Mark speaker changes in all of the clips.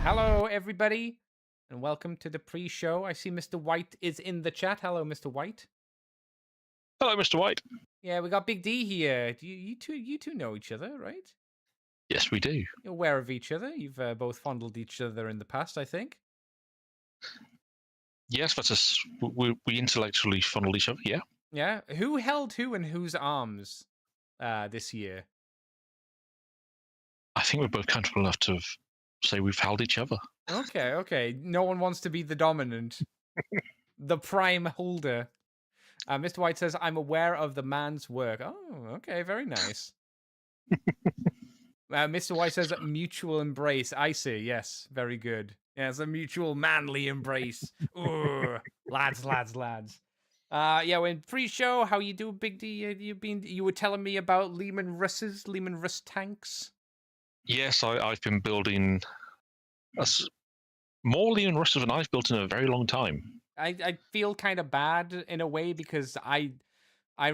Speaker 1: Hello, everybody, and welcome to the pre-show. I see Mr. White is in the chat. Hello, Mr. White.
Speaker 2: Hello, Mr. White.
Speaker 1: Yeah, we got Big D here. Do you two know each other, right?
Speaker 2: Yes, we do.
Speaker 1: You're aware of each other. You've both fondled each other in the past, I think.
Speaker 2: Yes, that's us. We intellectually funnel each other. Yeah.
Speaker 1: Yeah. Who held who in whose arms this year?
Speaker 2: I think we're both comfortable enough to say we've held each other.
Speaker 1: Okay. No one wants to be the dominant, the prime holder. Mr. White says, "I'm aware of the man's work." Oh, okay, very nice. Mr. White says mutual embrace. I see. Yes, very good. Yeah, it's a mutual manly embrace. Ooh, lads. Yeah, when pre-show, how you do, Big D? You were telling me about Lehman Russ tanks.
Speaker 2: Yes, I've been building more Leon Russes than I've built in a very long time.
Speaker 1: I feel kind of bad in a way because I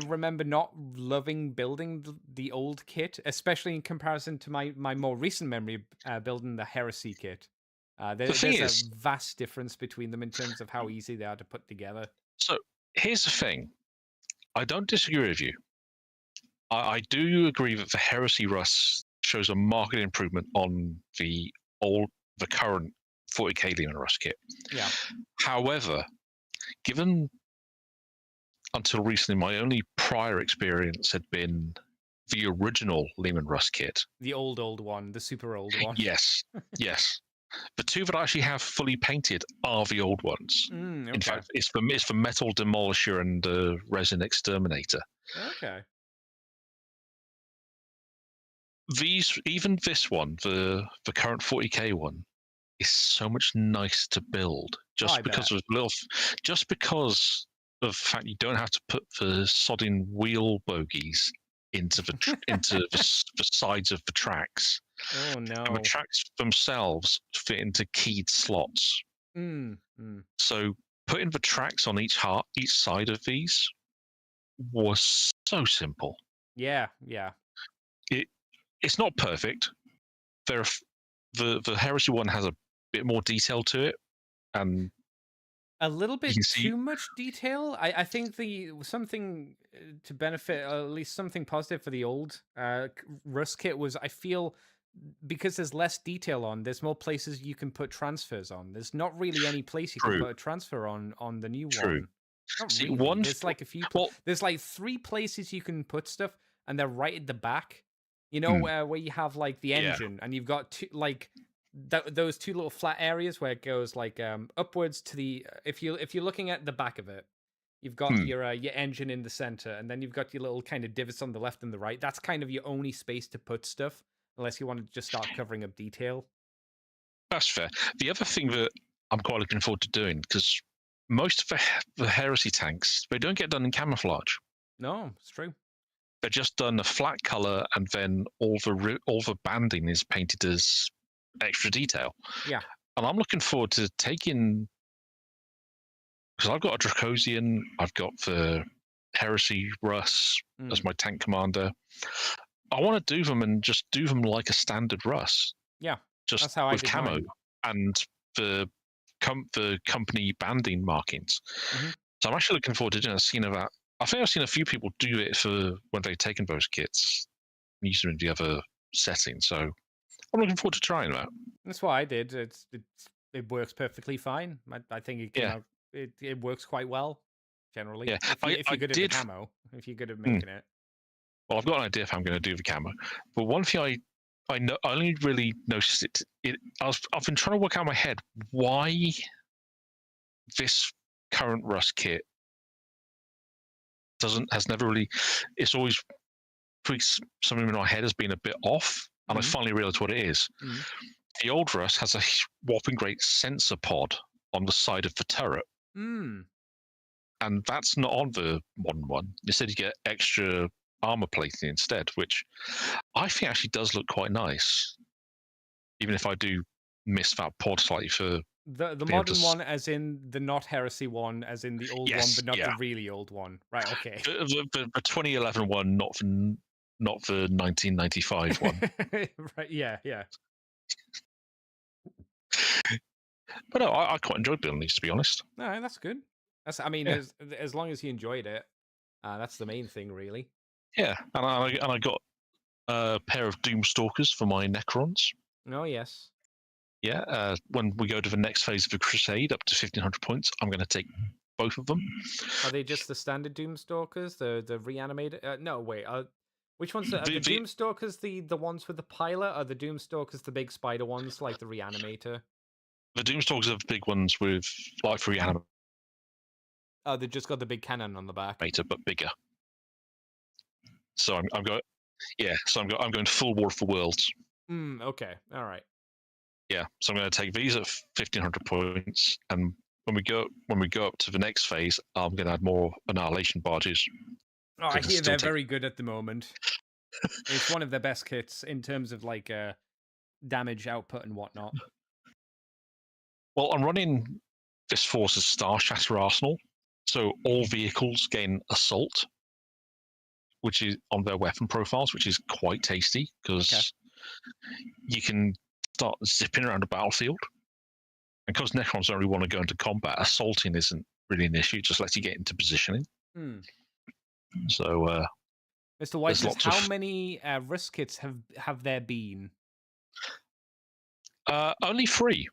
Speaker 1: remember not loving building the old kit, especially in comparison to my more recent memory building the Heresy kit. There's a vast difference between them in terms of how easy they are to put together.
Speaker 2: So here's the thing. I don't disagree with you. I do agree that the Heresy Russ shows a marked improvement on the current 40k Leon Russ kit.
Speaker 1: Yeah.
Speaker 2: However, given until recently, my only prior experience had been the original Lehman Russ kit.
Speaker 1: The old one, the super old one.
Speaker 2: Yes. The two that I actually have fully painted are the old ones.
Speaker 1: Okay.
Speaker 2: In fact, it's the Metal Demolisher and the Resin Exterminator.
Speaker 1: Okay.
Speaker 2: Even this one, the current 40k one, is so much nicer to build. Just because of the fact you don't have to put the sodding wheel bogies into the sides of the tracks.
Speaker 1: Oh no!
Speaker 2: And the tracks themselves fit into keyed slots. So putting the tracks on each side of these was so simple.
Speaker 1: Yeah.
Speaker 2: It's not perfect. The Heresy one has a bit more detail to it, and
Speaker 1: a little bit too much detail. I think something to benefit, at least something positive for the old Rust kit was, I feel, because there's less detail on, there's more places you can put transfers on. There's not really any place you can put a transfer on the new one. Not really. There's like a few. There's like 3 places you can put stuff, and they're right at the back. You know, where you have like the engine, and you've got two, like those 2 little flat areas where it goes like upwards to the. If you're looking at the back of it, you've got your engine in the center, and then you've got your little kind of divots on the left and the right. That's kind of your only space to put stuff, unless you want to just start covering up detail.
Speaker 2: That's fair. The other thing that I'm quite looking forward to doing, because most of the Heresy tanks, they don't get done in camouflage.
Speaker 1: No, it's true.
Speaker 2: They're just done a flat color, and then all the banding is painted as extra detail.
Speaker 1: Yeah.
Speaker 2: And I'm looking forward to taking, because I've got a Dracosian, I've got the Heresy Russ as my tank commander. I want to do them and just do them like a standard Russ.
Speaker 1: Yeah.
Speaker 2: Just
Speaker 1: that's how
Speaker 2: with camo and the company banding markings. So I'm actually looking forward to doing a scene of that. I think I've seen a few people do it for when they've taken those kits and used them in the other settings. So I'm looking forward to trying that.
Speaker 1: That's what I did. It works perfectly fine. I think it works quite well generally.
Speaker 2: Yeah,
Speaker 1: if you're good at the camo, if you're good at making it.
Speaker 2: Well, I've got an idea if I'm going to do the camo, but one thing I only really noticed I've been trying to work out in my head why this current Rust kit has never really. It's always something in my head has been a bit off, and I finally realized what it is. The old Rust has a whopping great sensor pod on the side of the turret, and that's not on the modern one. Instead, you get extra armor plating instead, which I think actually does look quite nice, even if I do miss that pod slightly for
Speaker 1: the modern one, as in the not Heresy one, as in the old one, but not the really old one. Right? Okay.
Speaker 2: The 2011 one, not the 1995 one.
Speaker 1: Right? Yeah.
Speaker 2: But no, I quite enjoyed building these, to be honest.
Speaker 1: All right, that's good. I mean,
Speaker 2: Yeah,
Speaker 1: as long as you enjoyed it, that's the main thing, really.
Speaker 2: yeah, and I got a pair of Doomstalkers for my Necrons.
Speaker 1: Oh yes.
Speaker 2: Yeah, when we go to the next phase of the Crusade, up to 1,500 points, I'm going to take both of them.
Speaker 1: Are they just the standard Doomstalkers? The reanimated? No, wait. Which ones are the Doomstalkers? The ones with the pilot? Are the Doomstalkers the big spider ones like the Reanimator?
Speaker 2: The Doomstalkers are the big ones with like Reanimator,
Speaker 1: Oh, they just got the big cannon on the back.
Speaker 2: but bigger. So I'm going, yeah. So I'm going full War for Worlds.
Speaker 1: Okay. All right.
Speaker 2: Yeah. So I'm going to take these at 1,500 points, and when we go up to the next phase, I'm going to add more Annihilation barges.
Speaker 1: Oh, I hear they're very good at the moment. It's one of their best kits in terms of like damage output and whatnot.
Speaker 2: Well, I'm running this force's Star Shatter Arsenal, so all vehicles gain Assault, which is on their weapon profiles, which is quite tasty because you can start zipping around a battlefield. And because Necrons don't really want to go into combat, assaulting isn't really an issue; it just lets you get into positioning. So,
Speaker 1: Mr. White, how many risk kits have there been?
Speaker 2: Only 3,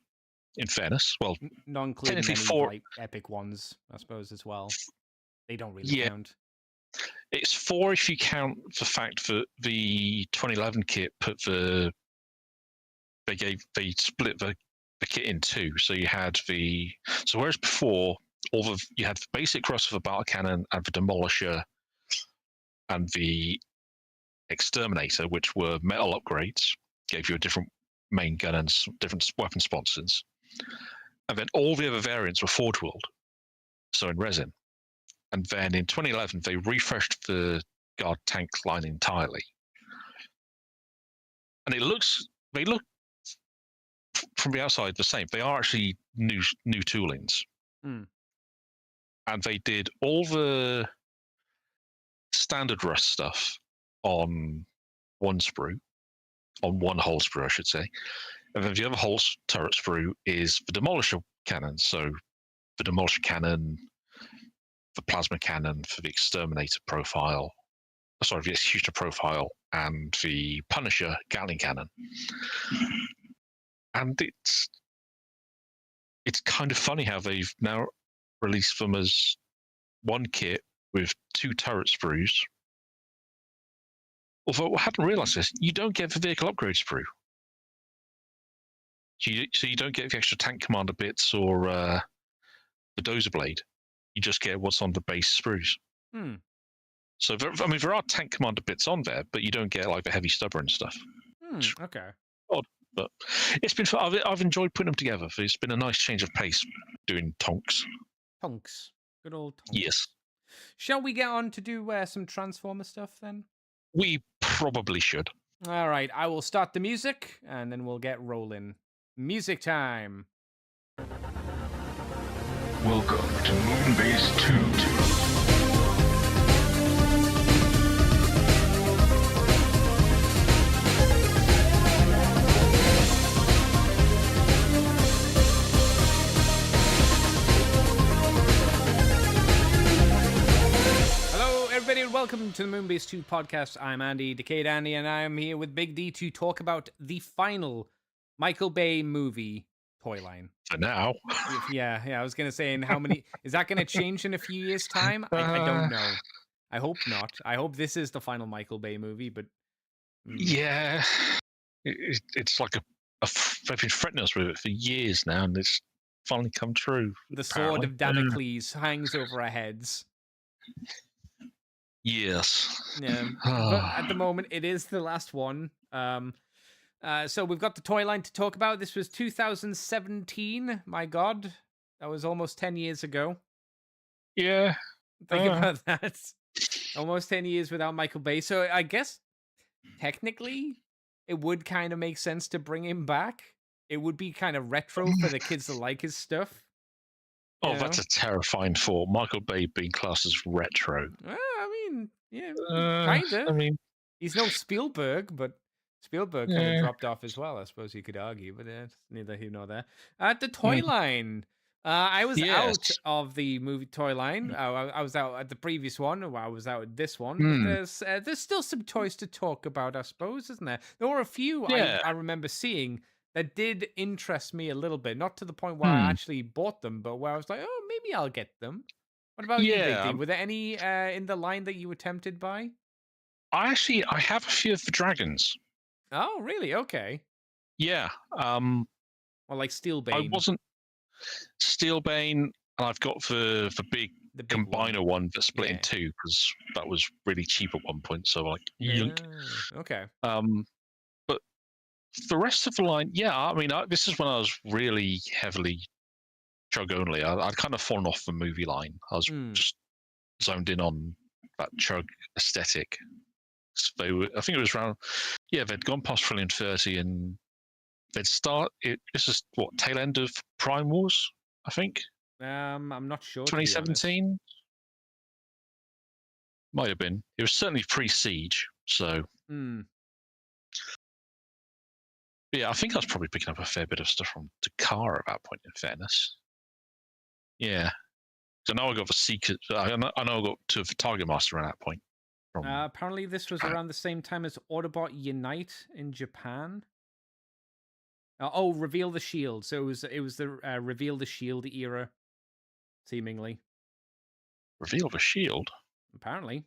Speaker 2: in fairness. Well,
Speaker 1: not including any 4 like epic ones, I suppose, as well. They don't really count.
Speaker 2: It's 4 if you count the fact that the 2011 kit put they split the kit in 2. So you had whereas before you had the basic rust for the battle cannon and the demolisher and the exterminator, which were metal upgrades, gave you a different main gun and different weapon sponsons. And then all the other variants were Forge World, so in resin. And then in 2011, they refreshed the guard tank line entirely. And they look from the outside the same. They are actually new toolings. And they did all the standard rust stuff on one sprue, on one hull sprue, I should say. And then the other hull turret sprue is the demolisher cannon. So the demolisher cannon, the plasma cannon for the exterminator profile, the executioner profile, and the Punisher Gatling cannon. And it's kind of funny how they've now released them as one kit with 2 turret sprues. Although I hadn't realised this, you don't get the vehicle upgrade sprue. So you don't get the extra tank commander bits or the dozer blade. You just get what's on the base sprues. So there are tank commander bits on there, but you don't get like the heavy stubber and stuff.
Speaker 1: Okay.
Speaker 2: Odd, but it's been fun. I've enjoyed putting them together. It's been a nice change of pace doing tonks.
Speaker 1: Tonks. Good old tonks.
Speaker 2: Yes.
Speaker 1: Shall we get on to do some Transformer stuff then?
Speaker 2: We probably should.
Speaker 1: All right. I will start the music and then we'll get rolling. Music time.
Speaker 3: Welcome to Moonbase 2.
Speaker 1: Everybody, and welcome to the Moonbase 2 podcast. I'm Andy, Decade Andy, and I am here with Big D to talk about the final Michael Bay movie toy line.
Speaker 2: For now.
Speaker 1: Yeah, I was going to say, in how many... Is that going to change in a few years' time? I don't know. I hope not. I hope this is the final Michael Bay movie, but...
Speaker 2: Yeah. It's like they've been threatening us with it for years now, and it's finally come true.
Speaker 1: The sword of Damocles hangs over our heads.
Speaker 2: Yes.
Speaker 1: Yeah. But at the moment, it is the last one. So we've got the toy line to talk about. This was 2017. My God. That was almost 10 years ago.
Speaker 2: Yeah.
Speaker 1: Think about that. Almost 10 years without Michael Bay. So I guess, technically, it would kind of make sense to bring him back. It would be kind of retro for the kids that like his stuff.
Speaker 2: That's a terrifying thought. Michael Bay being classed as retro.
Speaker 1: I mean, yeah, kind of.
Speaker 2: I mean,
Speaker 1: he's no Spielberg, but Spielberg kind of dropped off as well, I suppose you could argue, but it's neither here nor there. The toy line. I was out of the movie toy line. I was out at the previous one, or I was out at this one. But there's still some toys to talk about, I suppose, isn't there? There were a few I remember seeing that did interest me a little bit. Not to the point where I actually bought them, but where I was like, oh, maybe I'll get them. What about you, Big D? Were there any in the line that you were tempted by?
Speaker 2: I have a few of the dragons.
Speaker 1: Oh, really? Okay.
Speaker 2: Yeah.
Speaker 1: Or like Steelbane.
Speaker 2: I wasn't Steelbane, and I've got the big combiner one that split in two because that was really cheap at one point. So like, yunk.
Speaker 1: Okay.
Speaker 2: But the rest of the line, I mean, this is when I was really heavily Chug only. I'd kind of fallen off the movie line. I was just zoned in on that Chug aesthetic. So I think it was around, they'd gone past Trillion 30 and they'd start it. This is what, tail end of Prime Wars, I think.
Speaker 1: I'm not sure.
Speaker 2: 2017 might have been. It was certainly pre-Siege. So, yeah, I think I was probably picking up a fair bit of stuff from Takara at that point. In fairness, yeah. So now I got the Seeker. I know I got to the Target Master at that point.
Speaker 1: Apparently, this was around the same time as Autobot Unite in Japan. Reveal the Shield. So it was the Reveal the Shield era, seemingly.
Speaker 2: Reveal the Shield.
Speaker 1: Apparently,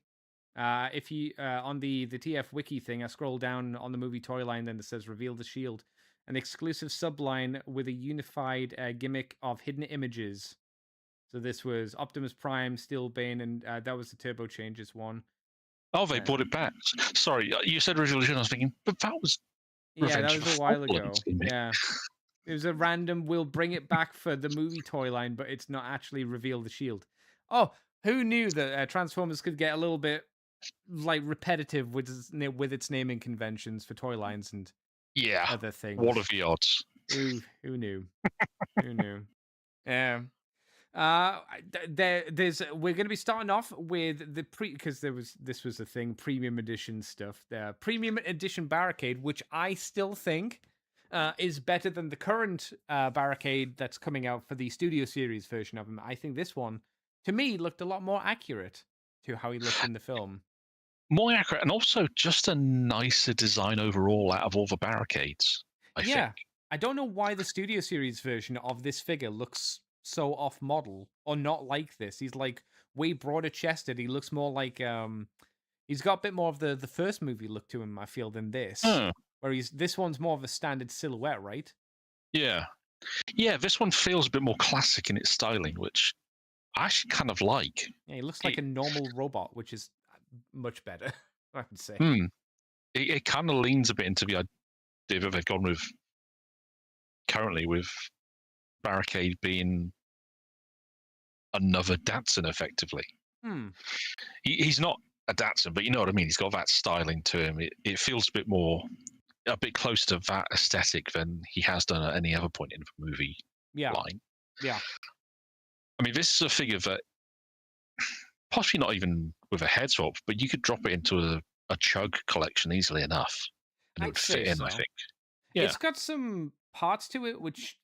Speaker 1: if you on the TF Wiki thing, I scroll down on the movie toy line, then it says Reveal the Shield, an exclusive subline with a unified gimmick of hidden images. So this was Optimus Prime, Steelbane, and that was the Turbo Changes one.
Speaker 2: Oh, they brought it back. Sorry, you said Reveal the Shield. I was thinking, but that was
Speaker 1: that was a while ago. Yeah, it was a random. We'll bring it back for the movie toy line, but it's not actually Reveal the Shield. Oh, who knew that Transformers could get a little bit like repetitive with its naming conventions for toy lines and other things.
Speaker 2: What are the odds?
Speaker 1: Who knew? Who knew? Yeah. We're going to be starting off with the because this was a thing, premium edition stuff. The premium edition Barricade, which I still think is better than the current Barricade that's coming out for the Studio Series version of him. I think this one, to me, looked a lot more accurate to how he looked in the film.
Speaker 2: More accurate, and also just a nicer design overall out of all the Barricades. I think.
Speaker 1: I don't know why the Studio Series version of this figure looks so off model or not like this. He's like way broader chested. He looks more like he's got a bit more of the first movie look to him, I feel, than this. Where this one's more of a standard silhouette, right?
Speaker 2: Yeah, this one feels a bit more classic in its styling, which I actually kind of like.
Speaker 1: Yeah, he looks like a normal robot, which is much better, I would say.
Speaker 2: It kind of leans a bit into the idea that they've gone with currently with Barricade being another Datsun, effectively. He's not a Datsun, but you know what I mean. He's got that styling to him. It feels a bit close to that aesthetic than he has done at any other point in the movie line.
Speaker 1: Yeah.
Speaker 2: I mean, this is a figure that possibly not even with a head swap, but you could drop it into a Chug collection easily enough, and it would fit in. I think. Yeah.
Speaker 1: It's got some parts to it which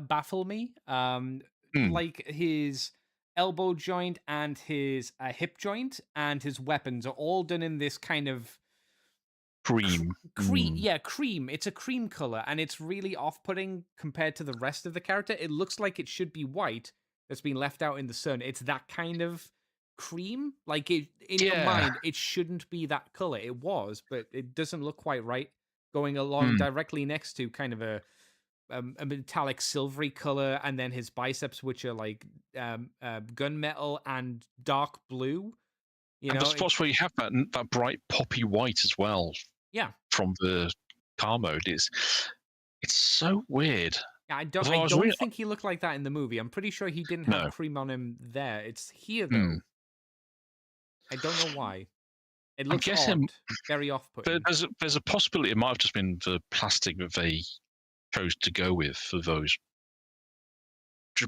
Speaker 1: baffle me. Like his elbow joint and his hip joint and his weapons are all done in this kind of
Speaker 2: cream.
Speaker 1: Cream. It's a cream color, and it's really off-putting compared to the rest of the character. It looks like it should be white that's been left out in the sun. It's that kind of cream. Like in your mind, it shouldn't be that color. It was, but it doesn't look quite right. Going along directly next to kind of a metallic silvery color, and then his biceps, which are like gunmetal and dark blue.
Speaker 2: And the spots where you have that bright poppy white as well.
Speaker 1: Yeah.
Speaker 2: From the car mode, it's so weird.
Speaker 1: Yeah, I don't think he looked like that in the movie. I'm pretty sure he didn't have cream on him there. It's here though. I don't know why. It looks very off-putting.
Speaker 2: There's a possibility it might have just been the plastic that they chose to go with for those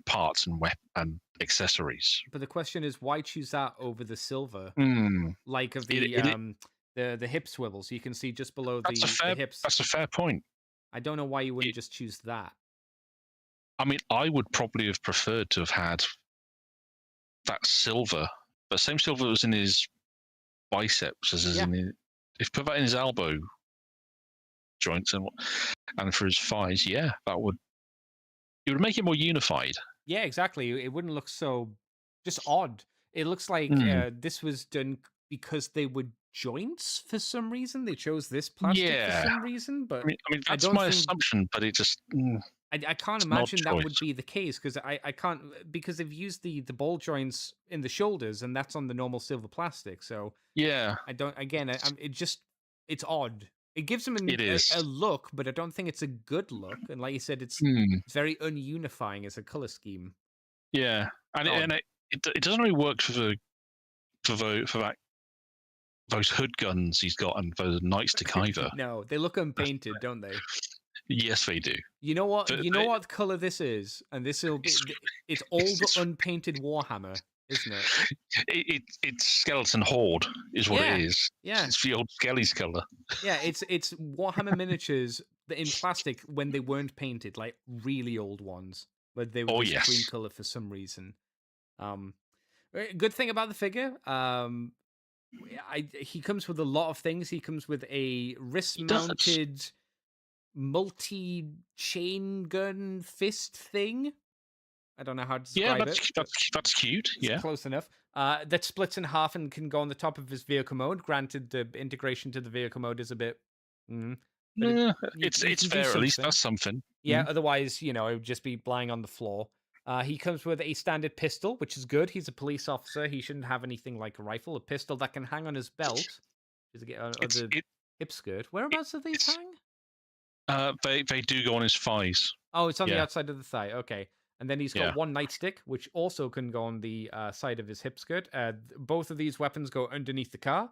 Speaker 2: parts and accessories.
Speaker 1: But the question is, why choose that over the silver? Like of the the hip swivel, so you can see just below
Speaker 2: That's a
Speaker 1: the hips.
Speaker 2: That's a fair point.
Speaker 1: I don't know why you wouldn't just choose that.
Speaker 2: I mean, I would probably have preferred to have had that silver, but same silver that was in his biceps as is in his. If you put that in his elbow joints and for his thighs, yeah, it would make it more unified.
Speaker 1: Yeah, exactly. It wouldn't look so just odd. It looks like this was done because they were joints for some reason. They chose this plastic for some reason, but
Speaker 2: I mean that's my assumption, but it just
Speaker 1: I can't imagine that would be the case because I can't because they've used the ball joints in the shoulders and that's on the normal silver plastic. So I don't. Again, it's odd. It gives him a look, but I don't think it's a good look. And like you said, it's very ununifying as a color scheme.
Speaker 2: Yeah, and it doesn't really work for those hood guns he's got and those nightstick either.
Speaker 1: No, they look unpainted, don't they?
Speaker 2: Yes, they do.
Speaker 1: You know what? You know what color this is, and this will be. It's old unpainted Warhammer, isn't it?
Speaker 2: It's Skeleton Horde is what it is.
Speaker 1: Yeah,
Speaker 2: it's the old Skelly's color.
Speaker 1: Yeah, it's Warhammer miniatures in plastic when they weren't painted, like really old ones, where they were this green color for some reason. Good thing about the figure, he comes with a lot of things. He comes with a wrist-mounted multi-chain gun fist thing. I don't know how to describe it.
Speaker 2: That's cute.
Speaker 1: It's close enough. That splits in half and can go on the top of his vehicle mode. Granted, the integration to the vehicle mode is a bit.
Speaker 2: It's fair. At least that's something.
Speaker 1: Yeah. Otherwise, it would just be lying on the floor. He comes with a standard pistol, which is good. He's a police officer. He shouldn't have anything like a rifle. A pistol that can hang on his belt. The hip skirt. Whereabouts do these hang?
Speaker 2: They do go on his thighs.
Speaker 1: Oh, it's on the outside of the thigh. Okay. And then he's got one nightstick, which also can go on the side of his hip skirt. Both of these weapons go underneath the car.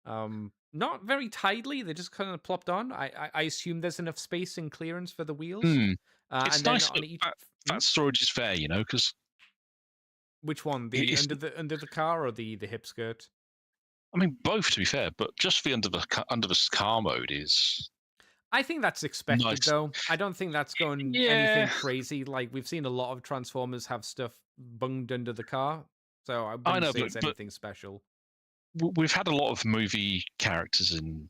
Speaker 1: Not very tidily. They're just kind of plopped on. I assume there's enough space and clearance for the wheels.
Speaker 2: It's nice that storage is fair, because...
Speaker 1: Which one? Under the car or the hip skirt?
Speaker 2: I mean, both, to be fair, but just the under the car mode is...
Speaker 1: I think that's expected, though. I don't think that's going anything crazy. Like, we've seen a lot of Transformers have stuff bunged under the car, so I wouldn't say it's anything special.
Speaker 2: We've had a lot of movie characters in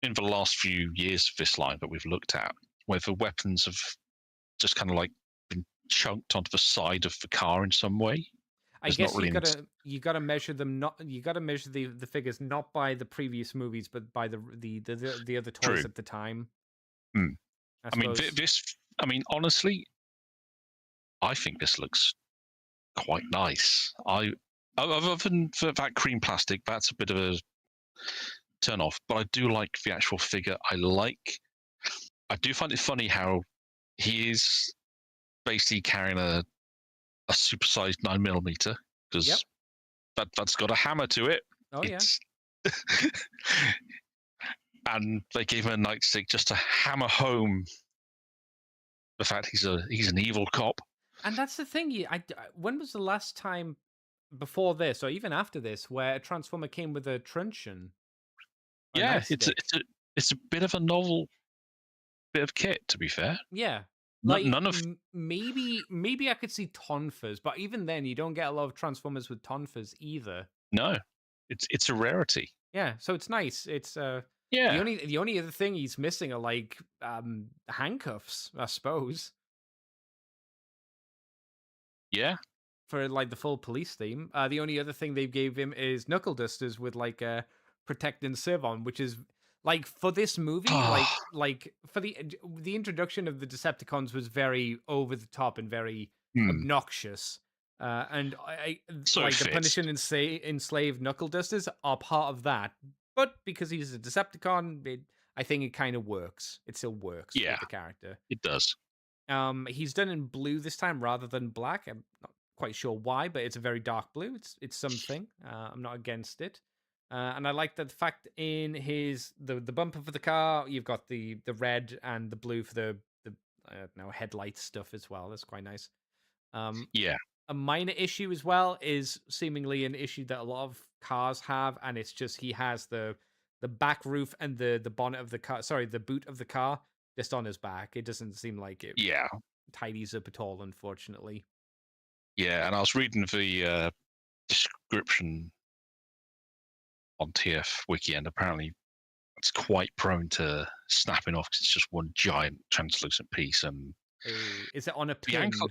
Speaker 2: the last few years of this line that we've looked at, where the weapons have just kind of like been chunked onto the side of the car in some way.
Speaker 1: I guess you gotta measure them. You gotta measure the figures not by the previous movies, but by the other toys at the time.
Speaker 2: I mean, I mean, honestly, I think this looks quite nice. Other than for that cream plastic, that's a bit of a turn off. But I do like the actual figure. I do find it funny how he is basically carrying a supersized 9mm because that's got a hammer to it.
Speaker 1: Oh yeah.
Speaker 2: And they gave him a nightstick just to hammer home the fact he's an evil cop.
Speaker 1: And that's the thing. When was the last time before this, or even after this, where a Transformer came with a truncheon?
Speaker 2: Yeah, it's a bit of a novel bit of kit, to be fair.
Speaker 1: Yeah.
Speaker 2: None of
Speaker 1: maybe I could see tonfas, but even then, you don't get a lot of Transformers with tonfas either.
Speaker 2: No, it's a rarity.
Speaker 1: Yeah, so it's nice. It's The only other thing he's missing are like handcuffs, I suppose.
Speaker 2: Yeah.
Speaker 1: For like the full police theme. The only other thing they gave him is knuckle dusters with like a protect and serve on, which is. Like for this movie, like for the introduction of the Decepticons was very over the top and very obnoxious, and the Punish and Enslave Knuckle Dusters are part of that. But because he's a Decepticon, I think it kind of works. It still works with the character.
Speaker 2: It does.
Speaker 1: He's done in blue this time rather than black. I'm not quite sure why, but it's a very dark blue. It's something. I'm not against it. And I like the fact in the bumper for the car, you've got the red and the blue for the headlight stuff as well. That's quite nice. A minor issue as well is seemingly an issue that a lot of cars have, and it's just he has the The back roof and the bonnet of the car. Sorry, the boot of the car just on his back. It doesn't seem like it
Speaker 2: Yeah.
Speaker 1: tidies up at all, unfortunately.
Speaker 2: Yeah, and I was reading the description on TF Wiki, and apparently it's quite prone to snapping off because it's just one giant translucent piece. And
Speaker 1: is it on a
Speaker 2: the
Speaker 1: pin?
Speaker 2: ankle,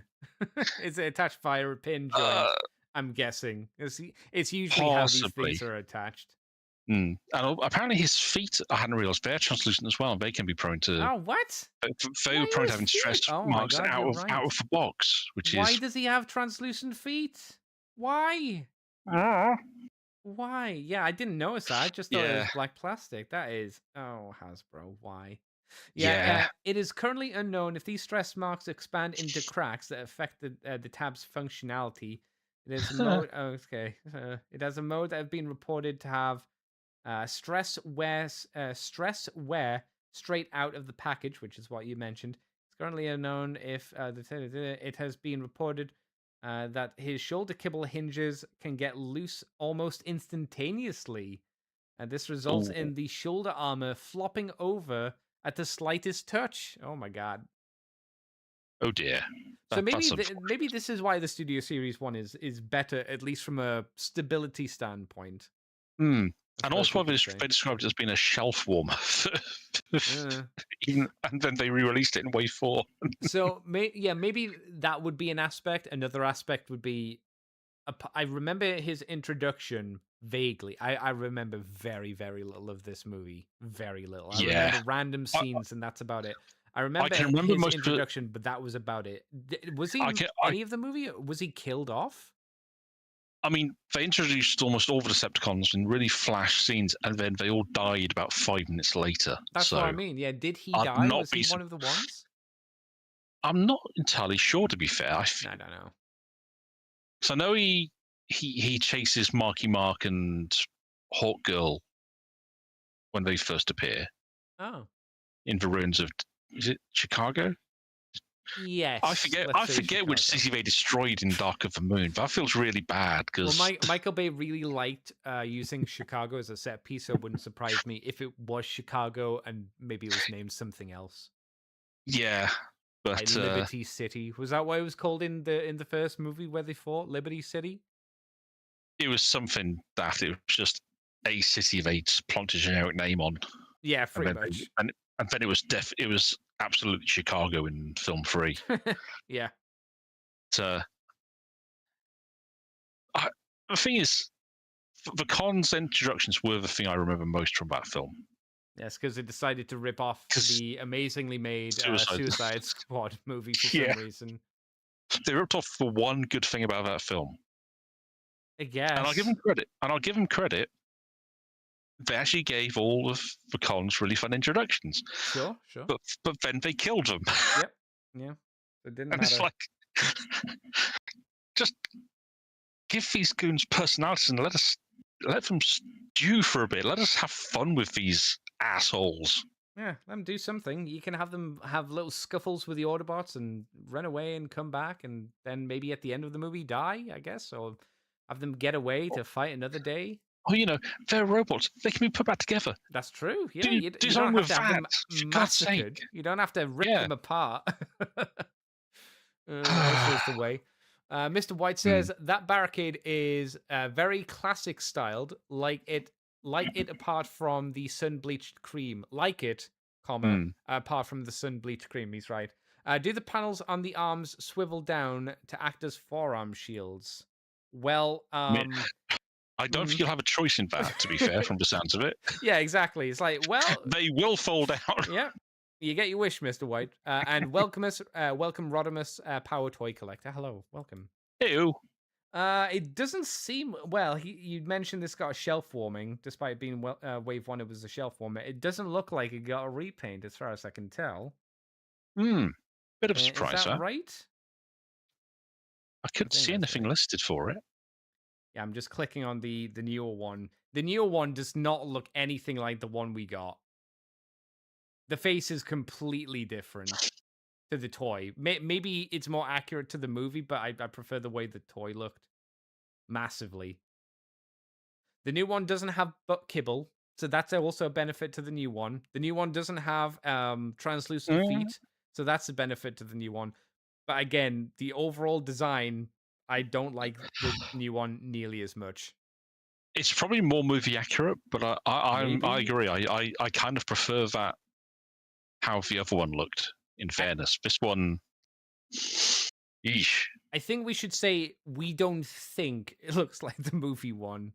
Speaker 1: Is it attached via a pin joint? I'm guessing. It's usually how these
Speaker 2: possibly.
Speaker 1: things are attached.
Speaker 2: And apparently his feet, I hadn't realised, they're translucent as well, and they can be prone to.
Speaker 1: Oh, what?
Speaker 2: They were prone to having stress marks
Speaker 1: God,
Speaker 2: out of the box, which is.
Speaker 1: Why does he have translucent feet? Why?
Speaker 2: Ah.
Speaker 1: Why? Yeah, I didn't notice that. I just thought it was black plastic. That is. Oh, Hasbro, why? Yeah. It is currently unknown if these stress marks expand into cracks that affect the tab's functionality. It is a mode. Okay. It has a mode that have been reported to have stress wear straight out of the package, which is what you mentioned. It's currently unknown if it has been reported that his shoulder kibble hinges can get loose almost instantaneously. And this results in the shoulder armor flopping over at the slightest touch. Oh my god.
Speaker 2: Oh dear.
Speaker 1: So maybe this is why the Studio Series 1 is better, at least from a stability standpoint.
Speaker 2: And also, they described it as being a shelf warmer, and then they re-released it in Wave 4.
Speaker 1: So maybe that would be an aspect. Another aspect would be, I remember his introduction vaguely. I remember very, very little of this movie. Very little. I remember random scenes, and that's about it. I remember his introduction, but that was about it. Was he in any of the movie? Was he killed off?
Speaker 2: I mean, they introduced almost all the Decepticons in really flash scenes, and then they all died about 5 minutes later.
Speaker 1: That's what I mean. Yeah, did he die? Was he one of the ones?
Speaker 2: I'm not entirely sure, to be fair.
Speaker 1: I don't know.
Speaker 2: So I know he chases Marky Mark and Hawk Girl when they first appear.
Speaker 1: Oh.
Speaker 2: In the ruins of, is it Chicago?
Speaker 1: Yes.
Speaker 2: I forget which city they destroyed in Dark of the Moon. That feels really bad because
Speaker 1: Michael Bay really liked using Chicago as a set piece, so it wouldn't surprise me if it was Chicago and maybe it was named something else.
Speaker 2: Yeah, but
Speaker 1: like Liberty City, was that what it was called in the first movie where they fought Liberty City?
Speaker 2: It was something that it was just a city they planted a generic name on.
Speaker 1: Yeah, pretty much.
Speaker 2: And then it was absolutely Chicago in film 3.
Speaker 1: Yeah.
Speaker 2: The thing is, the Khan's introductions were the thing I remember most from that film.
Speaker 1: Yes, because they decided to rip off the amazingly made Suicide Squad movie for some reason.
Speaker 2: They ripped off the one good thing about that film.
Speaker 1: I guess.
Speaker 2: And I'll give them credit. They actually gave all of the Khans really fun introductions.
Speaker 1: Sure.
Speaker 2: But then they killed them.
Speaker 1: Yep. Yeah. It didn't matter.
Speaker 2: It's like, just give these goons personalities and let them stew for a bit. Let us have fun with these assholes.
Speaker 1: Yeah, let them do something. You can have them have little scuffles with the Autobots and run away and come back, and then maybe at the end of the movie die, I guess, or have them get away to fight another day.
Speaker 2: Oh, they're robots. They can be put back together.
Speaker 1: That's true. Yeah, you don't have to have them massacred. You don't have to rip them apart. That's the way. Mr. White says that barricade is very classic styled, like it apart from the sun bleached cream, apart from the sun bleached cream. He's right. Do the panels on the arms swivel down to act as forearm shields? Well,
Speaker 2: I don't think you'll have a choice in that, to be fair, from the sounds of it.
Speaker 1: Yeah, exactly. It's like, well,
Speaker 2: they will fold out.
Speaker 1: Yeah, you get your wish, Mr. White. And welcome Rodimus, Power Toy Collector. Hello, welcome.
Speaker 2: Ew.
Speaker 1: It doesn't seem well. You mentioned this got a shelf warming, despite it being Wave 1. It was a shelf warmer. It doesn't look like it got a repaint, as far as I can tell.
Speaker 2: Bit of a surprise,
Speaker 1: is that right?
Speaker 2: I couldn't see anything listed for it.
Speaker 1: Yeah, I'm just clicking on the newer one. The newer one does not look anything like the one we got. The face is completely different to the toy. Maybe it's more accurate to the movie, but I prefer the way the toy looked. Massively. The new one doesn't have butt kibble, So that's also a benefit to the new one. The new one doesn't have translucent
Speaker 2: Mm.
Speaker 1: feet, so that's a benefit to the new one. But again, the overall design, I don't like the new one nearly as much.
Speaker 2: It's probably more movie accurate, but I
Speaker 1: Maybe.
Speaker 2: agree. I kind of prefer that how the other one looked. In fairness, this one, yeesh.
Speaker 1: I think we should say we don't think it looks like the movie one.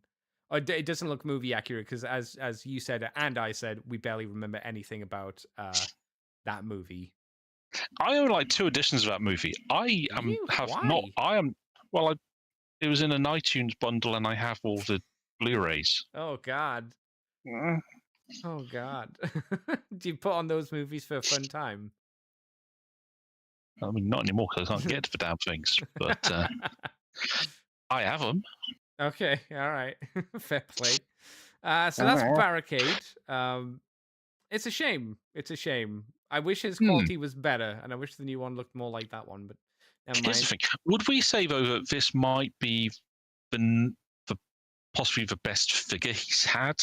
Speaker 1: Or it doesn't look movie accurate because, as you said and I said, we barely remember anything about that movie.
Speaker 2: I own like 2 editions of that movie. I am have
Speaker 1: Why?
Speaker 2: not. I am well. It was in an iTunes bundle, and I have all the Blu-rays.
Speaker 1: Oh God. Oh God. Do you put on those movies for a fun time?
Speaker 2: I mean, not anymore because I can't get to the damn things. But I have them.
Speaker 1: Okay, all right, fair play. So that's Barricade. It's a shame. It's a shame. I wish his quality was better, and I wish the new one looked more like that one. But never
Speaker 2: Here's the
Speaker 1: mind.
Speaker 2: thing: would we say though that this might be the possibly the best figure he's had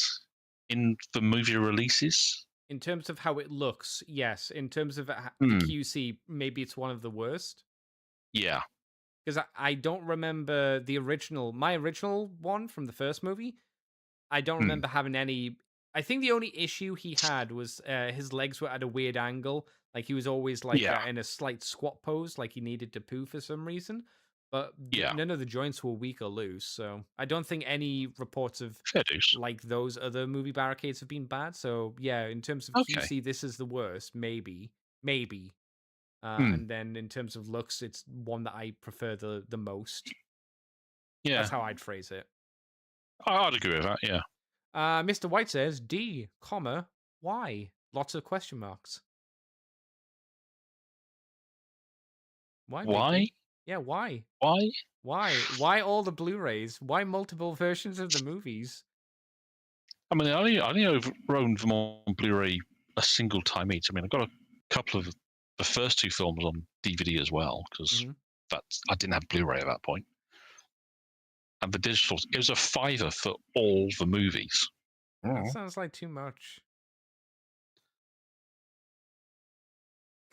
Speaker 2: in the movie releases?
Speaker 1: In terms of how it looks, yes. In terms of the QC, maybe it's one of the worst.
Speaker 2: Yeah.
Speaker 1: Because I don't remember my original one from the first movie. I don't remember having any. I think the only issue he had was his legs were at a weird angle. Like he was always like in a slight squat pose, like he needed to poo for some reason. But none of the joints were weak or loose. So I don't think any reports of like those other movie Barricades have been bad. So yeah, in terms of QC, this is the worst. Maybe. And then in terms of looks, it's one that I prefer the most.
Speaker 2: Yeah.
Speaker 1: That's how I'd phrase it.
Speaker 2: I'd agree with that, yeah.
Speaker 1: Mr. White says, D, comma, why? Lots of question marks. Why?
Speaker 2: Why?
Speaker 1: Yeah, why?
Speaker 2: Why?
Speaker 1: Why? Why all the Blu-rays? Why multiple versions of the movies?
Speaker 2: I mean, I only owned them on Blu-ray a single time each. I mean, I got a couple of the first 2 films on DVD as well, because I didn't have Blu-ray at that point. And the digitals, it was a $5 for all the movies.
Speaker 1: That sounds like too much.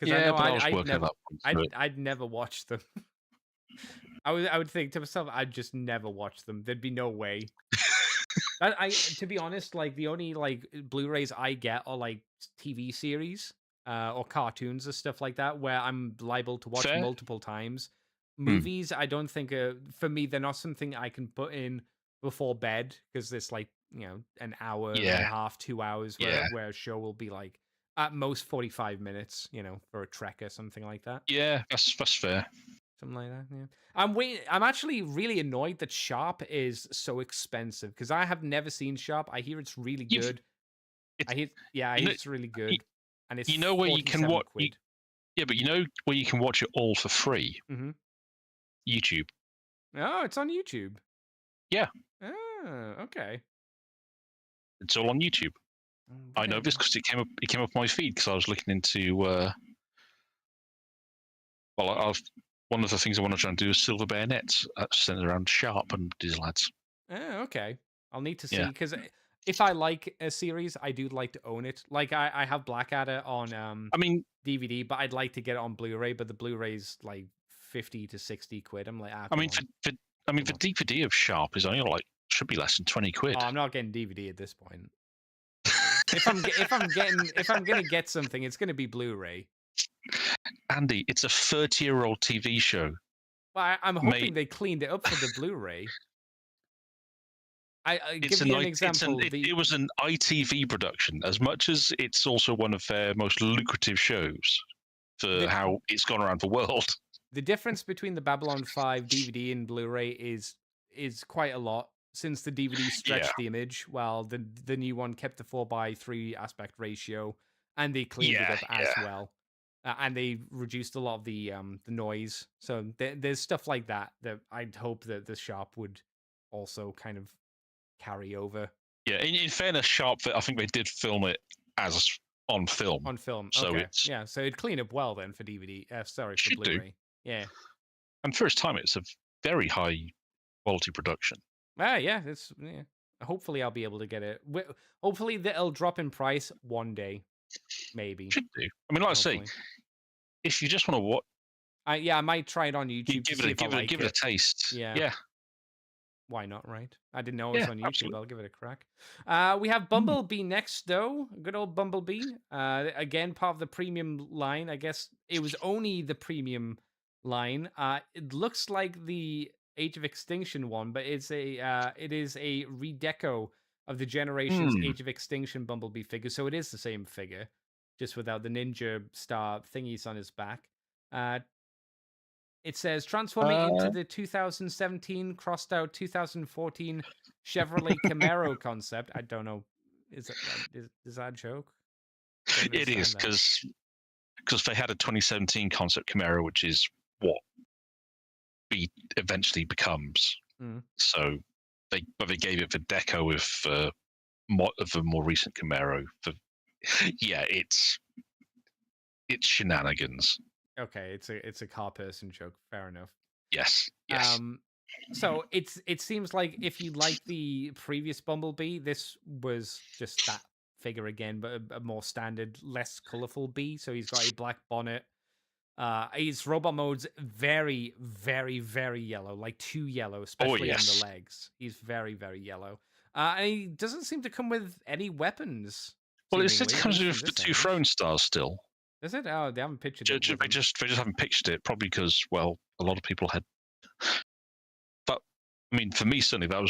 Speaker 2: Yeah, but I was working at that point.
Speaker 1: I'd never watch them. I would think to myself, I'd just never watch them. There'd be no way. To be honest, like the only like Blu-rays I get are like TV series or cartoons or stuff like that, where I'm liable to watch multiple times. Movies, I don't think for me they're not something I can put in before bed because it's like an hour and a half, 2 hours where a show will be like at most 45 minutes, for a trek or something like that.
Speaker 2: Yeah, that's fair.
Speaker 1: Something like that. Yeah. I'm actually really annoyed that Sharp is so expensive because I have never seen Sharp. I hear it's really good. I hear it's really good. And it's
Speaker 2: where you can watch.
Speaker 1: Yeah,
Speaker 2: but where you can watch it all for free.
Speaker 1: Mm-hmm.
Speaker 2: YouTube.
Speaker 1: Oh, it's on YouTube.
Speaker 2: Yeah.
Speaker 1: Oh, okay.
Speaker 2: It's all on YouTube. I know this because it came up my feed because I was looking into. One of the things I want to try and do is Silver Bayonets centered around Sharp and these lads.
Speaker 1: Oh, okay. I'll need to see because if I like a series, I do like to own it. Like I have Blackadder on DVD, but I'd like to get it on Blu-ray. But the Blu-ray's like 50 to 60 quid. I'm like,
Speaker 2: the DVD of Sharp is only should be less than 20 quid.
Speaker 1: Oh, I'm not getting DVD at this point. if I'm gonna get something, it's gonna be Blu-ray.
Speaker 2: Andy, it's a 30-year-old TV show.
Speaker 1: Well, I'm hoping they cleaned it up for the Blu-ray. I give you an example.
Speaker 2: It was an ITV production, as much as it's also one of their most lucrative shows for how it's gone around the world.
Speaker 1: The difference between the Babylon 5 DVD and Blu-ray is quite a lot, since the DVD stretched the image, while the new one kept the 4:3 aspect ratio, and they cleaned it up as well. And they reduced a lot of the noise. So there's stuff like that I'd hope that the Sharp would also kind of carry over.
Speaker 2: Yeah, in fairness, Sharp, I think they did film it as on film.
Speaker 1: On film,
Speaker 2: so
Speaker 1: okay. So it'd clean up well then for DVD. For Blu-ray. Yeah.
Speaker 2: And for its time, it's a very high quality production.
Speaker 1: Yeah, Hopefully, I'll be able to get it. Hopefully, it'll drop in price one day, maybe.
Speaker 2: Should do. I mean, like hopefully. I say, if you just want to watch,
Speaker 1: I might try it on YouTube to see if I like it.
Speaker 2: Give it a taste. Yeah.
Speaker 1: Why not, right? I didn't know it was on YouTube. Absolutely. I'll give it a crack. We have Bumblebee next, though. Good old Bumblebee. Again, part of the premium line. I guess it was only the premium line. It looks like the Age of Extinction one, but it is a redeco of the Generations Age of Extinction Bumblebee figure. So it is the same figure, just without the ninja star thingies on his back. It says transforming into the 2017 crossed out 2014 Chevrolet Camaro concept. I don't know. Is that a joke?
Speaker 2: It is because they had a 2017 concept Camaro, which is what B eventually becomes. So they gave it the deco of the more recent Camaro. It's shenanigans.
Speaker 1: Okay, it's a car person joke. Fair enough.
Speaker 2: Yes.
Speaker 1: So it seems like if you like the previous Bumblebee, this was just that figure again, but a more standard, less colorful bee. So he's got a black bonnet. His robot mode's very, very, very yellow, like too yellow, especially on the legs. He's very, very yellow. And he doesn't seem to come with any weapons.
Speaker 2: Well, it says it comes with the two throne stars still.
Speaker 1: Is it? Oh, they haven't pictured it.
Speaker 2: They just haven't pictured it, probably because, well, a lot of people had. But I mean, for me, certainly that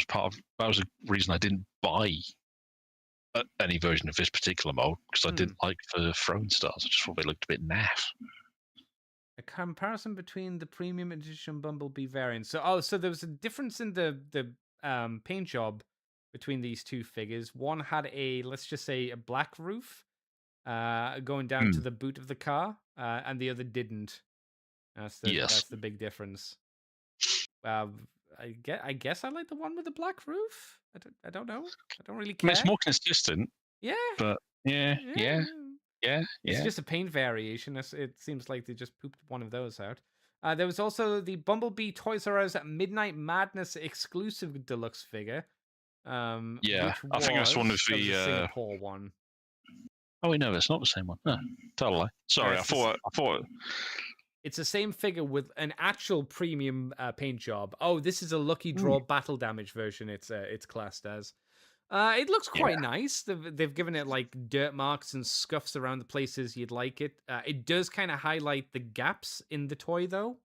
Speaker 2: was a reason I didn't buy any version of this particular mode, because I didn't like the throne stars. I just thought they looked a bit naff.
Speaker 1: A comparison between the premium edition Bumblebee variants. So there was a difference in the paint job between these two figures. One had let's just say a black roof. Going down to the boot of the car, and the other didn't. That's the big difference. I guess I like the one with the black roof. I don't know. I don't really care.
Speaker 2: I mean, it's more consistent.
Speaker 1: Yeah.
Speaker 2: But yeah.
Speaker 1: It's just a paint variation. It seems like they just pooped one of those out. There was also the Bumblebee Toys R Us Midnight Madness exclusive deluxe figure.
Speaker 2: I think that's one of the
Speaker 1: Singapore one.
Speaker 2: Oh, wait, no, that's not the same one. No, totally. Sorry, I thought
Speaker 1: it's the same figure with an actual premium paint job. Oh, this is a Lucky Draw battle damage version. It's classed as. It looks quite nice. They've given it like dirt marks and scuffs around the places you'd like it. It does kind of highlight the gaps in the toy though,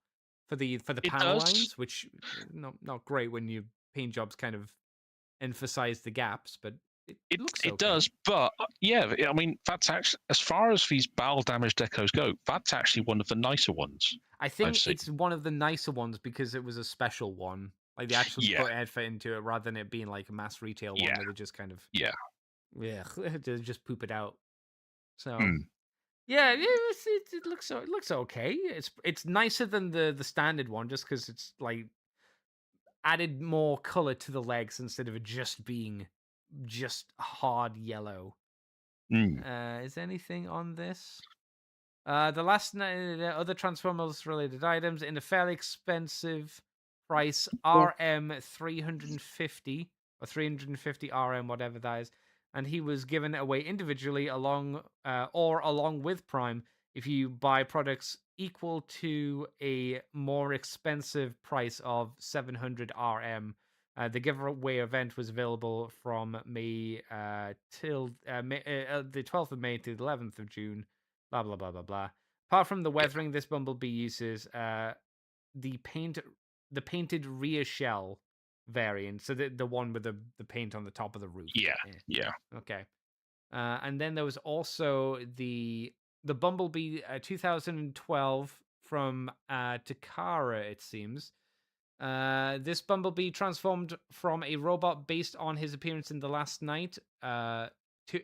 Speaker 1: for the panel lines, which not great when your paint jobs kind of emphasize the gaps, but. It looks okay.
Speaker 2: It does, but I mean, that's actually, as far as these battle damage decos go, that's actually one of the nicer ones.
Speaker 1: I think it's one of the nicer ones because it was a special one. Like they actually put effort into it rather than it being like a mass retail one where they just kind of they just poop it out. So it looks okay. It's nicer than the standard one just because it's like added more color to the legs instead of it just being just hard yellow. Is anything on this? The other Transformers related items in a fairly expensive price, RM 350 or 350 RM, whatever that is, and he was given away individually along with Prime if you buy products equal to a more expensive price of 700 RM. The giveaway event was available from May till the 12th of May to the 11th of June. Blah blah blah blah blah. Apart from the weathering, this Bumblebee uses the painted rear shell variant, so the one with the paint on the top of the roof.
Speaker 2: Yeah.
Speaker 1: Okay. And then there was also the Bumblebee 2012 from Takara, it seems. This Bumblebee transformed from a robot based on his appearance in The Last Night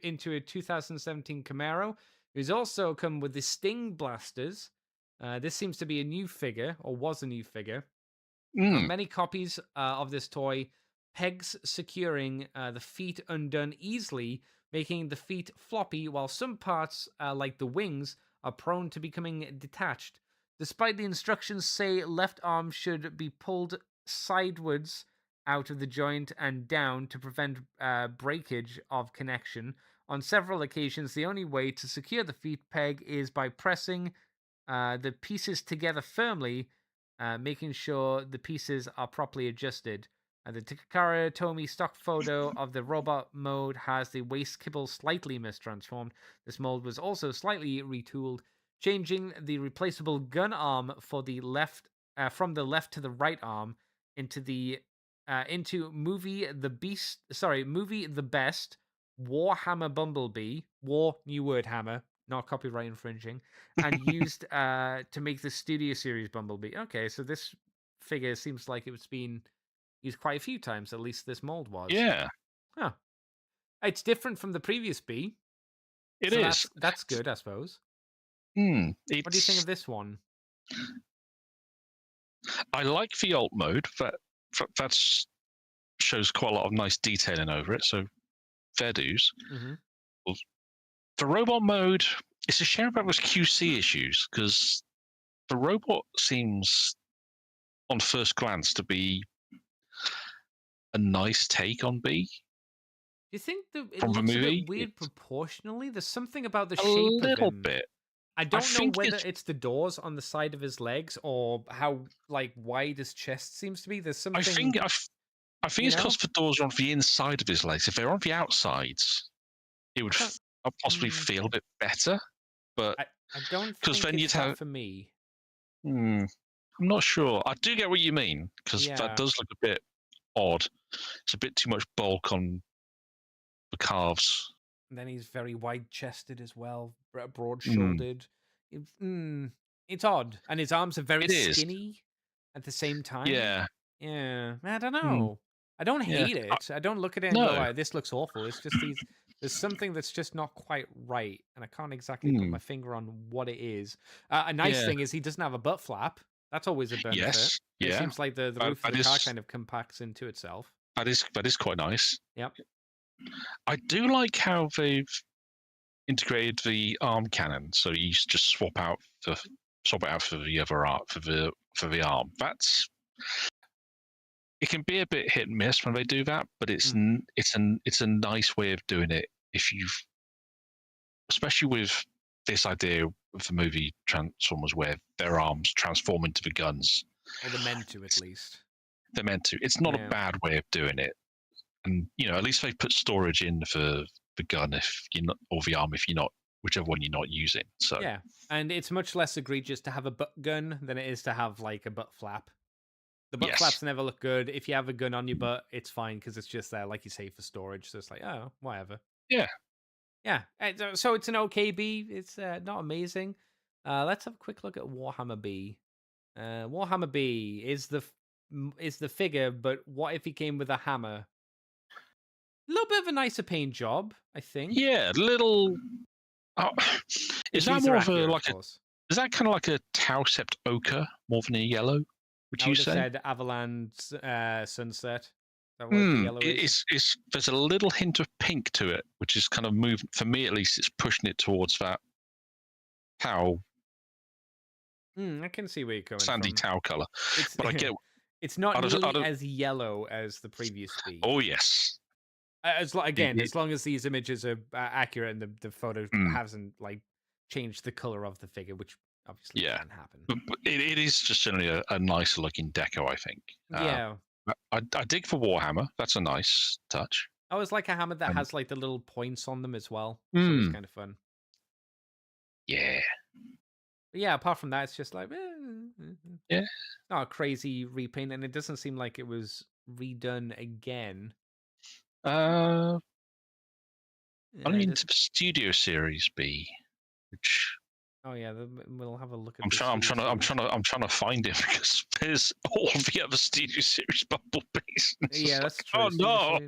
Speaker 1: into a 2017 Camaro. He's also come with the Sting blasters. This seems to be a new figure, or was a new figure. Many copies of this toy, pegs securing the feet undone easily, making the feet floppy, while some parts, like the wings, are prone to becoming detached. Despite the instructions say left arm should be pulled sidewards out of the joint and down to prevent breakage of connection. On several occasions, the only way to secure the feet peg is by pressing the pieces together firmly, making sure the pieces are properly adjusted. The Takara Tomy stock photo of the robot mode has the waist kibble slightly mistransformed. This mold was also slightly retooled, changing the replaceable gun arm for the left from the left to the right arm into movie the best Warhammer Bumblebee, War new word hammer, not copyright infringing, and used to make the Studio Series Bumblebee. Okay, so this figure seems like it's been used quite a few times, at least this mold was.
Speaker 2: Yeah.
Speaker 1: Huh. It's different from the previous B.
Speaker 2: It
Speaker 1: so
Speaker 2: is.
Speaker 1: That's good, I suppose.
Speaker 2: What
Speaker 1: do you think of this one?
Speaker 2: I like the alt mode. That shows quite a lot of nice detailing over it, so fair dues.
Speaker 1: Mm-hmm.
Speaker 2: Well, the robot mode, it's a shame about those QC issues, because the robot seems, on first glance, to be a nice take on B.
Speaker 1: Do you think that it looks a bit weird proportionally? There's something about the shape of him.
Speaker 2: A little bit.
Speaker 1: I don't know whether it's the doors on the side of his legs or how wide his chest seems to be. There's something.
Speaker 2: I think it's because the doors are on the inside of his legs. If they're on the outsides, it would possibly feel a bit better. But
Speaker 1: I don't think then it's that for me.
Speaker 2: I'm not sure. I do get what you mean, because that does look a bit odd. It's a bit too much bulk on the calves.
Speaker 1: And then he's very wide-chested as well, broad-shouldered. It's odd, and his arms are very skinny at the same time.
Speaker 2: Yeah.
Speaker 1: I don't know. I don't hate it. I don't look at it and go, "This looks awful." It's just there's something that's just not quite right, and I can't exactly put my finger on what it is. A nice thing is he doesn't have a butt flap. That's always a benefit.
Speaker 2: Yes.
Speaker 1: It seems like the roof of the car kind of compacts into itself.
Speaker 2: That is quite nice.
Speaker 1: Yep.
Speaker 2: I do like how they've integrated the arm cannon, so you just swap it out for the other arm for the arm. It can be a bit hit and miss when they do that, but it's a nice way of doing it. Especially with this idea of the movie Transformers, where their arms transform into the guns.
Speaker 1: Or they're meant to, at least.
Speaker 2: They're meant to. It's not a bad way of doing it. And at least they put storage in for the gun or the arm if you're not, whichever one you're not using. So
Speaker 1: yeah, and it's much less egregious to have a butt gun than it is to have a butt flap. The butt flaps never look good. If you have a gun on your butt, it's fine because it's just there, like you say, for storage. So it's like, oh, whatever.
Speaker 2: Yeah.
Speaker 1: Yeah. So it's an okay B. It's not amazing. Let's have a quick look at Warhammer B. Warhammer B is the figure, but what if he came with a hammer? A little bit of a nicer paint job, I think.
Speaker 2: Yeah, little. Oh, is that more of is that kind of like a Tausept ochre more than a yellow? Would you say?
Speaker 1: I would have said Avalanche Sunset. Is that what the yellow is?
Speaker 2: There's a little hint of pink to it, which is kind of moving, for me at least, it's pushing it towards that Tau.
Speaker 1: I can see where you're coming
Speaker 2: sandy
Speaker 1: from.
Speaker 2: Tau color. But I get.
Speaker 1: It's not nearly as yellow as the previous B.
Speaker 2: Oh yes.
Speaker 1: As long as these images are accurate and the photo hasn't changed the color of the figure, which obviously can happen.
Speaker 2: But it is just generally a nicer looking deco, I think.
Speaker 1: Yeah.
Speaker 2: I dig for Warhammer. That's a nice touch.
Speaker 1: I always like a hammer that has the little points on them as well. So it's kind of fun.
Speaker 2: Yeah.
Speaker 1: But yeah, apart from that, it's just
Speaker 2: yeah,
Speaker 1: not a crazy repaint, and it doesn't seem like it was redone again.
Speaker 2: I mean, the Studio Series B, which.
Speaker 1: Oh yeah, we'll have a look at.
Speaker 2: I'm trying to find it because there's all the other Studio Series Bumblebees.
Speaker 1: Yeah, that's true.
Speaker 2: Oh no!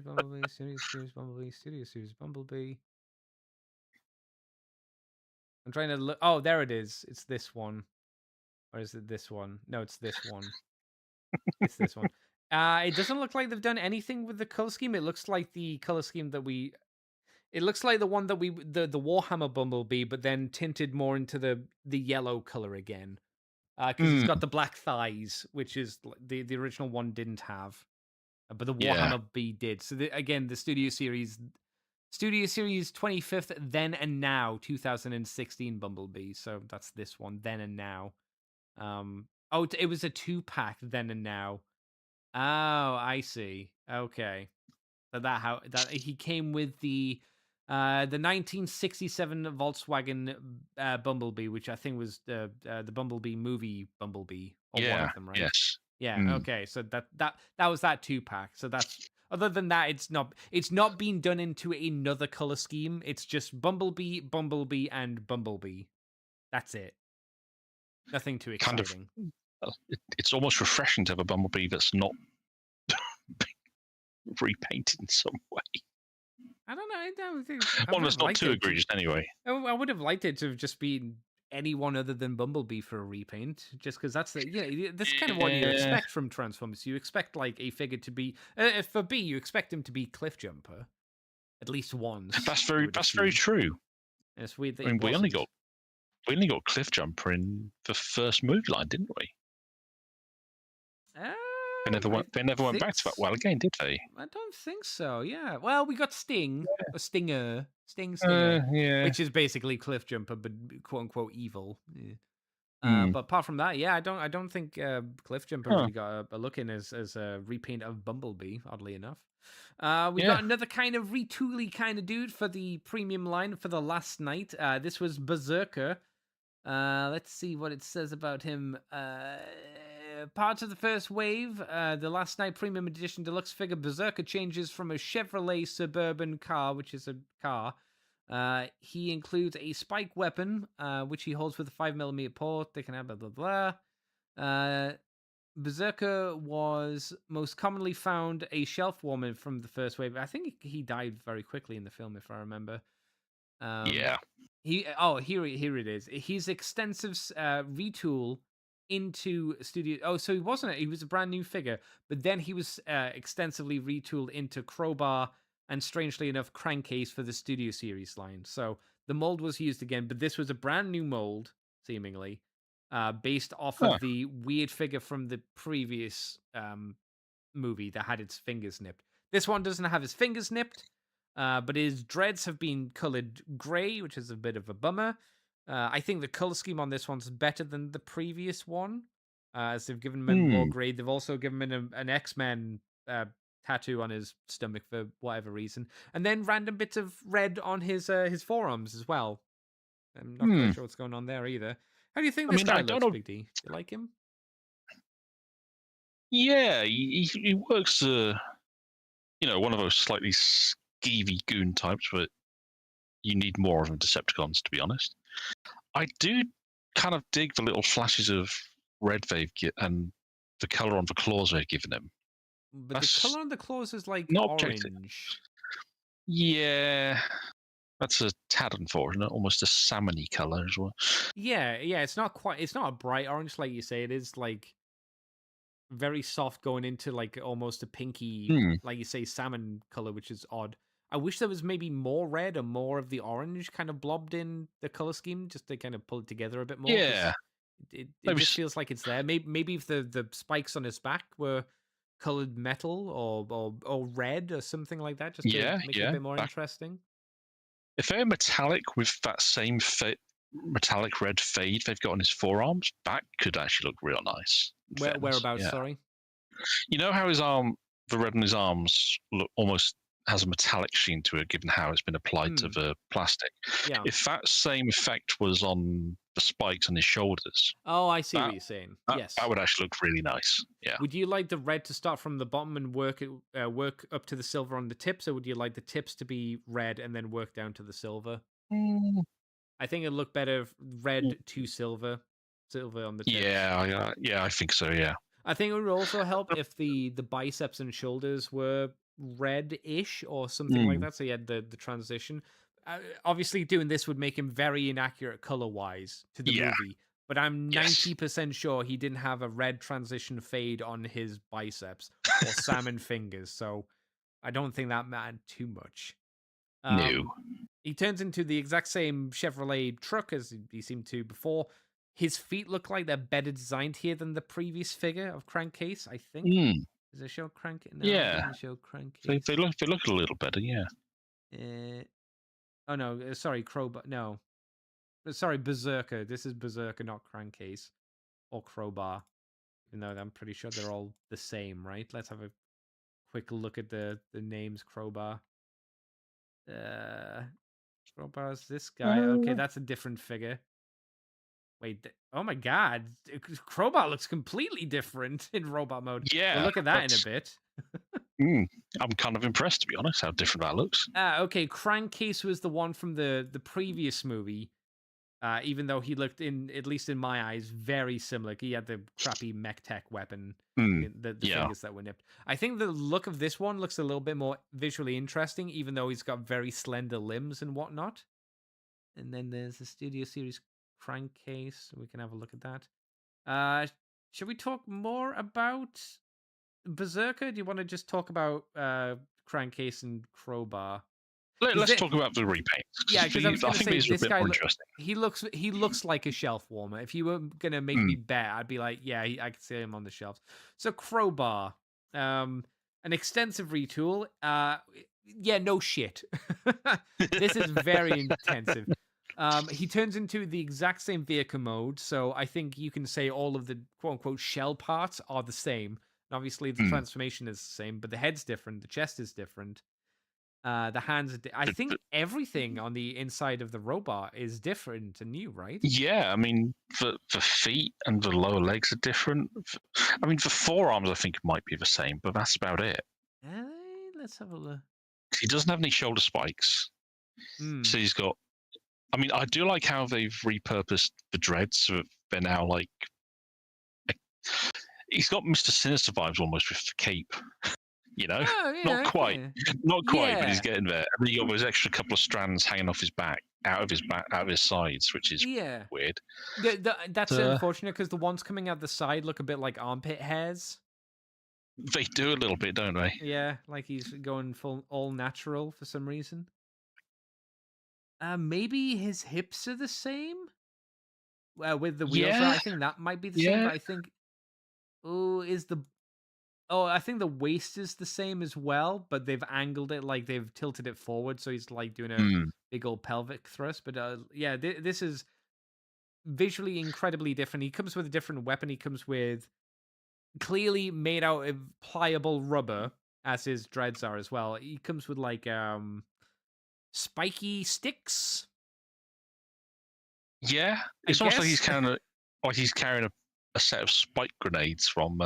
Speaker 1: Studio Series Bumblebee. I'm trying to look. Oh, there it is. It's this one, or is it this one? No, it's this one. It's this one. It doesn't look like they've done anything with the color scheme. It looks like the color scheme that we. It looks like the one that the Warhammer Bumblebee, but then tinted more into the yellow color again, because it's got the black thighs, which is the original one didn't have. but the
Speaker 2: Yeah.
Speaker 1: Warhammer Bee did. So again, the Studio Series 25th Then and Now 2016 Bumblebee. So that's this one, Then and Now. Oh, it was a 2-pack Then and Now. Oh, I see. Okay. So that he came with the 1967 Volkswagen Bumblebee, which I think was the Bumblebee movie Bumblebee, or one
Speaker 2: Yeah.
Speaker 1: of them, right?
Speaker 2: Yes.
Speaker 1: Yeah. Okay. So that was that 2-pack. So that's, other than that, it's not being done into another color scheme. It's just Bumblebee, Bumblebee, and Bumblebee. That's it. Nothing too
Speaker 2: Kind of.
Speaker 1: exciting.
Speaker 2: It's almost refreshing to have a Bumblebee that's not repainted in some way.
Speaker 1: I don't know. I don't think
Speaker 2: One that's not too egregious, anyway.
Speaker 1: I would have liked it to have just been anyone other than Bumblebee for a repaint, just because that's that's kind of what you expect from Transformers. You expect like a figure to be for B, you expect him to be Cliffjumper at least once.
Speaker 2: That's very true.
Speaker 1: And it's weird that
Speaker 2: we only got Cliffjumper in the first movie line, didn't we? They never went back to that well again, did they?
Speaker 1: I don't think so. Yeah. Well, we got Sting, a Stinger,
Speaker 2: yeah,
Speaker 1: which is basically Cliffjumper, but quote unquote evil. Yeah. But apart from that, yeah, I don't think Cliffjumper really got a look in as a repaint of Bumblebee. Oddly enough, we got another kind of retooly kind of dude for the premium line for the last night. This was Berserker. Let's see what it says about him. Part of the first wave, the last night premium edition deluxe figure Berserker changes from a Chevrolet Suburban car, which is a car. He includes a spike weapon, which he holds with a 5mm port. They can have blah blah blah. Berserker was most commonly found a shelf warmer from the first wave. I think he died very quickly in the film, if I remember.
Speaker 2: Yeah.
Speaker 1: Here it is. His extensive retool into studio. Oh, so he was a brand new figure, but then he was extensively retooled into crowbar and, strangely enough, crankcase for the Studio Series line. So the mold was used again, but this was a brand new mold, seemingly, based off of the weird figure from the previous movie that had its fingers nipped. This one doesn't have his fingers nipped, but his dreads have been colored gray, which is a bit of a bummer. I think the color scheme on this one's better than the previous one, as they've given him more gray. They've also given him an X-Men tattoo on his stomach for whatever reason, and then random bits of red on his forearms as well. I'm not quite sure what's going on there either. How do you think this guy looks, Big D? Do you like him?
Speaker 2: Yeah, he works. One of those slightly skeevy goon types, but you need more of them Decepticons, to be honest. I do kind of dig the little flashes of red and the color on the claws they've given him.
Speaker 1: But the color on the claws is like
Speaker 2: not
Speaker 1: orange.
Speaker 2: Objective. Yeah, that's a tad unfortunate, almost a salmony color as well.
Speaker 1: Yeah, it's not a bright orange like you say. It is like very soft, going into like almost a pinky, like you say, salmon color, which is odd. I wish there was maybe more red or more of the orange kind of blobbed in the color scheme, just to kind of pull it together a bit more.
Speaker 2: Yeah,
Speaker 1: it just feels like it's there. Maybe if the spikes on his back were colored metal or red or something like that, just to make it a bit more interesting.
Speaker 2: If they're metallic with that same metallic red fade they've got on his forearms, that could actually look real nice.
Speaker 1: Whereabouts? Sorry.
Speaker 2: You know how his arm, the red on his arms, almost has a metallic sheen to it, given how it's been applied to the plastic.
Speaker 1: Yeah.
Speaker 2: If that same effect was on the spikes on his shoulders.
Speaker 1: Oh, I see what you're saying. Yes,
Speaker 2: that would actually look really nice. Yeah.
Speaker 1: Would you like the red to start from the bottom and work up to the silver on the tips, or would you like the tips to be red and then work down to the silver? I think it'd look better red to silver on the tips.
Speaker 2: Yeah, I think so. Yeah.
Speaker 1: I think it would also help if the biceps and shoulders were red-ish or something like that, so you had the transition. Obviously, doing this would make him very inaccurate color-wise to the movie, but I'm 90% sure he didn't have a red transition fade on his biceps or salmon fingers, so I don't think that mattered too much.
Speaker 2: No.
Speaker 1: He turns into the exact same Chevrolet truck as he seemed to before. His feet look like they're better designed here than the previous figure of Crankcase, I think. Does it show crank? No, it
Speaker 2: Yeah,
Speaker 1: doesn't show crankcase.
Speaker 2: they look a little better. Yeah.
Speaker 1: Oh no, sorry, crowbar. No, sorry, berserker. This is berserker, not crankcase or crowbar. Even though I'm pretty sure they're all the same, right? Let's have a quick look at the names. Crowbar. Crowbar's this guy. Okay, that's a different figure. Wait, oh my god. Crowbar looks completely different in robot mode.
Speaker 2: Yeah.
Speaker 1: We'll look at that in a bit.
Speaker 2: I'm kind of impressed, to be honest, how different that looks.
Speaker 1: Okay, Crankcase was the one from the previous movie. Even though he looked, at least in my eyes, very similar. He had the crappy mech tech weapon, the fingers that were nipped. I think the look of this one looks a little bit more visually interesting, even though he's got very slender limbs and whatnot. And then there's the Studio Series Crankcase. We can have a look at that. Should we talk more about Berserker? Do you want to just talk about Crankcase and Crowbar?
Speaker 2: Let's talk about the repaints.
Speaker 1: Yeah, because I was going to say, this guy,
Speaker 2: interesting.
Speaker 1: He looks like a shelf warmer. If you were going to make me bet, I'd be like, yeah, I could see him on the shelves. So Crowbar, an extensive retool. Yeah, no shit. This is very intensive. He turns into the exact same vehicle mode, so I think you can say all of the quote-unquote shell parts are the same. And obviously, the transformation is the same, but the head's different, the chest is different. The hands, I think everything on the inside of the robot is different and new, right?
Speaker 2: Yeah, I mean, the feet and the lower legs are different. I mean, the forearms, I think, might be the same, but that's about it.
Speaker 1: Let's have a look.
Speaker 2: He doesn't have any shoulder spikes. So he's got... I mean, I do like how they've repurposed the dreads, so they're now like... He's got Mr. Sinister vibes almost with the cape. You know, not quite, but he's getting there. And then you got those extra couple of strands hanging off his back, out of his sides, which is weird.
Speaker 1: That's unfortunate because the ones coming out the side look a bit like armpit hairs.
Speaker 2: They do a little bit, don't they?
Speaker 1: Yeah, like he's going full all natural for some reason. Maybe his hips are the same. With the wheels, I think that might be the same. But I think, I think the waist is the same as well, but they've angled it, like they've tilted it forward, so he's like doing a big old pelvic thrust. But this is visually incredibly different. He comes with a different weapon. He comes with clearly made out of pliable rubber, as his dreads are as well. He comes with like spiky sticks.
Speaker 2: Yeah, it's almost like he's carrying a set of spike grenades from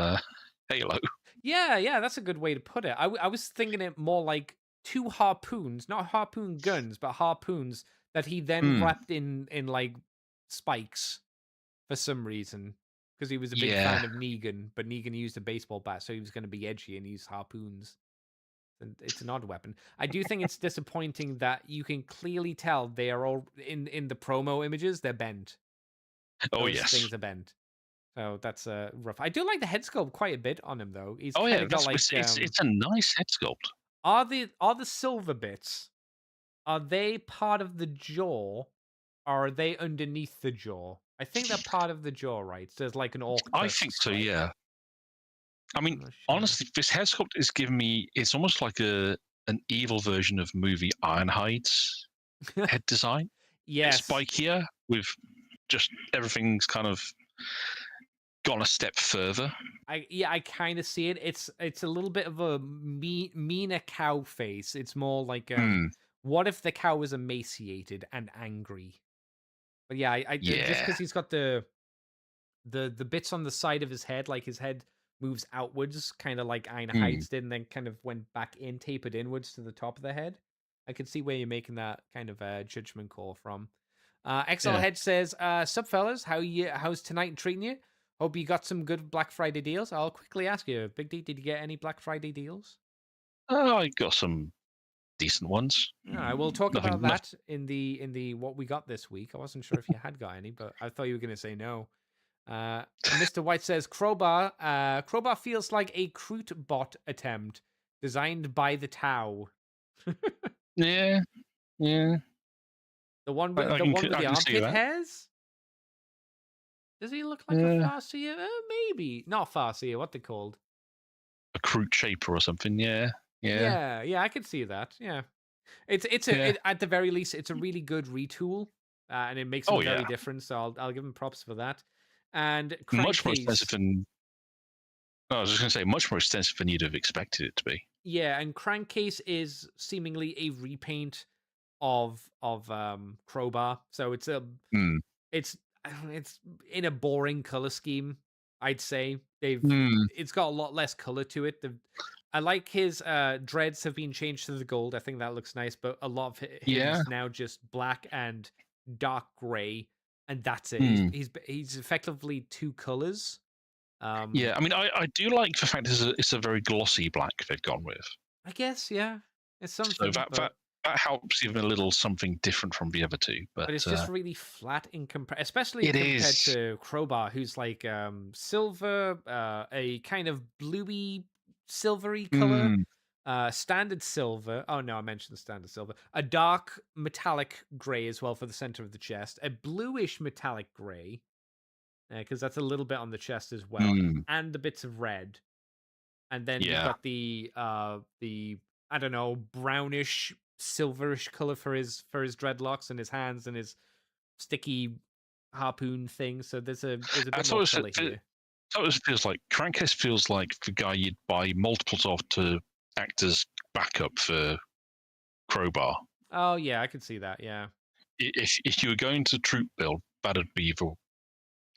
Speaker 2: Halo.
Speaker 1: Yeah, that's a good way to put it. I was thinking it more like two harpoons, not harpoon guns, but harpoons that he then wrapped in like spikes for some reason. Because he was a big fan of Negan, but Negan used a baseball bat, so he was going to be edgy and use harpoons. And it's an odd weapon. I do think it's disappointing that you can clearly tell they are all in the promo images, they're bent. Those things are bent. So that's rough. I do like the head sculpt quite a bit on him, though. He's got like
Speaker 2: it's a nice head sculpt.
Speaker 1: Are the silver bits? Are they part of the jaw, or are they underneath the jaw? I think they're part of the jaw, right? So there's like an orc.
Speaker 2: I think so. Yeah. I mean, honestly, this head sculpt is giving me. It's almost like an evil version of movie Ironhide's head design.
Speaker 1: Yes.
Speaker 2: It's spikier with just everything's kind of gone a step further.
Speaker 1: I kind of see it. It's a little bit of a meaner cow face. It's more like what if the cow was emaciated and angry? But just because he's got the bits on the side of his head, like his head moves outwards, kind of like Einheids did, and then kind of went back in, tapered inwards to the top of the head. I could see where you're making that kind of judgment call from. XL Head says, "Sup fellas, how's tonight treating you? Hope you got some good Black Friday deals. I'll quickly ask you, Big D, did you get any Black Friday deals?"
Speaker 2: Oh, I got some decent ones.
Speaker 1: All right, we'll talk about that in the what we got this week. I wasn't sure if you had got any, but I thought you were going to say no. Mr. White says, Crowbar feels like a Kroot bot attempt designed by the Tau.
Speaker 2: Yeah.
Speaker 1: The one with the armpit hairs? Does he look like a Farseer? Maybe. Not Farseer, what they called?
Speaker 2: a crude shaper or something. Yeah, yeah,
Speaker 1: Yeah, I could see that. Yeah,
Speaker 2: yeah.
Speaker 1: at the very least, it's a really good retool, and it makes
Speaker 2: Oh
Speaker 1: him
Speaker 2: yeah,
Speaker 1: very different. So I'll give him props for that. And
Speaker 2: much more extensive
Speaker 1: crankcase,
Speaker 2: than. I was just going to say, much more extensive than you'd have expected it to be.
Speaker 1: yeah, and crankcase is seemingly a repaint of crowbar. So
Speaker 2: Mm.
Speaker 1: it's it's in a boring color scheme. I'd say
Speaker 2: Mm.
Speaker 1: it's got a lot less color to it. I like his dreads have been changed to the gold. I think that looks nice, but a lot of him
Speaker 2: Yeah.
Speaker 1: is now just black and dark gray, and that's it.
Speaker 2: Mm.
Speaker 1: He's effectively two colors.
Speaker 2: Yeah, I mean, I do like the fact it's a very glossy black they've gone with.
Speaker 1: I guess, yeah, it's
Speaker 2: So
Speaker 1: something,
Speaker 2: that helps give it a little something different from the other two. But
Speaker 1: it's just really flat in especially
Speaker 2: it
Speaker 1: compared
Speaker 2: is.
Speaker 1: to Crowbar, who's like silver, a kind of bluey, silvery color.
Speaker 2: Mm.
Speaker 1: Standard silver. Oh no, I mentioned standard silver. A dark metallic gray as well for the center of the chest. A bluish metallic gray, because that's a little bit on the chest as well,
Speaker 2: Mm.
Speaker 1: and the bits of red. And then you've
Speaker 2: Yeah.
Speaker 1: got the I don't know, brownish silverish color for his dreadlocks and his hands and his sticky harpoon thing. So there's a bit
Speaker 2: That's
Speaker 1: more
Speaker 2: always
Speaker 1: color here.
Speaker 2: that always feels like Crankcase feels like the guy you'd buy multiples of to act as backup for Crowbar.
Speaker 1: Oh yeah, I could see that. Yeah.
Speaker 2: If you were going to troop build, that'd be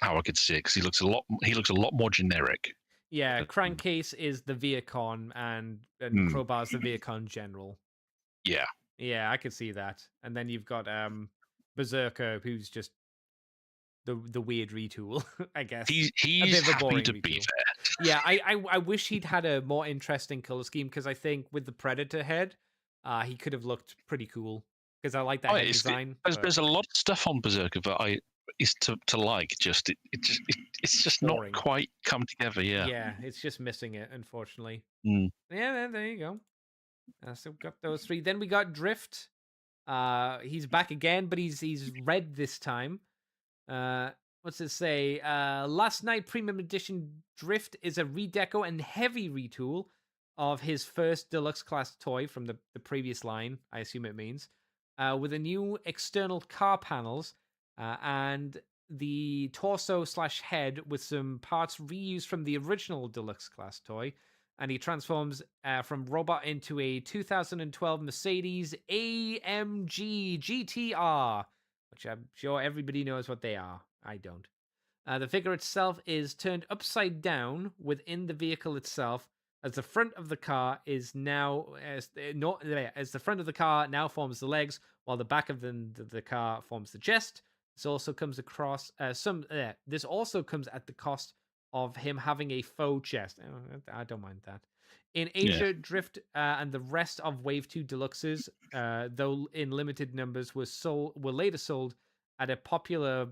Speaker 2: how I could see it because he looks a lot more generic.
Speaker 1: Yeah, Crankcase is the Viacon and Crowbar's the Viacon General.
Speaker 2: Yeah.
Speaker 1: Yeah, I could see that. And then you've got Berserker, who's just the weird retool, I guess.
Speaker 2: He's
Speaker 1: a bit of a
Speaker 2: happy
Speaker 1: boring
Speaker 2: to
Speaker 1: retool.
Speaker 2: be there.
Speaker 1: Yeah, I wish he'd had a more interesting color scheme because I think with the Predator head, he could have looked pretty cool because I like that head design.
Speaker 2: There's a lot of stuff on Berserker that is to like. Just it's just
Speaker 1: boring.
Speaker 2: not quite come together. Yeah.
Speaker 1: Yeah, it's just missing it, unfortunately.
Speaker 2: Mm.
Speaker 1: Yeah, there you go. So we got those three. Then we got Drift. He's back again, but he's red this time. What's it say? Last Night Premium Edition Drift is a redeco and heavy retool of his first deluxe class toy from the previous line, I assume it means, with a new external car panels and the torso / head with some parts reused from the original deluxe class toy. And he transforms from robot into a 2012 Mercedes AMG GTR, which I'm sure everybody knows what they are. I don't. The figure itself is turned upside down within the vehicle itself, as the front of the car is now as the front of the car now forms the legs, while the back of the car forms the chest. This also comes across This also comes at the cost of him having a faux chest. I don't mind that. In Asia, Drift and the rest of Wave 2 Deluxes, though in limited numbers, were later sold at a popular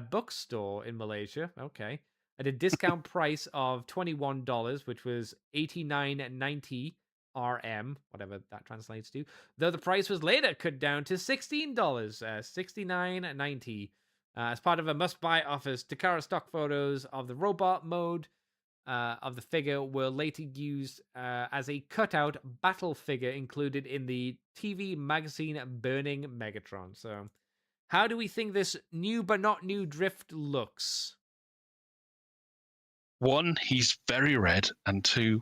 Speaker 1: bookstore in Malaysia. Okay. At a discount price of $21, which was $89.90 RM, whatever that translates to. Though the price was later cut down to $16, $69.90. As part of a must-buy offers, Takara stock photos of the robot mode of the figure were later used as a cutout battle figure included in the TV magazine Burning Megatron. So, how do we think this new but not new Drift looks?
Speaker 2: One, he's very red, and two,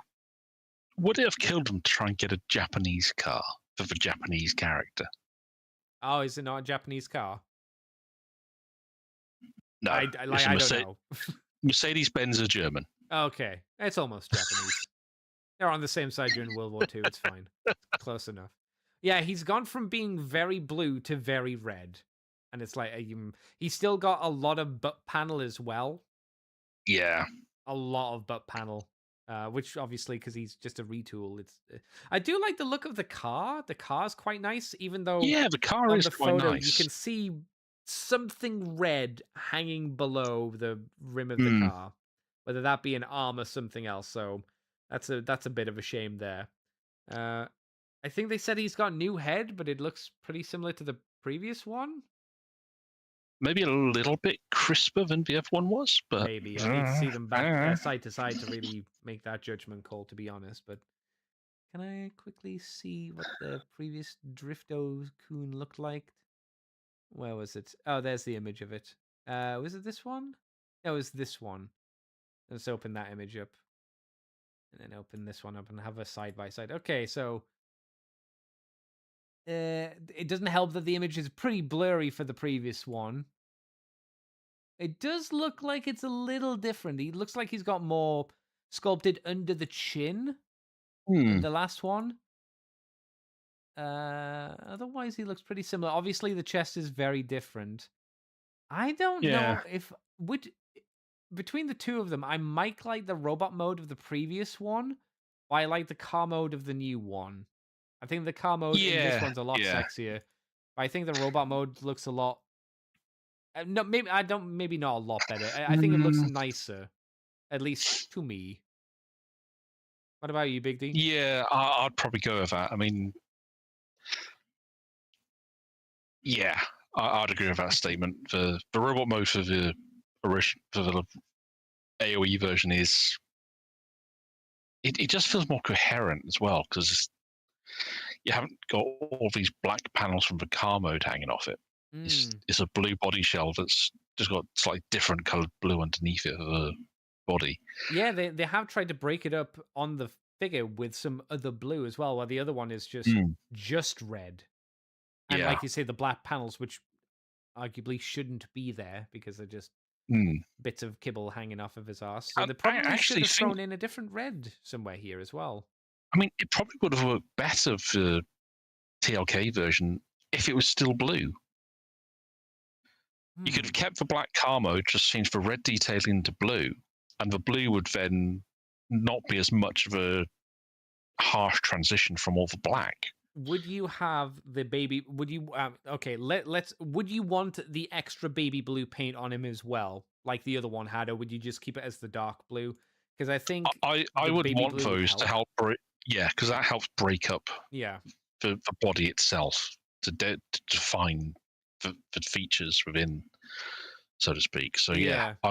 Speaker 2: would it have killed him to try and get a Japanese car for the Japanese character?
Speaker 1: Oh, is it not a Japanese car?
Speaker 2: No,
Speaker 1: I don't know.
Speaker 2: Mercedes-Benz are German.
Speaker 1: Okay, it's almost Japanese. They're on the same side during World War II. It's fine. Close enough. Yeah, he's gone from being very blue to very red. And it's like, he's still got a lot of butt panel as well.
Speaker 2: Yeah.
Speaker 1: A lot of butt panel. Which obviously, because he's just a retool, I do like the look of the car. The car's quite nice, even though
Speaker 2: the car
Speaker 1: on
Speaker 2: is
Speaker 1: the
Speaker 2: quite
Speaker 1: photo
Speaker 2: nice.
Speaker 1: you can see something red hanging below the rim of the car, whether that be an arm or something else. So that's a bit of a shame there. I think they said he's got new head, but it looks pretty similar to the previous one.
Speaker 2: maybe a little bit crisper than the other one was, but
Speaker 1: maybe I need to see them back side to side to really make that judgment call, to be honest. But can I quickly see what the previous Drifto Coon looked like? Where was it? Oh, there's the image of it. Was it this one? No, it was this one. Let's open that image up. And then open this one up and have a side by side. Okay, so it doesn't help that the image is pretty blurry for the previous one. It does look like it's a little different. He looks like he's got more sculpted under the chin than the last one. Otherwise, he looks pretty similar. Obviously, the chest is very different. I don't know if between the two of them, I might like the robot mode of the previous one, or I like the car mode of the new one. I think the car mode in this one's a lot sexier. But I think the robot mode looks a lot. No, maybe I don't. Maybe not a lot better. I think it looks nicer, at least to me. What about you, Big D?
Speaker 2: Yeah, I'd probably go with that. I mean, yeah, I'd agree with that statement. The robot mode for the AOE version is it just feels more coherent as well, because you haven't got all these black panels from the car mode hanging off it. It's a blue body shell that's just got slightly different colored blue underneath it for the body.
Speaker 1: Yeah, they have tried to break it up on the figure with some other blue as well, while the other one is just red. And like you say, the black panels, which arguably shouldn't be there because they're just bits of kibble hanging off of his arse. So they probably should have thrown in a different red somewhere here as well.
Speaker 2: I mean, it probably would have worked better for the TLK version if it was still blue. You could have kept the black car mode, just changed the red detailing to blue, and the blue would then not be as much of a harsh transition from all the black.
Speaker 1: Would you have the baby? Would you? Okay, let's. Would you want the extra baby blue paint on him as well, like the other one had, or would you just keep it as the dark blue? Because I think
Speaker 2: I would want those to help. Yeah, because that helps break up. The body itself to define the features within, so to speak. So
Speaker 1: I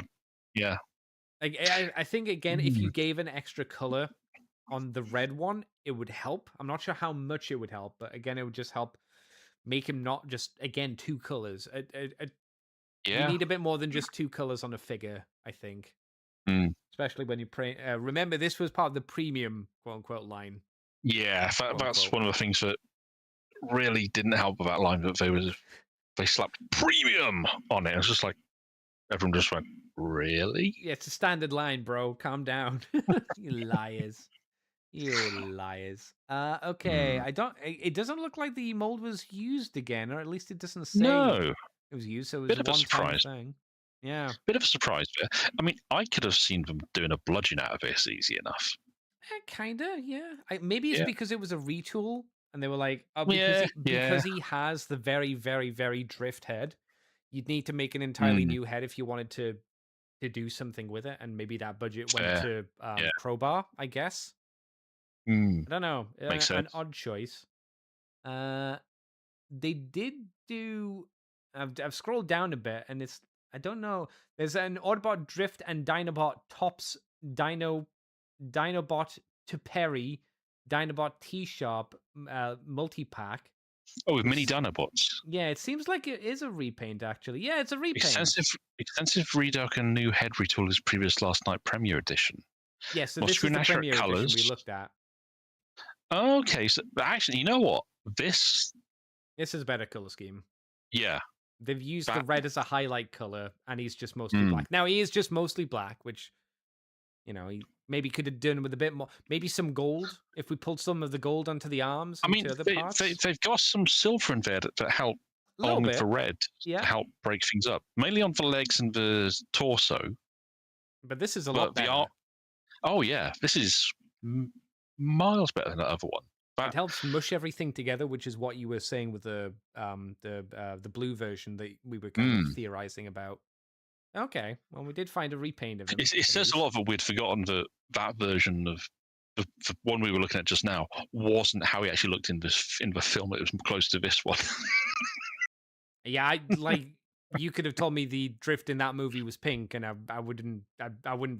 Speaker 1: think again, if you gave an extra color on the red one, it would help. I'm not sure how much it would help, but again, it would just help make him not just two colors. You need a bit more than just two colors on a figure, I think. Especially when you remember, this was part of the premium quote unquote line.
Speaker 2: Yeah, that's one of the things that really didn't help with that line, that they slapped premium on it. It was just like everyone just went, really?
Speaker 1: Yeah, it's a standard line, bro. Calm down. You liars. You liars. Okay, it doesn't look like the mold was used again, or at least it doesn't say it was used, so it was a one-time thing. Yeah.
Speaker 2: Bit of a surprise there. I mean, I could have seen them doing a bludgeon out of this easy enough.
Speaker 1: Kinda, yeah. Maybe it's because it was a retool, and they were like, because he has the very, very, very drift head, you'd need to make an entirely new head if you wanted to do something with it, and maybe that budget went to Crowbar, I guess. I don't know.
Speaker 2: Makes sense.
Speaker 1: An odd choice. They did do. I've scrolled down a bit, and it's. I don't know. There's an Autobot Drift and Dinobot Tops Dinobot to Perry Dinobot T-Sharp multi-pack.
Speaker 2: Oh, with mini Dinobots.
Speaker 1: Yeah, it seems like it is a repaint, actually. Yeah, it's a repaint.
Speaker 2: Extensive redock and new head retool is previous last night Premier Edition.
Speaker 1: Yeah, so this is the Premier Edition we looked at.
Speaker 2: Okay, so actually, you know what? This
Speaker 1: is a better color scheme.
Speaker 2: Yeah.
Speaker 1: They've used the red as a highlight color, and he's just mostly black. Now, he is just mostly black, which, he maybe could have done with a bit more, maybe some gold, if we pulled some of the gold onto the arms.
Speaker 2: I mean, they've got some silver in there that help, along with the red, to help break things up. Mainly on the legs and the torso.
Speaker 1: But this is a lot better.
Speaker 2: Oh, yeah. This is miles better than the other one.
Speaker 1: It helps mush everything together, which is what you were saying with the blue version that we were kind of theorizing about. Okay, well, we did find a repaint of it.
Speaker 2: It says a lot of it we'd forgotten that version of the one we were looking at just now wasn't how he actually looked in the film. It was close to this one.
Speaker 1: Yeah, you could have told me the drift in that movie was pink, and I wouldn't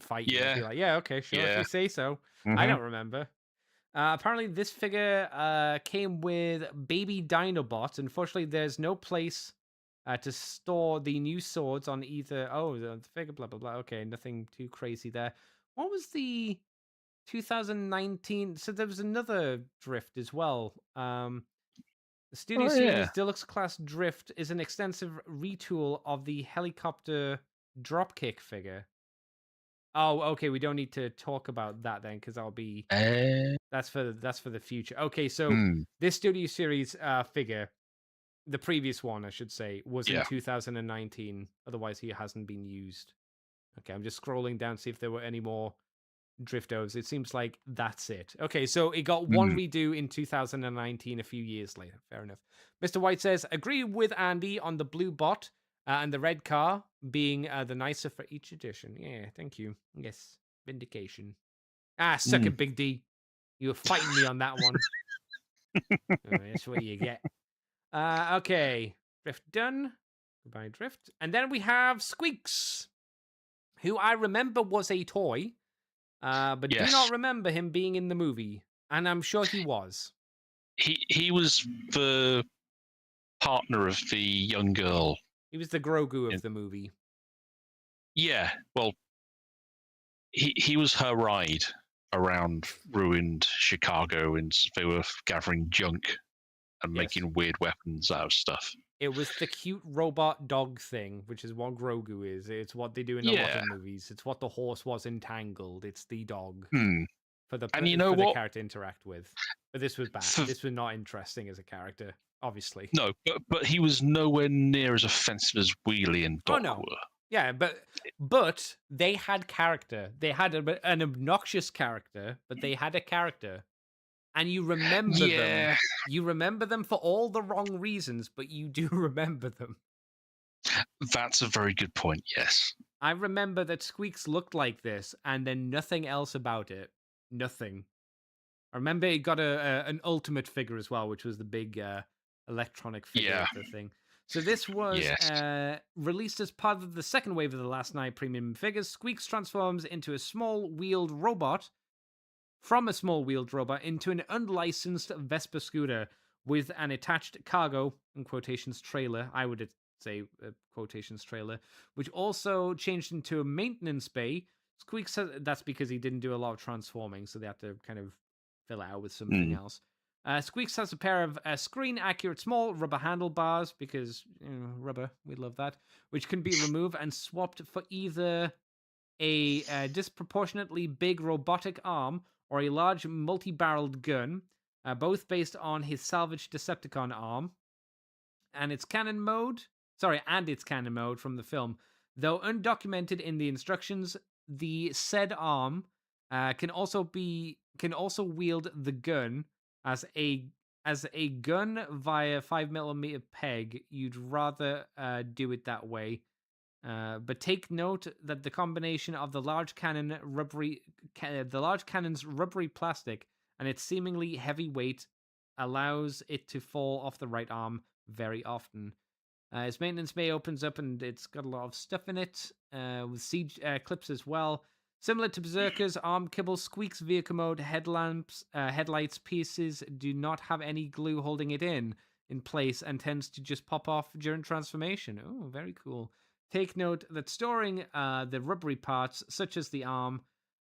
Speaker 1: fight you. I'd be like, yeah, okay, sure, if you say so. I don't remember. Apparently, this figure came with Baby Dinobot. Unfortunately, there's no place to store the new swords on either. Oh, the figure, blah, blah, blah. Okay, nothing too crazy there. What was the 2019? So there was another drift as well. The Studio Series Deluxe Class Drift is an extensive retool of the helicopter dropkick figure. Oh, okay. We don't need to talk about that then, because I'll be that's for the future. Okay, so this Studio Series figure, the previous one, I should say, was in 2019. Otherwise, he hasn't been used. Okay, I'm just scrolling down to see if there were any more Driftos. It seems like that's it. Okay, so it got one redo in 2019, a few years later. Fair enough. Mr. White says, agree with Andy on the blue bot and the red car being the nicer for each edition. Yeah, thank you. Yes, vindication. Suck it, Big D. You were fighting me on that one. That's what you get. Okay, Drift done. Goodbye, Drift. And then we have Squeaks, who I remember was a toy. But do not remember him being in the movie, and I'm sure he was.
Speaker 2: He was the partner of the young girl.
Speaker 1: He was the Grogu of the movie.
Speaker 2: Yeah, well, he was her ride around ruined Chicago, and they were gathering junk and making weird weapons out of stuff.
Speaker 1: It was the cute robot dog thing, which is what Grogu is. It's what they do in a lot of movies. It's what the horse was in Tangled. It's the dog for the the character to interact with. But this was bad. This was not interesting as a character, obviously.
Speaker 2: No, but he was nowhere near as offensive as Wheelie and Doc were.
Speaker 1: Yeah, but they had character. They had an obnoxious character, but they had a character. And you remember them. You remember them for all the wrong reasons, but you do remember them.
Speaker 2: That's a very good point, yes.
Speaker 1: I remember that Squeaks looked like this, and then nothing else about it. Nothing. I remember it got an Ultimate figure as well, which was the big electronic figure of the thing. So this was released as part of the second wave of the Last Night premium figures. Squeaks transforms into a small-wheeled robot, from a small-wheeled robot into an unlicensed Vespa scooter with an attached cargo, in quotations, trailer, I would say quotations trailer, which also changed into a maintenance bay. Squeaks says that's because he didn't do a lot of transforming, so they had to kind of fill it out with something else. Squeaks has a pair of screen-accurate small rubber handlebars, because rubber, we love that, which can be removed and swapped for either a disproportionately big robotic arm or a large multi-barreled gun, both based on his salvaged Decepticon arm, and its cannon mode from the film. Though undocumented in the instructions, the said arm can also wield the gun as a gun via 5mm peg. You'd rather do it that way. But take note that the combination of the large cannon's rubbery plastic and its seemingly heavy weight allows it to fall off the right arm very often. Its maintenance bay opens up and it's got a lot of stuff in it, with siege clips as well. Similar to Berserker's arm kibble, Squeak's vehicle mode headlights pieces do not have any glue holding it in place and tends to just pop off during transformation. Oh, very cool. Take note that storing the rubbery parts, such as the arm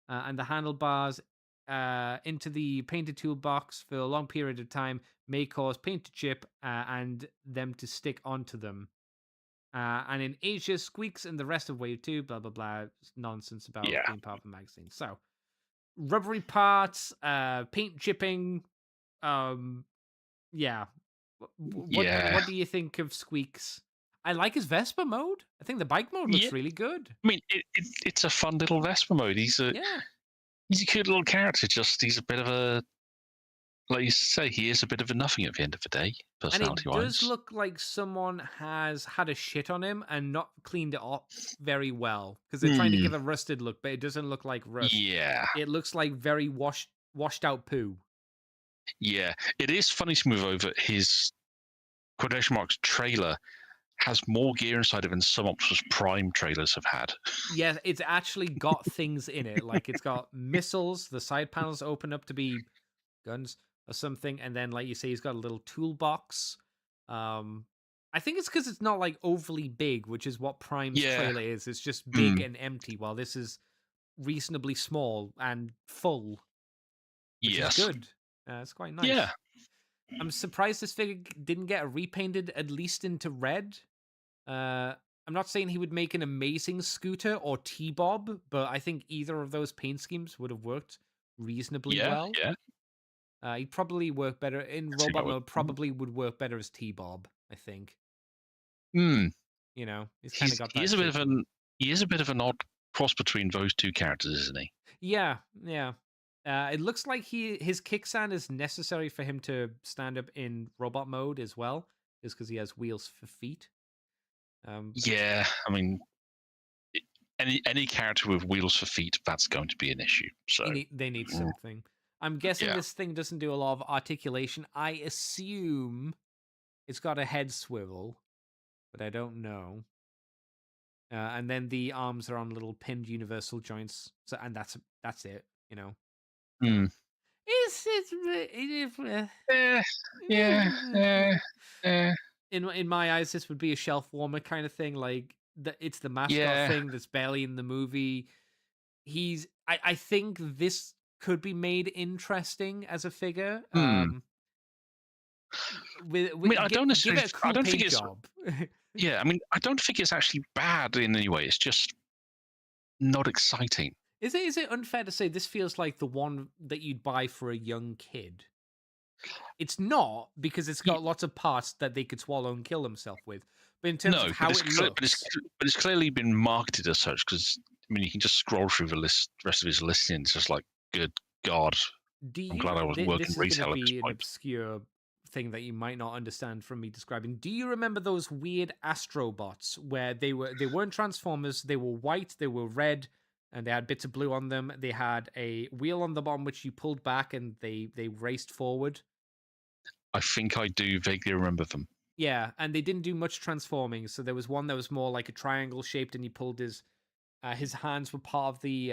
Speaker 1: and the handlebars, into the painted toolbox for a long period of time may cause paint to chip and them to stick onto them. And in Asia, Squeaks and the rest of Wave 2, blah, blah, blah, nonsense about being part of the magazine. So, rubbery parts, paint chipping, What do you think of Squeaks? I like his Vespa mode. I think the bike mode looks really good.
Speaker 2: I mean, it's a fun little Vespa mode. He's a cute little character. Just he's a bit of a, like you say, he is a bit of a nothing at the end of the day, personality-wise.
Speaker 1: And it does look like someone has had a shit on him and not cleaned it up very well, because they're trying to give a rusted look, but it doesn't look like rust.
Speaker 2: Yeah,
Speaker 1: it looks like very washed out poo.
Speaker 2: Yeah, it is funny to move over his quotation marks trailer. has more gear inside it than some Optimus Prime trailers have had.
Speaker 1: Yeah, it's actually got things in it. Like it's got missiles. The side panels open up to be guns or something, and then like you say, he's got a little toolbox. I think it's because it's not like overly big, which is what Prime's
Speaker 2: Yeah.
Speaker 1: trailer is. It's just big and empty, while this is reasonably small and full, which is good. It's quite nice.
Speaker 2: Yeah.
Speaker 1: I'm surprised this figure didn't get repainted at least into red. I'm not saying he would make an amazing Scooter or T-Bob, but I think either of those paint schemes would have worked reasonably well.
Speaker 2: Yeah.
Speaker 1: He'd probably work better in robot mode. Probably would work better as T-Bob, I think.
Speaker 2: Hmm.
Speaker 1: You know, he's kind of got that.
Speaker 2: He is a bit of an odd cross between those two characters, isn't he?
Speaker 1: Yeah. It looks like his kickstand is necessary for him to stand up in robot mode as well, just because he has wheels for feet.
Speaker 2: Yeah, I mean, any character with wheels for feet, that's going to be an issue. So
Speaker 1: they need something. I'm guessing this thing doesn't do a lot of articulation. I assume it's got a head swivel, but I don't know. And then the arms are on little pinned universal joints. So, and that's it. You know. In my eyes, this would be a shelf warmer kind of thing. Like it's the mascot thing that's barely in the movie. I think this could be made interesting as a figure.
Speaker 2: I don't necessarily.
Speaker 1: Give it a cool paint job.
Speaker 2: Yeah, I mean, I don't think it's actually bad in any way. It's just not exciting.
Speaker 1: Is it unfair to say this feels like the one that you'd buy for a young kid? It's not, because it's got lots of parts that they could swallow and kill themselves with. But in terms of how it looks,
Speaker 2: but it's clearly been marketed as such. Because I mean, you can just scroll through the rest of his listing. It's just like, good God, I'm glad I was working retail at this point. This is going to be an
Speaker 1: obscure thing that you might not understand from me describing. Do you remember those weird Astrobots where they weren't Transformers? They were white, they were red, and they had bits of blue on them. They had a wheel on the bottom which you pulled back, and they raced forward.
Speaker 2: I think I do vaguely remember them.
Speaker 1: Yeah, and they didn't do much transforming. So there was one that was more like a triangle shaped, and he pulled his hands were part of the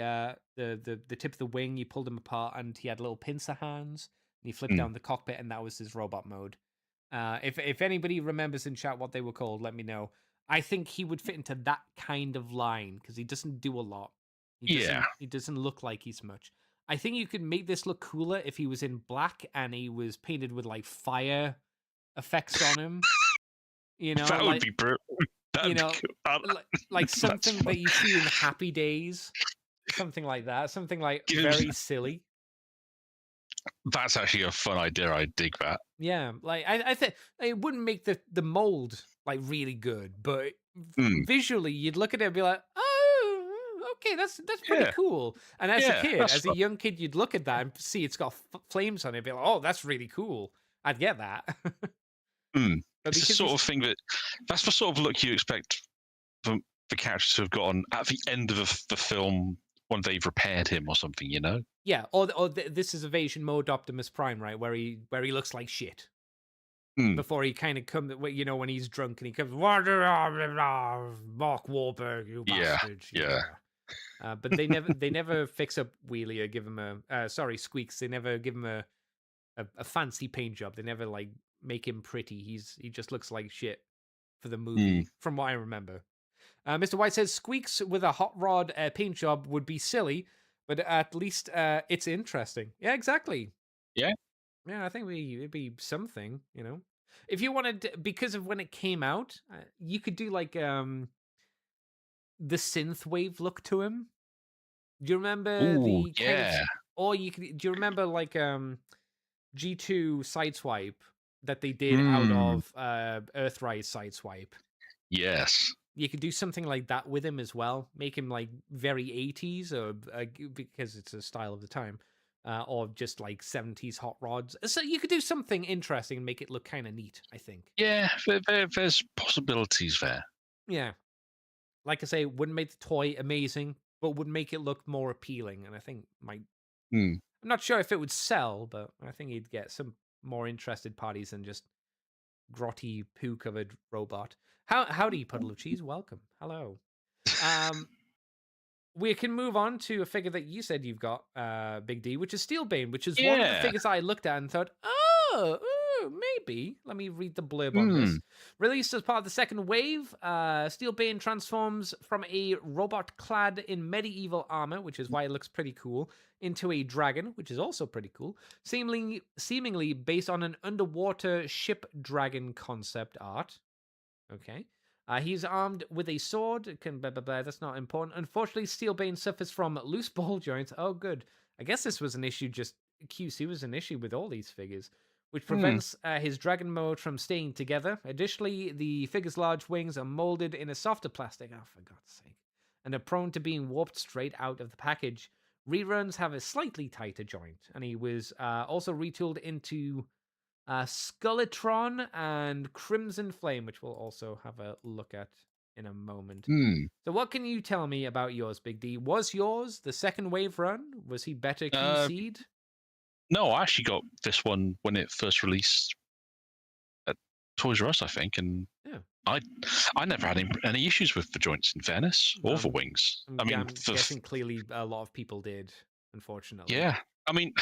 Speaker 1: tip of the wing. You pulled them apart, and he had little pincer hands. And he flipped down the cockpit, and that was his robot mode. If anybody remembers in chat what they were called, let me know. I think he would fit into that kind of line because he doesn't do a lot. He doesn't look like he's much. I think you could make this look cooler if he was in black and he was painted with like fire effects on him. You know,
Speaker 2: that would be brutal.
Speaker 1: You know, like something that you see in Happy Days, something like that, something like very silly.
Speaker 2: That's actually a fun idea. I dig that.
Speaker 1: Yeah, like I think it wouldn't make the mold like really good, but visually you'd look at it and be like, oh, okay, that's pretty cool. And as a kid, as a young kid, you'd look at that and see it's got flames on it, and be like, oh, that's really cool. I'd get that.
Speaker 2: It's the sort of thing that's the sort of look you expect the characters to have gotten at the end of the film when they've repaired him or something, you know?
Speaker 1: Yeah, or this is Evasion Mode Optimus Prime, right? Where he looks like shit. Before he kind of comes, you know, when he's drunk and he comes, Mark Wahlberg, you bastard.
Speaker 2: Yeah.
Speaker 1: But they never fix up Wheelie or give him Squeaks. They never give him a fancy paint job. They never like make him pretty. He just looks like shit for the movie, from what I remember. Mr. White says Squeaks with a hot rod paint job would be silly, but at least it's interesting. Yeah, exactly.
Speaker 2: Yeah,
Speaker 1: I think it'd be something, you know. If you wanted, because of when it came out, you could do like the synthwave look to him. Do you remember the?
Speaker 2: Yeah.
Speaker 1: Or you could. Do you remember like G2 Sideswipe that they did out of Earthrise Sideswipe?
Speaker 2: Yes.
Speaker 1: You could do something like that with him as well. Make him like very 80s, or because it's a style of the time, or just like 70s hot rods. So you could do something interesting and make it look kind of neat, I think.
Speaker 2: Yeah, there's possibilities there.
Speaker 1: Yeah. Like I say, wouldn't make the toy amazing, but would make it look more appealing. And I think might... I'm not sure if it would sell, but I think he'd get some more interested parties than just grotty poo covered robot. Howdy, Puddle of Cheese. Welcome. Hello. We can move on to a figure that you said you've got, Big D, which is Steelbane, which is one of the figures I looked at and thought, oh, maybe. Let me read the blurb on this. Released as part of the second wave, Steelbane transforms from a robot clad in medieval armor, which is why it looks pretty cool, into a dragon, which is also pretty cool, seemingly based on an underwater ship dragon concept art. Okay. He's armed with a sword. That's not important. Unfortunately, Steelbane suffers from loose ball joints. Oh, good. I guess this was an issue, QC was an issue with all these figures, which prevents his dragon mode from staying together. Additionally, the figure's large wings are molded in a softer plastic, oh, for God's sake, and are prone to being warped straight out of the package. Reruns have a slightly tighter joint, and he was also retooled into Skeletron and Crimson Flame, which we'll also have a look at in a moment. So what can you tell me about yours, Big D? Was yours the second wave run? Was he better QC'd?
Speaker 2: No, I actually got this one when it first released at Toys R Us, I think, and I never had any issues with the joints, in fairness, or the wings.
Speaker 1: I'm guessing clearly a lot of people did, unfortunately.
Speaker 2: Yeah, I mean,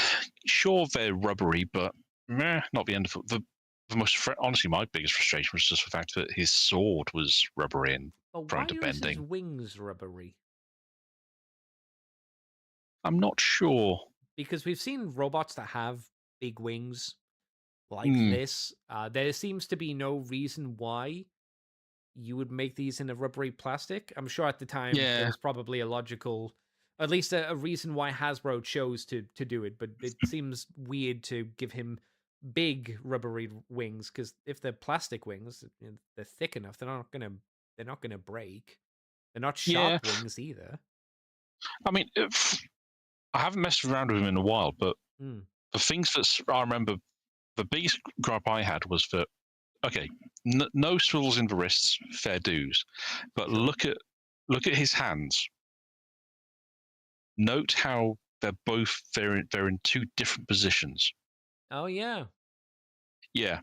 Speaker 2: sure, they're rubbery, but not the end of it. The most, honestly, my biggest frustration was just the fact that his sword was rubbery and prone to bending.
Speaker 1: Why are his wings rubbery?
Speaker 2: I'm not sure.
Speaker 1: Because we've seen robots that have big wings like this. There seems to be no reason why you would make these in a rubbery plastic. I'm sure at the time there was probably a logical, at least a reason why Hasbro chose to do it, but it seems weird to give him big rubbery wings, because if they're plastic wings, they're thick enough. They're not gonna break. They're not sharp wings either.
Speaker 2: I mean, I haven't messed around with him in a while, but the things that I remember, the biggest gripe I had was that no swivels in the wrists, fair dues, but look at his hands. Note how they're in two different positions.
Speaker 1: Oh yeah.
Speaker 2: Yeah.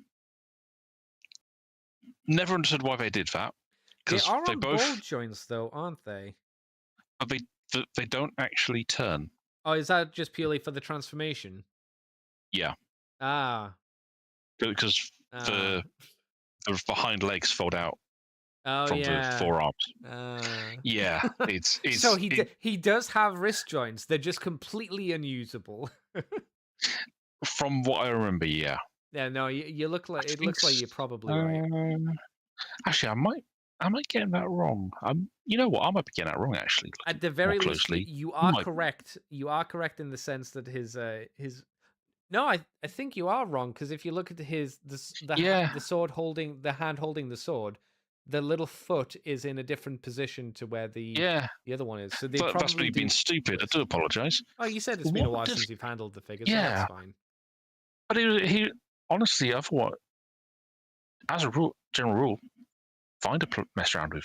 Speaker 2: Never understood why they did that.
Speaker 1: They are on ball joints, though, aren't they?
Speaker 2: But they don't actually turn.
Speaker 1: Oh, is that just purely for the transformation?
Speaker 2: Yeah.
Speaker 1: Because
Speaker 2: the behind legs fold out from the forearms. Yeah, it's
Speaker 1: so he does have wrist joints. They're just completely unusable.
Speaker 2: From what I remember, yeah.
Speaker 1: Yeah, no, you look like it looks like you're probably right.
Speaker 2: Actually, I might get that wrong. You know what? I might be getting that wrong. Actually,
Speaker 1: at the very least, you are correct. You are correct in the sense that his. No, I think you are wrong, because if you look at the sword holding the hand holding the sword, the little foot is in a different position to where the other one is. So
Speaker 2: that's me being stupid. I do apologize.
Speaker 1: Oh, you said it's been a while since you've handled the figure, so that's fine.
Speaker 2: But he honestly, I thought, as a general rule, fine to mess around with.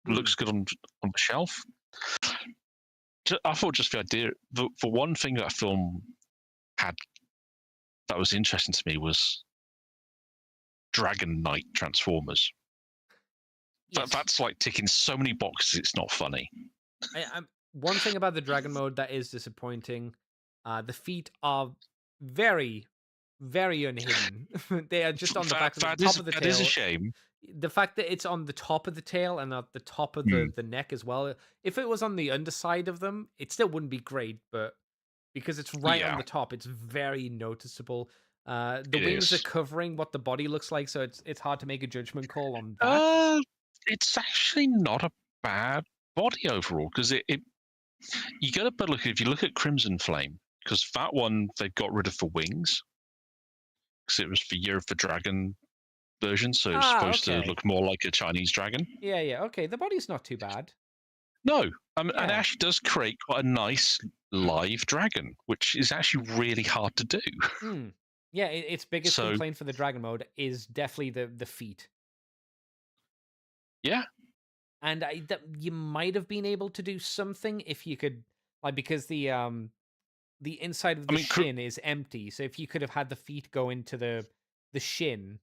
Speaker 2: Looks good on the shelf. I thought just the idea, the one thing that film had that was interesting to me was Dragon Knight Transformers. Yes. That's like ticking so many boxes, it's not funny.
Speaker 1: One thing about the Dragon mode that is disappointing, the feet are very, very unhidden. They are just on the back of the top of the tail.
Speaker 2: That is a shame.
Speaker 1: The fact that it's on the top of the tail and at the top of the neck as well. If it was on the underside of them, it still wouldn't be great, but because it's right on the top, it's very noticeable. The wings are covering what the body looks like, so it's hard to make a judgment call on that.
Speaker 2: It's actually not a bad body overall, because you get a better look if you look at Crimson Flame, because that one they got rid of the wings because it was the Year of the Dragon version, so it's supposed to look more like a Chinese dragon.
Speaker 1: Yeah, okay. The body's not too bad.
Speaker 2: No, and it actually does create quite a nice live dragon, which is actually really hard to do.
Speaker 1: Yeah, its biggest complaint for the Dragon mode is definitely the feet.
Speaker 2: Yeah.
Speaker 1: And you might have been able to do something if you could, like, because the inside of the shin is empty, so if you could have had the feet go into the shin,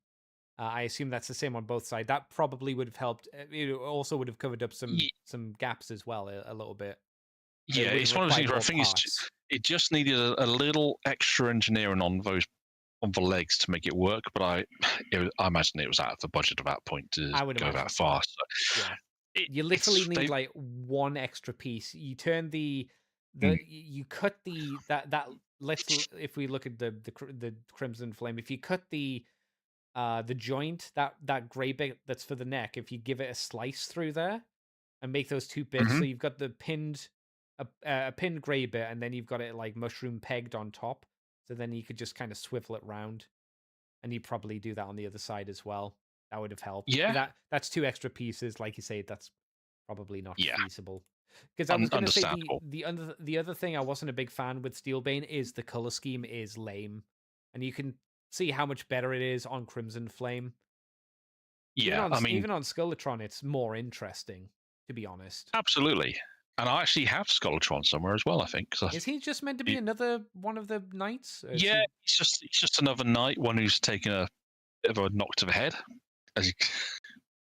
Speaker 1: I assume that's the same on both sides. That probably would have helped. It also would have covered up some gaps as well a little bit.
Speaker 2: Yeah, it's one of those things where I think it just needed a little extra engineering on the legs to make it work. But I imagine it was out of the budget at that point to go that far. So
Speaker 1: yeah, you literally need like one extra piece. You turn you cut that. If we look at the Crimson Flame, if you cut the joint, that gray bit that's for the neck, if you give it a slice through there and make those two bits, so you've got the pinned pinned gray bit, and then you've got it like mushroom pegged on top. So then you could just kind of swivel it round, and you probably do that on the other side as well. That would have helped.
Speaker 2: Yeah,
Speaker 1: that's two extra pieces. Like you say, that's probably not feasible. Because I was going to say the other thing I wasn't a big fan with Steelbane is the color scheme is lame, and you can see how much better it is on Crimson Flame.
Speaker 2: Yeah,
Speaker 1: even on Skeletron, it's more interesting, to be honest.
Speaker 2: Absolutely. And I actually have Skeletron somewhere as well, I think.
Speaker 1: Is he just meant to be another one of the knights?
Speaker 2: Yeah, he's just another knight, one who's taken a bit of a knock to the head.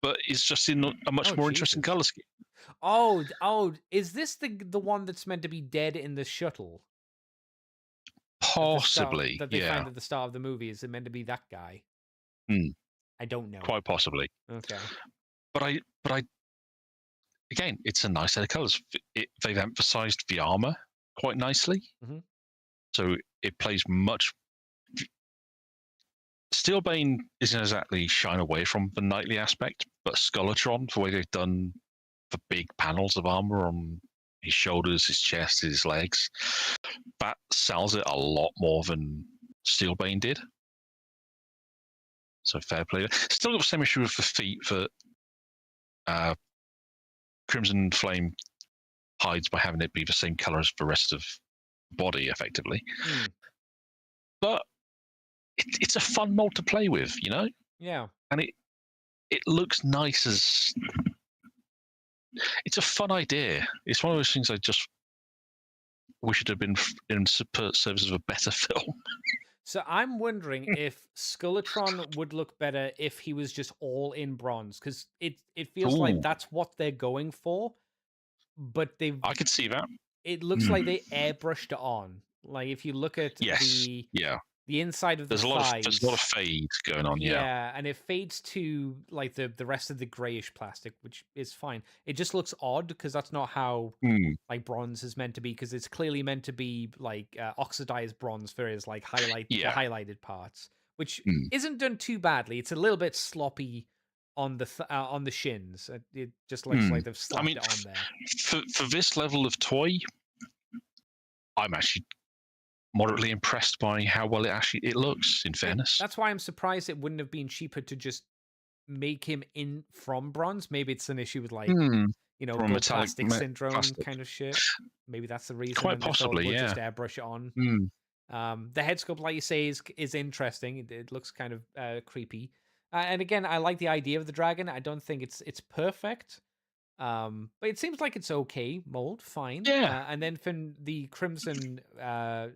Speaker 2: But it's just in a much more interesting color scheme.
Speaker 1: Oh, is this the one that's meant to be dead in the shuttle?
Speaker 2: Possibly,
Speaker 1: that they find at the start of the movie. Is it meant to be that guy? I don't know.
Speaker 2: Quite possibly.
Speaker 1: Okay.
Speaker 2: But I again, it's a nice set of colors. They've emphasized the armor quite nicely, so it plays much. Steelbane isn't exactly shying away from the knightly aspect, but Skeletron, the way they've done the big panels of armor on his shoulders, his chest, his legs, that sells it a lot more than Steelbane did. So fair play. Still got the same issue with the feet that Crimson Flame hides by having it be the same color as the rest of the body, effectively. But it's a fun mold to play with, you know?
Speaker 1: Yeah.
Speaker 2: And it looks nice as... It's a fun idea. It's one of those things I just wish it had been in service of a better film.
Speaker 1: So I'm wondering if Skeletron would look better if he was just all in bronze, because it feels like that's what they're going for. But I
Speaker 2: could see that.
Speaker 1: It looks like they airbrushed it on. Like if you look at the inside of the thighs,
Speaker 2: there's a lot of fade going on.
Speaker 1: Yeah, and it fades to like the rest of the grayish plastic, which is fine. It just looks odd because that's not how like bronze is meant to be, because it's clearly meant to be like oxidized bronze for his like the highlighted parts, which isn't done too badly. It's a little bit sloppy on the shins. It just looks like they've slapped it on there.
Speaker 2: For this level of toy, I'm actually moderately impressed by how well it looks, in fairness.
Speaker 1: That's why I'm surprised it wouldn't have been cheaper to just make him in from bronze. Maybe it's an issue with like gold plastic syndrome kind of shit. Maybe that's the reason.
Speaker 2: Quite possibly,
Speaker 1: we'll just airbrush it on. The head sculpt, like you say, is interesting. It looks kind of creepy. And again, I like the idea of the dragon. I don't think it's perfect. But it seems like it's okay mold, fine.
Speaker 2: Yeah.
Speaker 1: And then for the Crimson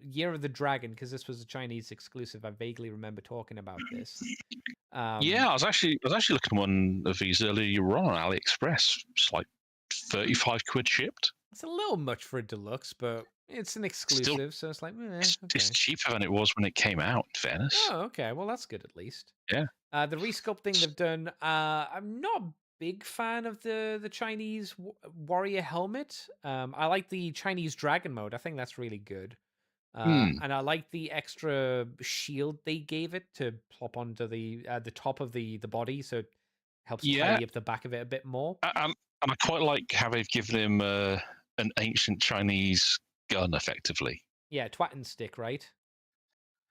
Speaker 1: Year of the Dragon, because this was a Chinese exclusive, I vaguely remember talking about this.
Speaker 2: I was actually looking at one of these earlier on AliExpress. It's like 35 quid shipped.
Speaker 1: It's a little much for a deluxe, but it's an exclusive, so it's like
Speaker 2: it's cheaper than it was when it came out. In fairness.
Speaker 1: Oh, okay. Well, that's good at least.
Speaker 2: Yeah.
Speaker 1: The resculpting they've done. I'm not big fan of the Chinese warrior helmet. I like the Chinese dragon mode. I think that's really good. And I like the extra shield they gave it to plop onto the top of the body, so it helps tidy up the back of it a bit more.
Speaker 2: And I quite like how they've given him an ancient Chinese gun, effectively.
Speaker 1: Yeah, twat and stick, right?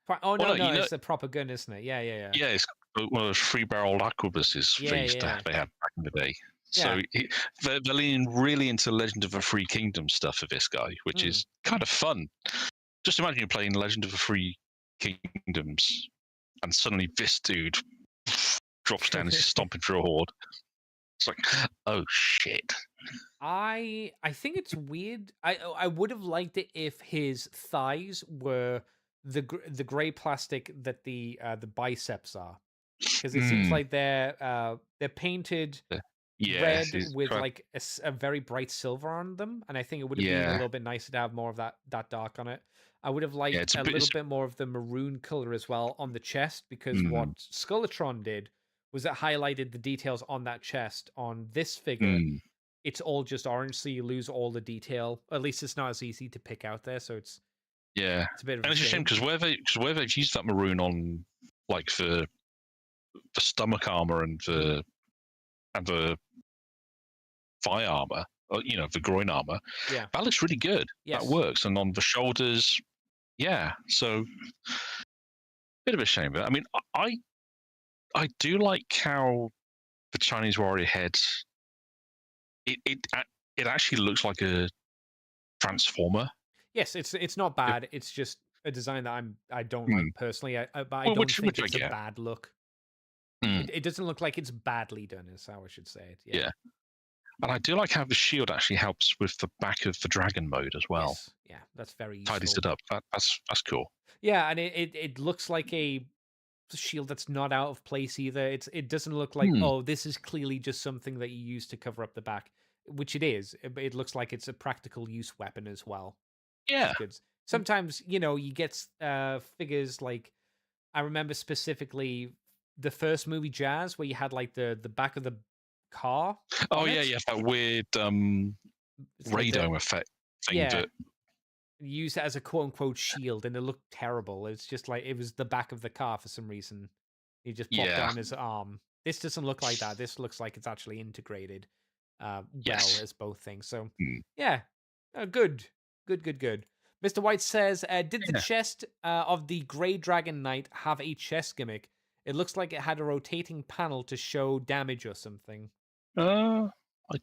Speaker 1: No, it's a proper gun, isn't it? Yeah.
Speaker 2: Yeah, it's one of those three-barreled arquebuses they had back in the day. So they're leaning really into Legend of the Three Kingdoms stuff for this guy, which is kind of fun. Just imagine you're playing Legend of the Three Kingdoms, and suddenly this dude drops down and is stomping through a horde. It's like, oh shit.
Speaker 1: I think it's weird. I would have liked it if his thighs were the gray plastic that the biceps are. because it seems like they're painted
Speaker 2: Yeah,
Speaker 1: red with like a very bright silver on them, and I think it would have been a little bit nicer to have more of that dark on it. I would have liked a little bit more of the maroon color as well on the chest, because what Skeletron did was it highlighted the details on that chest. On this figure, it's all just orange, so you lose all the detail. At least it's not as easy to pick out there, so it's a bit of
Speaker 2: and it's a shame because where they've used that maroon on, like for stomach armor and the thigh armor, or, the groin armor, that looks really good. That works, and on the shoulders, so bit of a shame. But I mean, I do like how the Chinese warrior head, it actually looks like a transformer.
Speaker 1: Yes, it's not bad. It's just a design that I don't like personally. But I don't think it's a bad look. It doesn't look like it's badly done, is how I should say it.
Speaker 2: Yeah. And I do like how the shield actually helps with the back of the dragon mode as well.
Speaker 1: Yes. Yeah, that's very useful.
Speaker 2: Tidies it up. That's cool.
Speaker 1: Yeah, and it looks like a shield that's not out of place either. It doesn't look like, oh, this is clearly just something that you use to cover up the back, which it is. It looks like it's a practical use weapon as well.
Speaker 2: Yeah.
Speaker 1: Good. Sometimes, you get figures like, I remember specifically the first movie Jazz, where you had like the back of the car.
Speaker 2: Oh yeah, that weird radome effect thing.
Speaker 1: Yeah. Use it as a quote unquote shield, and it looked terrible. It's just like it was the back of the car for some reason. He just popped on his arm. This doesn't look like that. This looks like it's actually integrated well as both things. So good. Mr. White says, did the chest of the Grey Dragon Knight have a chest gimmick? It looks like it had a rotating panel to show damage or something.
Speaker 2: I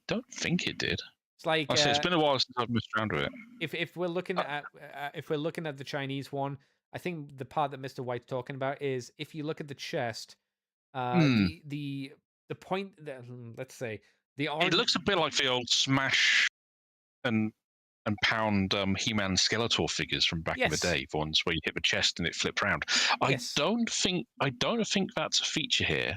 Speaker 2: don't think it did.
Speaker 1: It's like
Speaker 2: it's been a while since I've messed around with it.
Speaker 1: If we're looking at the Chinese one, I think the part that Mr. White's talking about is if you look at the chest, the point that, let's say the orange.
Speaker 2: It looks a bit like the old Smash and Pound He-Man Skeletor figures from back in the day, the ones where you hit the chest and it flipped around. I don't think that's a feature here,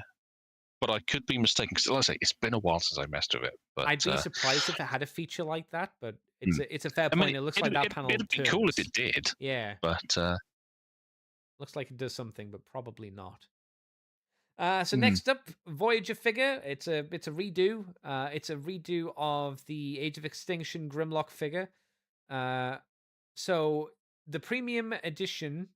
Speaker 2: but I could be mistaken, because like I say, it's been a while since I messed with it. But
Speaker 1: I'd be surprised if it had a feature like that, but it's a fair point. It looks like that panel.
Speaker 2: It'd be cool if it did.
Speaker 1: Yeah,
Speaker 2: but
Speaker 1: looks like it does something, but probably not. So next up, Voyager figure. It's a redo. It's a redo of the Age of Extinction Grimlock figure. So the premium edition,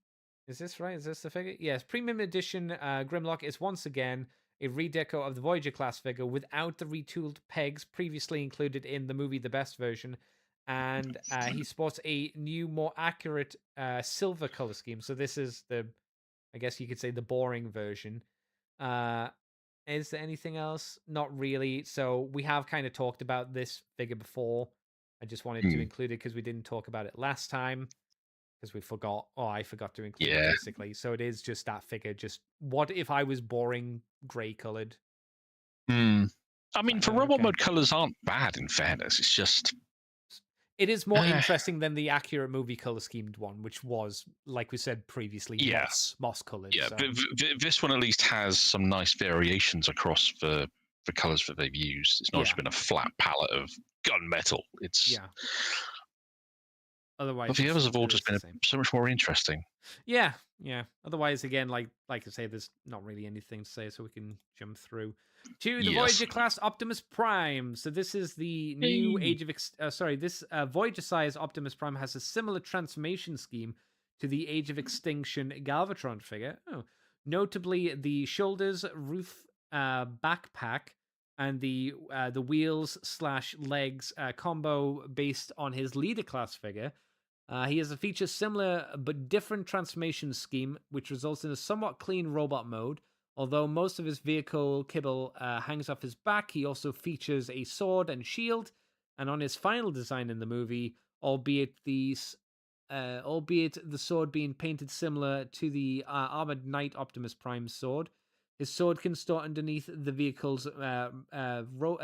Speaker 1: is this right? Is this the figure? Yes, premium edition Grimlock is once again a redeco of the Voyager class figure without the retooled pegs previously included in the movie The Best version. And he sports a new, more accurate silver color scheme. So this is I guess you could say, the boring version. Is there anything else? Not really. So we have kind of talked about this figure before. I just wanted to include it because we didn't talk about it last time, because we forgot. Oh, I forgot to include it, basically. So it is just that figure. Just what if I was boring gray colored?
Speaker 2: I mean, for robot mode colors aren't bad, in fairness. It's just,
Speaker 1: it is more interesting than the accurate movie color schemed one, which was, like we said previously, moss colored.
Speaker 2: Yeah,
Speaker 1: so.
Speaker 2: but this one at least has some nice variations across the colors that they've used. It's not just been a flat palette of gunmetal. It's
Speaker 1: Otherwise,
Speaker 2: but the others have all just been so much more interesting.
Speaker 1: Yeah. Otherwise, again, like I say, there's not really anything to say, so we can jump through to the Voyager class Optimus Prime. So this is the new Age of this Voyager size Optimus Prime has a similar transformation scheme to the Age of Extinction Galvatron figure. Notably, the shoulders, roof, backpack, and the wheels/legs combo based on his leader class figure. He has a feature similar but different transformation scheme, which results in a somewhat clean robot mode. Although most of his vehicle kibble hangs off his back, he also features a sword and shield. And on his final design in the movie, albeit the sword being painted similar to the Armored Knight Optimus Prime sword, his sword can store underneath the vehicle's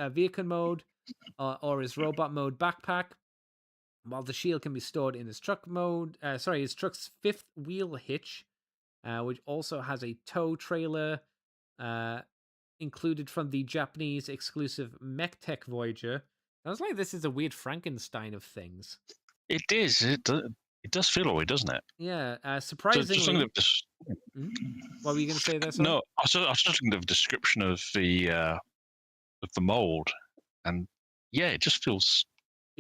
Speaker 1: vehicle mode or his robot mode backpack, while the shield can be stored in his truck mode. His truck's fifth wheel hitch, which also has a tow trailer included from the Japanese exclusive MechTech Voyager. Sounds like this is a weird Frankenstein of things.
Speaker 2: It is. It does feel that way, doesn't it?
Speaker 1: Yeah. Surprisingly. What were you going to say there? Sorry?
Speaker 2: No, I was just looking at the description of the mold, and yeah, it just feels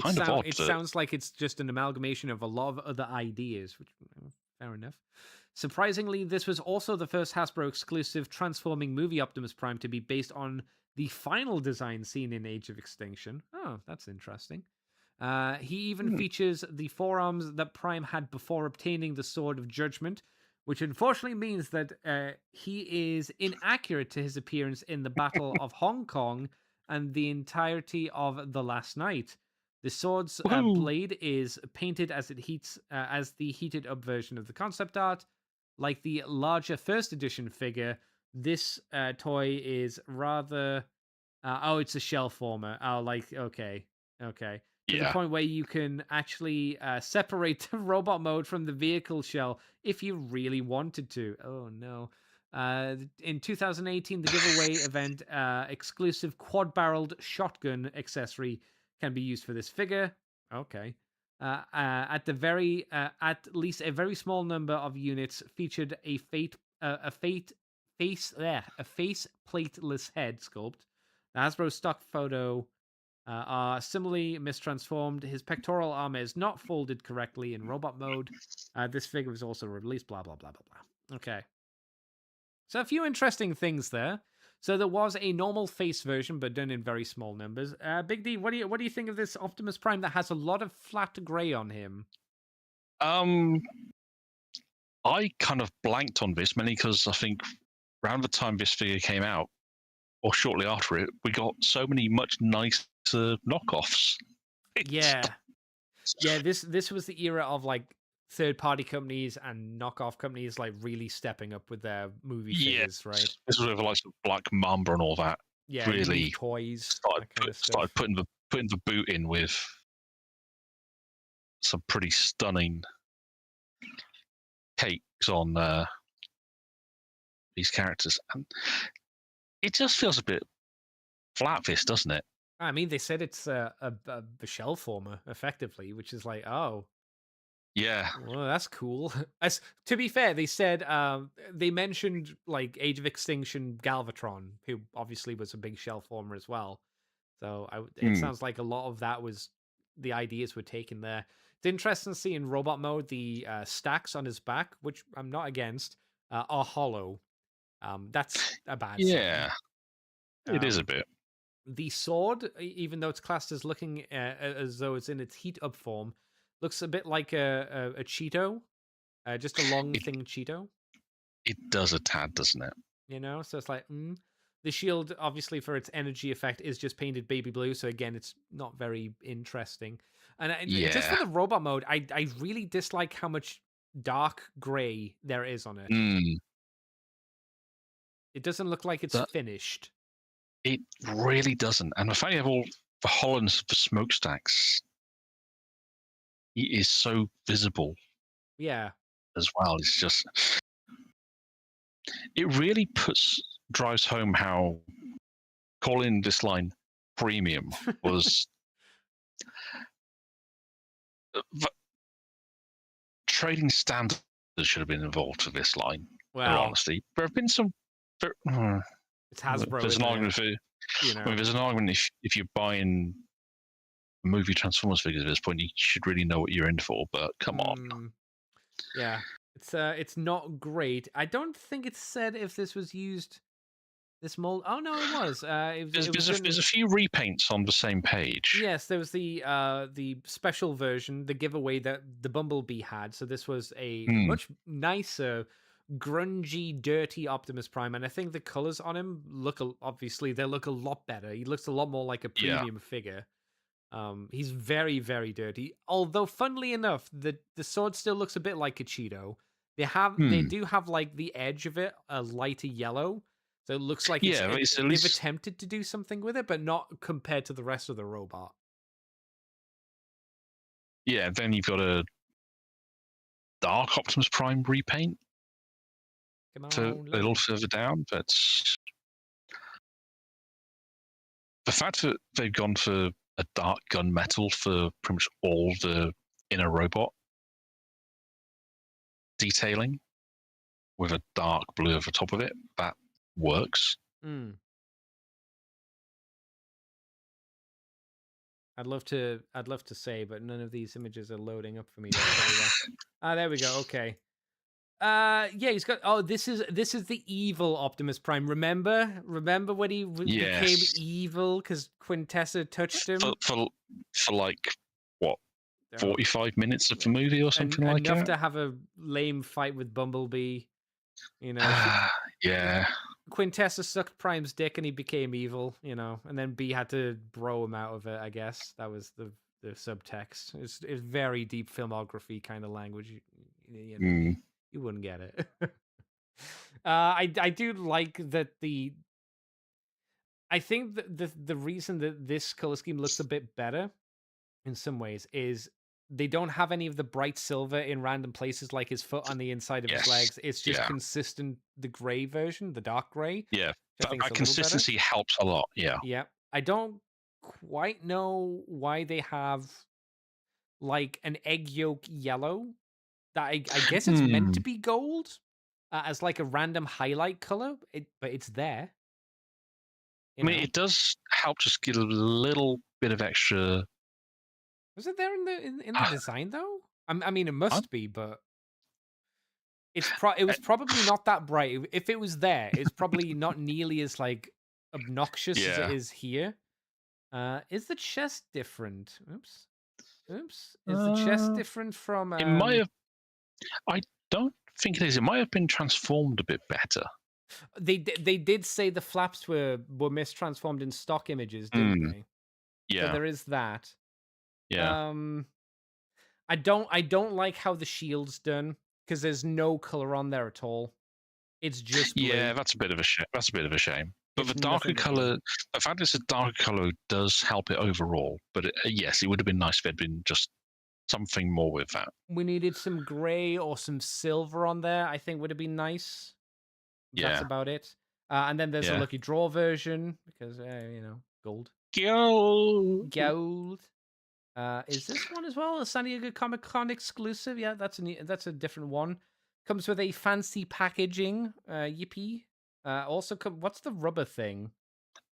Speaker 2: kind of odd.
Speaker 1: It sounds like it's just an amalgamation of a lot of other ideas, which fair enough. Surprisingly, this was also the first Hasbro exclusive transforming movie Optimus Prime to be based on the final design seen in Age of Extinction. Oh, that's interesting. He even features the forearms that Prime had before obtaining the Sword of Judgment, which unfortunately means that he is inaccurate to his appearance in the Battle of Hong Kong and the entirety of The Last Night. The sword's blade is painted as it heats, as the heated up version of the concept art. Like the larger first edition figure, this toy is rather... it's a shell former. Okay. To the point where you can actually separate the robot mode from the vehicle shell if you really wanted to. Oh, no. In 2018, the giveaway event, exclusive quad-barreled shotgun accessory can be used for this figure. Okay. At least a very small number of units featured a face plateless head sculpt. The Hasbro stock photo are similarly mistransformed. His pectoral armor is not folded correctly in robot mode. This figure was also released. Blah blah blah blah blah. Okay. So a few interesting things there. So there was a normal face version, but done in very small numbers. Big D, what do you think of this Optimus Prime that has a lot of flat grey on him?
Speaker 2: I kind of blanked on this mainly because I think around the time this figure came out, or shortly after it, we got so many much nicer knockoffs.
Speaker 1: Yeah. This was the era of like third-party companies and knockoff companies like really stepping up with their movie figures, right?
Speaker 2: This was with like Black Mamba and all that.
Speaker 1: Yeah,
Speaker 2: really
Speaker 1: toys.
Speaker 2: Started putting the boot in with some pretty stunning takes on these characters, and it just feels a bit flat, this, doesn't it?
Speaker 1: I mean, they said it's a shell former, effectively, which is like, oh.
Speaker 2: Yeah.
Speaker 1: Well, that's cool. To be fair, they said they mentioned like Age of Extinction Galvatron, who obviously was a big shell former as well. So it sounds like a lot of that was the ideas were taken there. It's interesting to see in robot mode the stacks on his back, which I'm not against, are hollow. That's a bad sign.
Speaker 2: Yeah, it is a bit.
Speaker 1: The sword, even though it's classed as looking as though it's in its heat up form, looks a bit like a Cheeto, just a long thing Cheeto.
Speaker 2: It does a tad, doesn't it?
Speaker 1: You know, so it's like, The shield, obviously, for its energy effect, is just painted baby blue, so again, it's not very interesting. And just for the robot mode, I really dislike how much dark gray there is on it. It doesn't look like it's finished.
Speaker 2: It really doesn't. And the fact you have all the hollands of the smokestacks, it is so visible.
Speaker 1: Yeah.
Speaker 2: As well. It's just... It really drives home how calling this line premium was... trading standards should have been involved for this line. Well, honestly, there have been some...
Speaker 1: It's Hasbro.
Speaker 2: There's an argument for, there's an argument if you're buying movie Transformers figures at this point, you should really know what you're in for. But come on.
Speaker 1: Yeah, it's not great. I don't think it said if this was used. This mold. Oh no, it was.
Speaker 2: There's a few repaints on the same page.
Speaker 1: Yes, there was the special version, the giveaway that the Bumblebee had. So this was a much nicer, grungy, dirty Optimus Prime, and I think the colors on him look a lot better. He looks a lot more like a premium figure. He's very, very dirty. Although, funnily enough, the sword still looks a bit like a Cheeto. They do have like the edge of it a lighter yellow, so it looks like they've attempted to do something with it, but not compared to the rest of the robot.
Speaker 2: Yeah, then you've got a Dark Optimus Prime repaint.
Speaker 1: Come
Speaker 2: a
Speaker 1: on,
Speaker 2: little
Speaker 1: load.
Speaker 2: further down, but the fact that they've gone for a dark gunmetal for pretty much all the inner robot detailing with a dark blue over top of it, that works.
Speaker 1: I'd love to say, but none of these images are loading up for me. There we go. Okay. Yeah, he's got. Oh, this is the evil Optimus Prime. Remember when he became evil because Quintessa touched him
Speaker 2: for like what 45 minutes of the movie or something like that.
Speaker 1: Enough to have a lame fight with Bumblebee. You know.
Speaker 2: Yeah.
Speaker 1: Quintessa sucked Prime's dick and he became evil. You know, and then B had to bro him out of it. I guess that was the subtext. It's very deep filmography kind of language. You know. You wouldn't get it. I do like that I think the reason that this color scheme looks a bit better in some ways is they don't have any of the bright silver in random places like his foot on the inside of his legs. It's just consistent, the gray version, the dark gray.
Speaker 2: Yeah, that consistency helps a lot. Yeah.
Speaker 1: Yeah. I don't quite know why they have like an egg yolk yellow. That I guess it's meant to be gold as like a random highlight color, but it's there.
Speaker 2: I mean, it does help just get a little bit of extra.
Speaker 1: Was it there in the design though? I mean, it must be, but it was probably not that bright. If it was there, it's probably not nearly as like obnoxious as it is here. Is the chest different? Oops. Is the chest different from?
Speaker 2: It might have. I don't think it is. It might have been transformed a bit better.
Speaker 1: They did say the flaps were mistransformed in stock images, didn't they?
Speaker 2: Yeah.
Speaker 1: So there is that.
Speaker 2: Yeah.
Speaker 1: I don't like how the shield's done because there's no color on there at all. It's just blue.
Speaker 2: Yeah, that's a bit of a shame. But the darker color, the fact it's a darker color does help it overall. But yes, it would have been nice if there'd been just something more with that.
Speaker 1: We needed some gray or some silver on there. I think would have been nice.
Speaker 2: Yeah.
Speaker 1: That's about it. And then there's a Lucky Draw version because gold. Gold. Is this one as well a San Diego Comic-Con exclusive? Yeah, that's a different one. Comes with a fancy packaging. Yippee. Also, what's the rubber thing?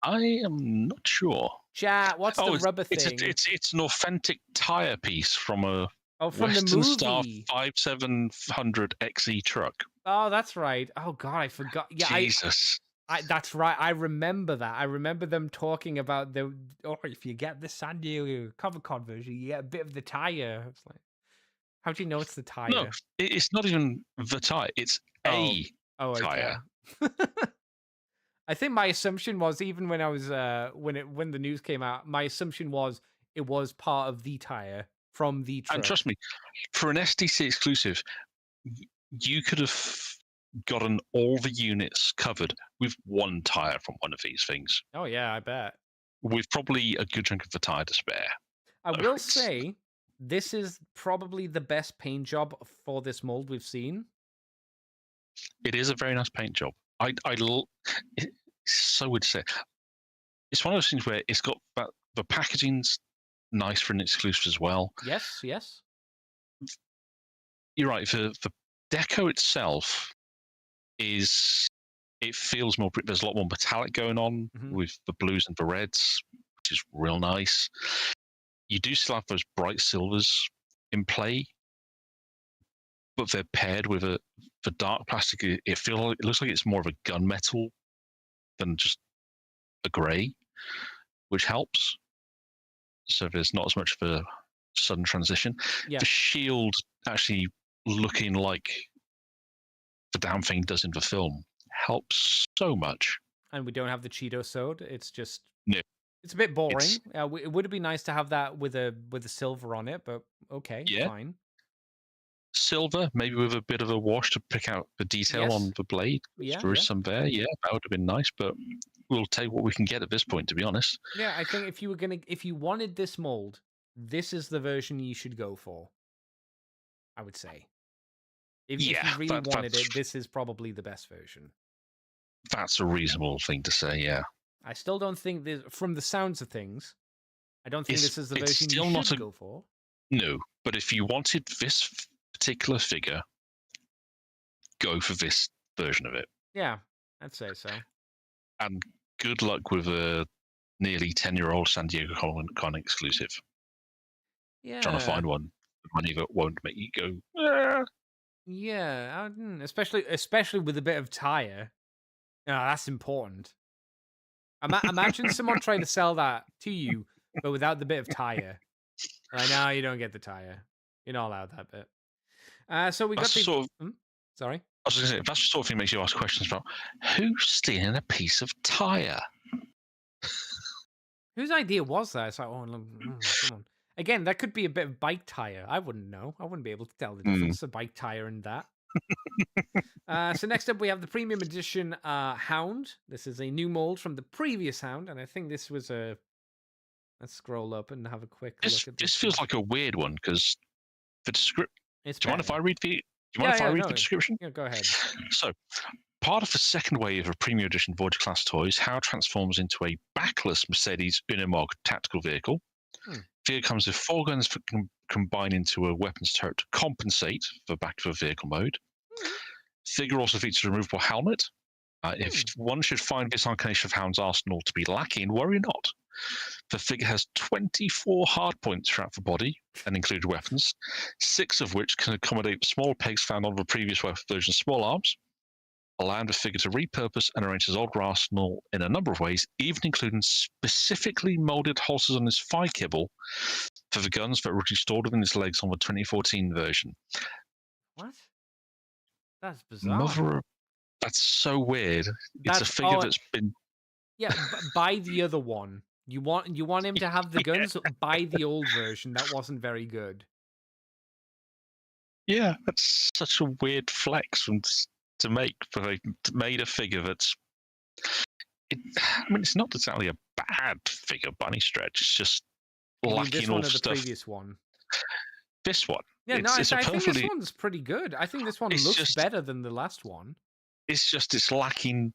Speaker 2: I am not sure.
Speaker 1: Chat, what's the rubber thing?
Speaker 2: It's an authentic tire piece from a
Speaker 1: from
Speaker 2: Western
Speaker 1: the
Speaker 2: Star 5700 XE truck.
Speaker 1: Oh, that's right. Oh God, I forgot. Yeah,
Speaker 2: Jesus.
Speaker 1: That's right. I remember that. I remember them talking about if you get the San Diego Comic-Con version, you get a bit of the tire. It's like, how do you know it's the tire?
Speaker 2: No, it's not even the tire. It's a tire.
Speaker 1: I think my assumption was, even when I was when the news came out, my assumption was it was part of the tire from the truck.
Speaker 2: And trust me, for an SDC exclusive, you could have gotten all the units covered with one tire from one of these things.
Speaker 1: Oh yeah, I bet.
Speaker 2: With probably a good chunk of the tire to spare.
Speaker 1: I will say, this is probably the best paint job for this mold we've seen.
Speaker 2: It is a very nice paint job. So would say it's one of those things where it's got the packaging's nice for an exclusive as well.
Speaker 1: Yes.
Speaker 2: You're right. The deco itself it feels more. There's a lot more metallic going on with the blues and the reds, which is real nice. You do still have those bright silvers in play, but they're paired with the dark plastic. It looks like it's more of a gunmetal than just a grey, which helps. So there's not as much of a sudden transition.
Speaker 1: Yeah.
Speaker 2: The shield actually looking like the damn thing does in the film helps so much.
Speaker 1: And we don't have the Cheeto sword. It's just
Speaker 2: it's
Speaker 1: a bit boring. It would be nice to have that with a silver on it, but okay, fine.
Speaker 2: Silver, maybe with a bit of a wash to pick out the detail on the blade. There is some there. Yeah, that would have been nice, but we'll take what we can get at this point, to be honest.
Speaker 1: Yeah, I think if you wanted this mold, this is the version you should go for. I would say. If you really wanted it, this is probably the best version.
Speaker 2: That's a reasonable thing to say, yeah.
Speaker 1: I still don't think this, from the sounds of things, I don't think this is the version you should go for.
Speaker 2: No, but if you wanted this particular figure, go for this version of it.
Speaker 1: Yeah, I'd say so.
Speaker 2: And good luck with a nearly 10-year-old San Diego Con exclusive.
Speaker 1: Yeah.
Speaker 2: Trying to find one, money that won't make you go, ah.
Speaker 1: Yeah, especially with a bit of tire. That's important. Imagine someone trying to sell that to you, but without the bit of tire. Like, no, you don't get the tire. You're not allowed that bit. So we got the sorry.
Speaker 2: I was going to say, that's the sort of thing that makes you ask questions about who's stealing a piece of tire.
Speaker 1: Whose idea was that? It's like, come on. Again, that could be a bit of bike tire. I wouldn't know. I wouldn't be able to tell the difference of bike tire and that. So next up, we have the premium edition Hound. This is a new mold from the previous Hound, and I think this was a. Let's scroll up and have a quick look at this.
Speaker 2: This feels like a weird one because the description. Do you mind if I read the? Do you mind if I read the description?
Speaker 1: Yeah, go ahead.
Speaker 2: So, part of the second wave of premium edition Voyager class toys, Hound transforms into a backless Mercedes Unimog tactical vehicle. Figure comes with 4 guns that can combine into a weapons turret to compensate for back to the vehicle mode. Figure also features a removable helmet. If one should find this incarnation of Hound's arsenal to be lacking, worry not. The figure has 24 hard points throughout the body and included weapons, 6 of which can accommodate the small pegs found on the previous version of small arms, allowing the figure to repurpose and arrange his older arsenal in a number of ways, even including specifically molded holsters on his thigh kibble for the guns that were stored within his legs on the 2014 version.
Speaker 1: What? That's bizarre.
Speaker 2: That's so weird. It's a figure that's been.
Speaker 1: Yeah, buy the other one. You want him to have the guns? Buy the old version. That wasn't very good.
Speaker 2: Yeah, that's such a weird flex to make. But they made a figure that's. I mean, it's not exactly a bad figure by any stretch. It's just lacking all stuff.
Speaker 1: Previous one.
Speaker 2: This one.
Speaker 1: Yeah, I think this one's pretty good. I think this one looks better than the last one.
Speaker 2: It's lacking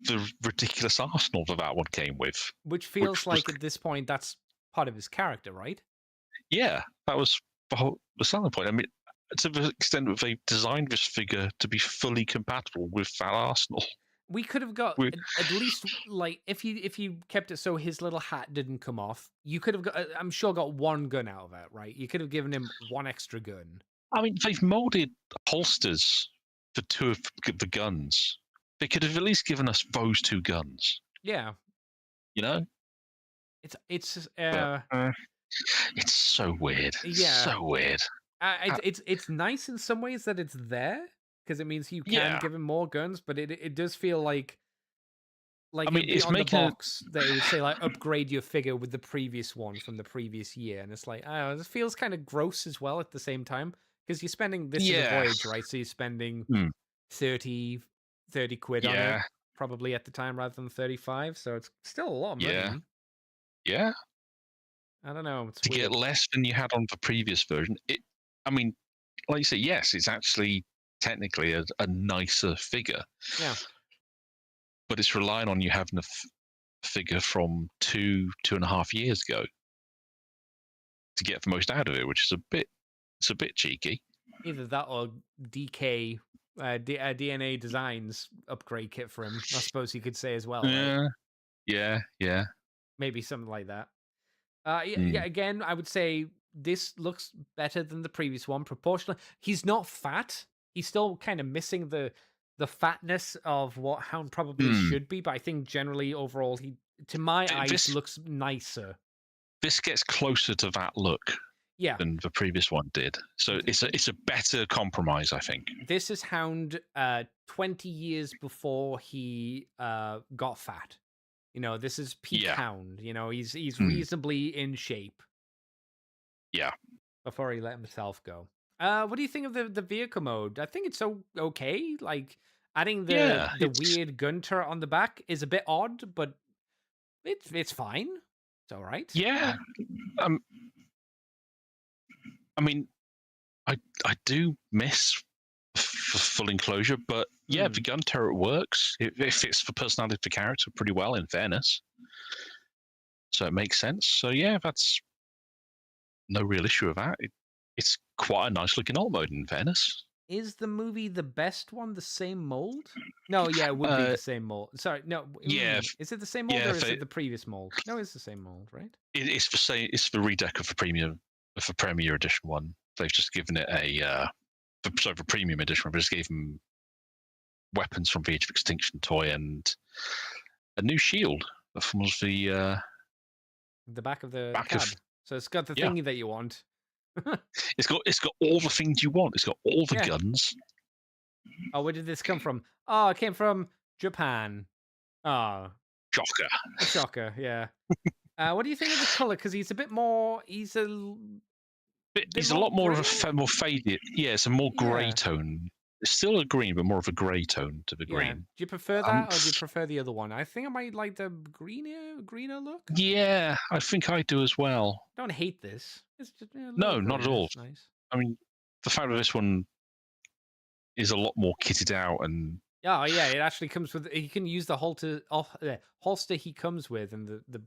Speaker 2: the ridiculous arsenal that one came with.
Speaker 1: Which feels like at this point that's part of his character, right?
Speaker 2: Yeah, that was the selling point. I mean, to the extent that they designed this figure to be fully compatible with that arsenal.
Speaker 1: We could have got at least like if you kept it so his little hat didn't come off, you could have got I'm sure got 1 gun out of it, right? You could have given him 1 extra gun.
Speaker 2: I mean, they've molded holsters for 2 of the guns. They could have at least given us those 2 guns.
Speaker 1: Yeah.
Speaker 2: You know?
Speaker 1: It's
Speaker 2: so weird.
Speaker 1: Yeah.
Speaker 2: So weird.
Speaker 1: It's nice in some ways that it's there because it means you can give him more guns, but it does feel like I mean, it's on the box that it would say like upgrade your figure with the previous one from the previous year, and it's like it feels kind of gross as well at the same time because you're spending this is a voyage, right? So you're spending 30 quid on it probably at the time rather than 35, so it's still a lot of money.
Speaker 2: Yeah.
Speaker 1: I don't know. It's
Speaker 2: to
Speaker 1: weird.
Speaker 2: Get less than you had on the previous version. I mean, like you say, yes, it's actually technically a nicer figure.
Speaker 1: Yeah.
Speaker 2: But it's relying on you having a figure from 2.5 years ago to get the most out of it, which is a bit cheeky.
Speaker 1: Either that or DK DNA Designs upgrade kit for him. I suppose you could say as well. Right?
Speaker 2: Yeah.
Speaker 1: Maybe something like that. Yeah. Again, I would say this looks better than the previous one proportionally. He's not fat. He's still kind of missing the fatness of what Hound probably should be, but I think generally overall he, to my eyes, looks nicer.
Speaker 2: This gets closer to that look.
Speaker 1: Yeah.
Speaker 2: Than the previous one did. So it's a better compromise, I think.
Speaker 1: This is Hound 20 years before he got fat. You know, this is peak Hound. You know, he's reasonably in shape.
Speaker 2: Yeah.
Speaker 1: Before he let himself go. What do you think of the vehicle mode? I think it's okay. Like adding the weird gun turret on the back is a bit odd, but it's fine. It's all right.
Speaker 2: Yeah. I mean, I do miss for full enclosure. But yeah, the gun turret works. It fits the personality of the character pretty well, in fairness. So it makes sense. So yeah, that's no real issue with that. It's quite a nice looking alt mode, in fairness.
Speaker 1: Is the movie the best one the same mold? No, yeah, it would be the same mold. Sorry, no.
Speaker 2: Yeah.
Speaker 1: Is it the same mold,
Speaker 2: Yeah,
Speaker 1: or is it the previous mold? No, it's the same mold, right?
Speaker 2: It's the same. It's the redeck of the Premier Edition one. They've just given it the Premium Edition. They just gave them weapons from the Age of Extinction toy and a new shield that forms the
Speaker 1: back of the
Speaker 2: back
Speaker 1: cab.
Speaker 2: of.
Speaker 1: So it's got the thingy that you want.
Speaker 2: It's got all the things you want. It's got all the guns.
Speaker 1: Oh, where did this come from? Oh, it came from Japan. Oh, shocker. Yeah. What do you think of the color? Because he's a bit more. He's a
Speaker 2: lot more of a more faded. Yeah, it's a more grey tone. It's still a green, but more of a grey tone to the green.
Speaker 1: Do you prefer that, or do you prefer the other one? I think I might like the greener look.
Speaker 2: Yeah, I think I do as well.
Speaker 1: Don't hate this. It's just
Speaker 2: no, not at all.
Speaker 1: Nice.
Speaker 2: I mean, the fact that this one is a lot more kitted out and.
Speaker 1: Oh yeah, it actually comes with. You can use the holster he comes with, and the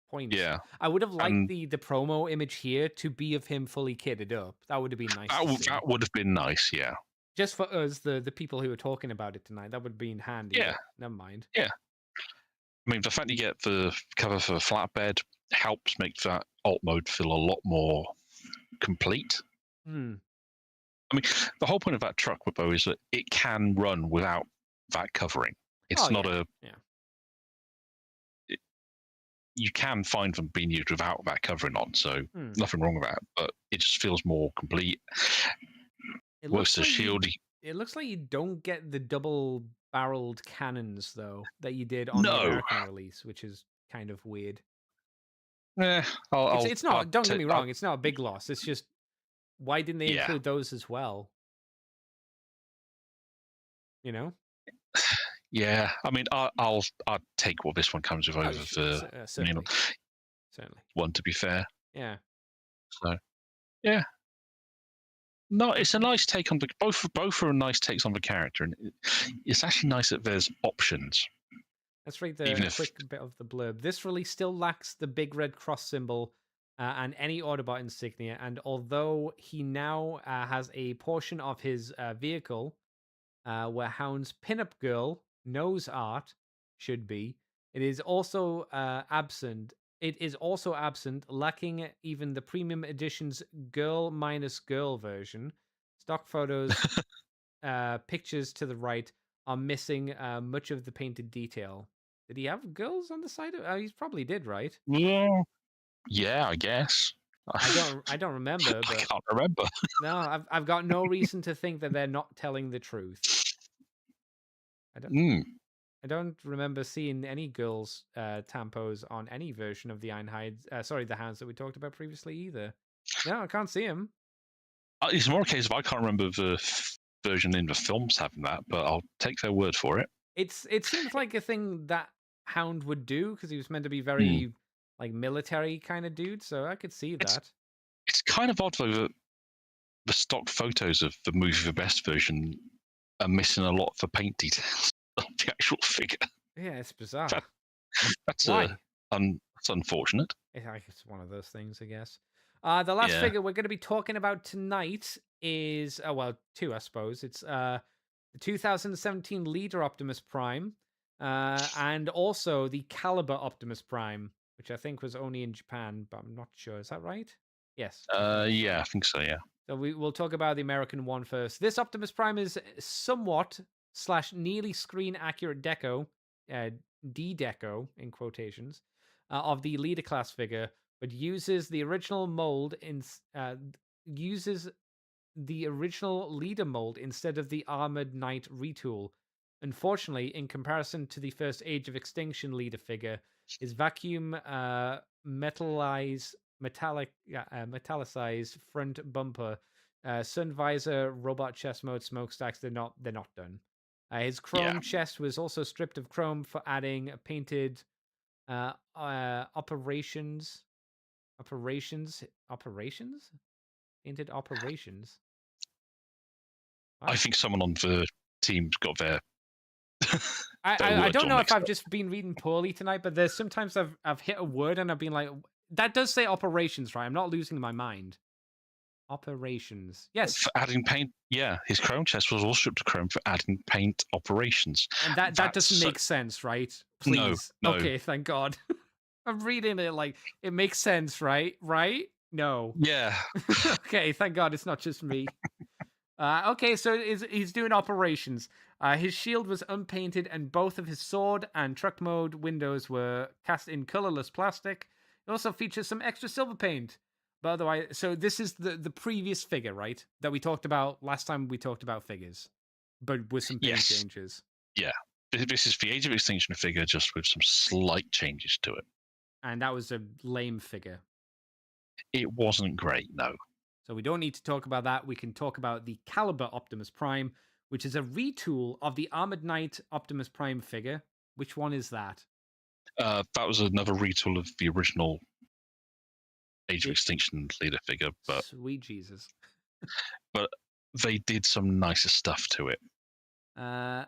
Speaker 1: points.
Speaker 2: Yeah,
Speaker 1: I would have liked the promo image here to be of him fully kitted up. That would have been nice.
Speaker 2: That would have been nice. Yeah.
Speaker 1: Just for us, the people who are talking about it tonight, that would be in handy.
Speaker 2: Yeah.
Speaker 1: Never mind.
Speaker 2: Yeah. I mean, the fact you get the cover for the flatbed helps make that alt mode feel a lot more complete. I mean, the whole point of that truck, Wibbo, is that it can run without that covering. It's not a. Yeah. You can find them being used without that covering on, so nothing wrong with that. But it just feels more complete.
Speaker 1: It looks like shield. It looks like you don't get the double-barreled cannons though that you did on the American release, which is kind of weird. It's not. Don't get me wrong. It's not a big loss. It's just why didn't they include those as well? You know.
Speaker 2: Yeah, I mean, I'll take what this one comes with over the
Speaker 1: certainly.
Speaker 2: One. To be fair.
Speaker 1: Yeah.
Speaker 2: So, yeah. No, it's a nice take on the both are nice takes on the character, and it's actually nice that there's options.
Speaker 1: Let's read the quick bit of the blurb. This release still lacks the big red cross symbol and any Autobot insignia, and although he now has a portion of his vehicle where Hound's pinup girl nose art should be, it is also absent. It is also absent, lacking even the premium edition's girl minus girl version. Stock photos, pictures to the right are missing much of the painted detail. Did he have girls on the side of? He probably did, right?
Speaker 2: Yeah, I guess.
Speaker 1: I don't remember. But
Speaker 2: I can't remember.
Speaker 1: No, I've got no reason to think that they're not telling the truth. I don't remember seeing any girls' tampos on any version of the the Hounds that we talked about previously either. No, I can't see them.
Speaker 2: It's more a case of I can't remember the version in the films having that, but I'll take their word for it.
Speaker 1: It seems like a thing that Hound would do because he was meant to be very like military kind of dude, so I could see that.
Speaker 2: It's kind of odd though that the stock photos of the movie the best version are missing a lot of the paint details of the actual figure.
Speaker 1: Yeah, it's bizarre.
Speaker 2: That's unfortunate.
Speaker 1: It's one of those things, I guess. The last figure we're going to be talking about tonight is, two, I suppose. It's the 2017 Leader Optimus Prime, and also the Caliber Optimus Prime, which I think was only in Japan, but I'm not sure. Is that right? Yes.
Speaker 2: Yeah, I think so, yeah.
Speaker 1: So we'll talk about the American one first. This Optimus Prime is somewhat / nearly screen accurate deco, D-deco in quotations, of the Leader class figure, but uses the original mold uses the original Leader mold instead of the Armored Knight retool. Unfortunately, in comparison to the first Age of Extinction Leader figure, his vacuum metallicized front bumper, sun visor, robot chest mode, smokestacks, they're not done. His chrome chest was also stripped of chrome for adding painted operations. Painted operations.
Speaker 2: I think someone on the team's got their
Speaker 1: I don't
Speaker 2: all
Speaker 1: know if
Speaker 2: mixed
Speaker 1: I've
Speaker 2: up.
Speaker 1: just been reading poorly tonight, but there's sometimes I've hit a word and I've been like, that does say operations, right? I'm not losing my mind. Operations. Yes.
Speaker 2: For adding paint, yeah, his chrome chest was all stripped of chrome for adding paint operations.
Speaker 1: And that doesn't
Speaker 2: That's
Speaker 1: make sense, right?
Speaker 2: no,
Speaker 1: Please.
Speaker 2: no.
Speaker 1: Okay, thank God. I'm reading it like it makes sense, right? Right? No.
Speaker 2: Yeah.
Speaker 1: Okay, thank God it's not just me. Okay, so he's doing operations. His shield was unpainted, and both of his sword and truck mode windows were cast in colorless plastic. It also features some extra silver paint. But otherwise, so this is the previous figure, right? That we talked about last time we talked about figures, but with some paint changes.
Speaker 2: Yeah. This is the Age of Extinction figure, just with some slight changes to it.
Speaker 1: And that was a lame figure.
Speaker 2: It wasn't great, no.
Speaker 1: So we don't need to talk about that. We can talk about the Caliber Optimus Prime, which is a retool of the Armored Knight Optimus Prime figure. Which one is that?
Speaker 2: That was another retool of the original Age of Extinction leader figure, but
Speaker 1: sweet Jesus.
Speaker 2: but they did some nicer stuff to it.
Speaker 1: The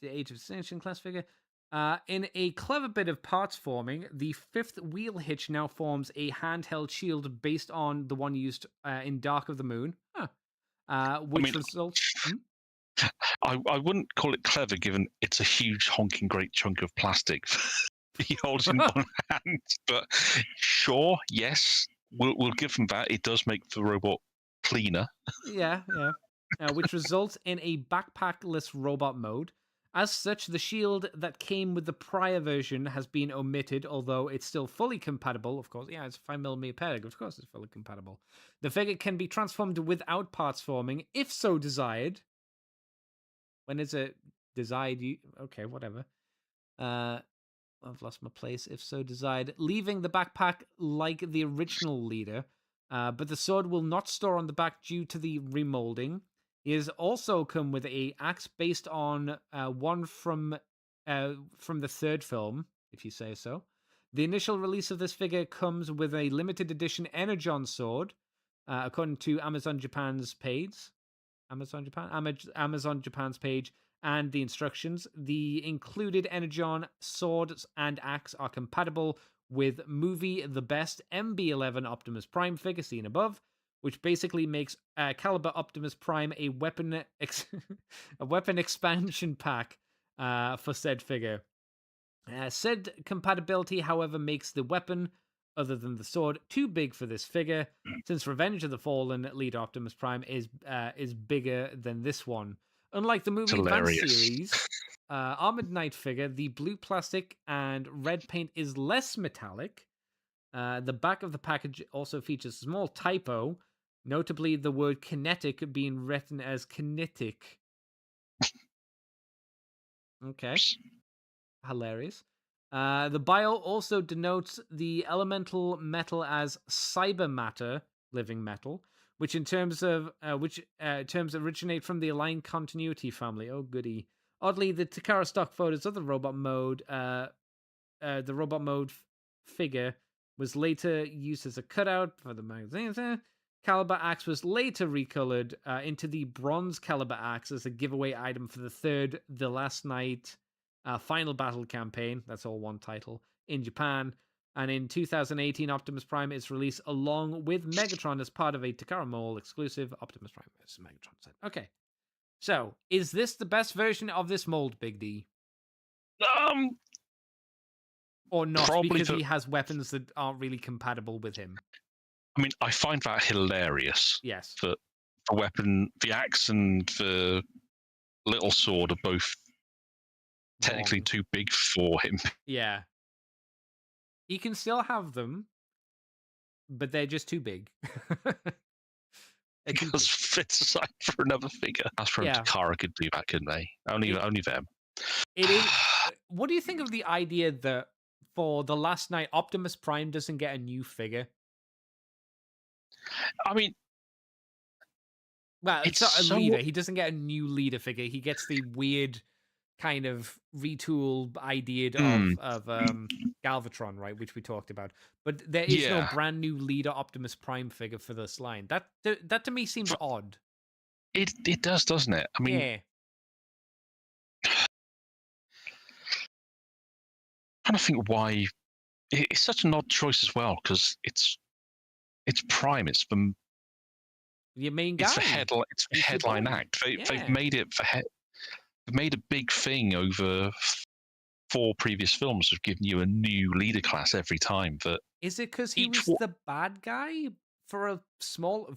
Speaker 1: Age of Extinction class figure. In a clever bit of parts forming, the fifth wheel hitch now forms a handheld shield based on the one used in Dark of the Moon. Which results.
Speaker 2: I wouldn't call it clever, given it's a huge honking great chunk of plastic he holds in one hand. But sure, yes, we'll give him that. It does make the robot cleaner.
Speaker 1: Yeah. Which results in a backpackless robot mode. As such, the shield that came with the prior version has been omitted, although it's still fully compatible. Of course, yeah, it's a 5mm peg. Of course, it's fully compatible. The figure can be transformed without parts forming, if so desired. When is it desired? Okay, whatever. I've lost my place. If so desired, leaving the backpack like the original leader, but the sword will not store on the back due to the remolding. He has also come with a axe based on one from the third film, if you say so. The initial release of this figure comes with a limited edition Energon sword, according to Amazon Japan's page. Amazon Japan's page and the instructions. The included Energon swords and axe are compatible with movie The Best MB-11 Optimus Prime figure seen above, which basically makes Caliber Optimus Prime a weapon expansion pack for said figure. Said compatibility, however, makes the weapon, other than the sword, too big for this figure, since Revenge of the Fallen leader Optimus Prime is bigger than this one. Unlike the movie Advance series, Armored Knight figure, the blue plastic and red paint is less metallic. The back of the package also features a small typo, notably the word kinetic being written as kinetic. Okay. Hilarious. The bio also denotes the elemental metal as cyber matter, living metal, which in terms originate from the Aligned Continuity family. Oh, goody. Oddly, the Takara stock photos of the robot mode, figure was later used as a cutout for the magazine. Caliber Axe was later recolored into the bronze Caliber Axe as a giveaway item for the third The Last Night Final Battle campaign. That's all one title in Japan. And in 2018, Optimus Prime is released along with Megatron as part of a Takara Mall exclusive Optimus Prime vs. Megatron set. Okay. So, is this the best version of this mold, Big D? Or not, because he has weapons that aren't really compatible with him.
Speaker 2: I mean, I find that hilarious.
Speaker 1: Yes.
Speaker 2: The weapon, the axe and the little sword are both technically too big for him.
Speaker 1: Yeah. He can still have them, but they're just too big.
Speaker 2: Because it's aside for another figure. As for Takara could do that, couldn't they? Only them.
Speaker 1: It is. What do you think of the idea that for The Last Night, Optimus Prime doesn't get a new figure?
Speaker 2: I mean,
Speaker 1: well, it's not a leader. He doesn't get a new leader figure. He gets the weird kind of retool idea of Galvatron, right, which we talked about. But there is no brand new leader Optimus Prime figure for this line. That to me seems odd.
Speaker 2: It does, doesn't it? I mean,
Speaker 1: Yeah.
Speaker 2: I'm trying to think why it's such an odd choice as well, because it's Prime. It's the
Speaker 1: Your main
Speaker 2: it's the
Speaker 1: guy.
Speaker 2: headline. It's the
Speaker 1: He's your
Speaker 2: headline
Speaker 1: boy.
Speaker 2: act. They've
Speaker 1: Yeah.
Speaker 2: made it they've made a big thing over 4 previous films of giving you a new leader class every time. That
Speaker 1: Is it because he
Speaker 2: each
Speaker 1: was the bad guy for a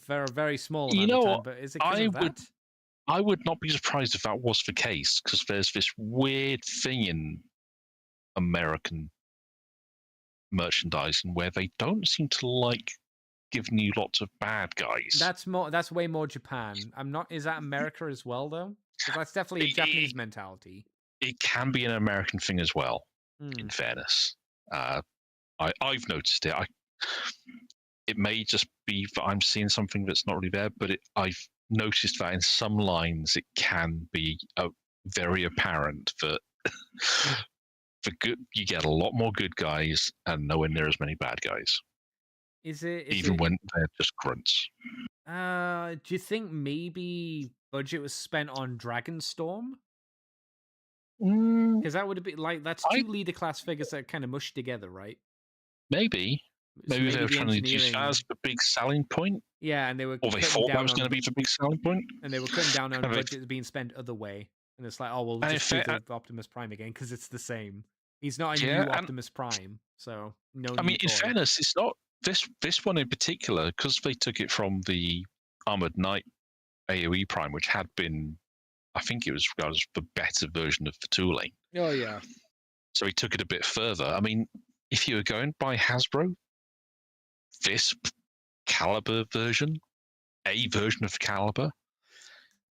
Speaker 1: very small
Speaker 2: you
Speaker 1: amount of
Speaker 2: know
Speaker 1: time?
Speaker 2: what?
Speaker 1: But is it because of that?
Speaker 2: I would not be surprised if that was the case, because there's this weird thing in American merchandising where they don't seem to like giving you lots of bad guys.
Speaker 1: That's way more Japan. I'm not. Is that America as well though? Because that's definitely a Japanese mentality.
Speaker 2: It can be an American thing as well.
Speaker 1: Hmm.
Speaker 2: In fairness, I've noticed it. It may just be that I'm seeing something that's not really there, but I've noticed that in some lines it can be very apparent that you get a lot more good guys and nowhere near as many bad guys. Even when they're just grunts.
Speaker 1: Do you think maybe budget was spent on Dragonstorm? Because that would have been like that's 2 leader class figures that are kind of mushed together, right?
Speaker 2: Maybe.
Speaker 1: So
Speaker 2: Maybe they were trying to use that as the big selling point.
Speaker 1: Yeah, and they were.
Speaker 2: Or they thought that was going to be the big selling point.
Speaker 1: And they were cutting down on budgets being spent other way. And it's like, oh, we'll just do the Optimus Prime again because it's the same. He's not a new Optimus Prime, so no.
Speaker 2: I mean, in fairness, it's not this one in particular, because they took it from the Armored Knight AOE Prime, which had been, I think it was regarded as the better version of the tooling.
Speaker 1: Oh yeah.
Speaker 2: So he took it a bit further. I mean, if you were going by Hasbro, this Caliber version, a version of Caliber,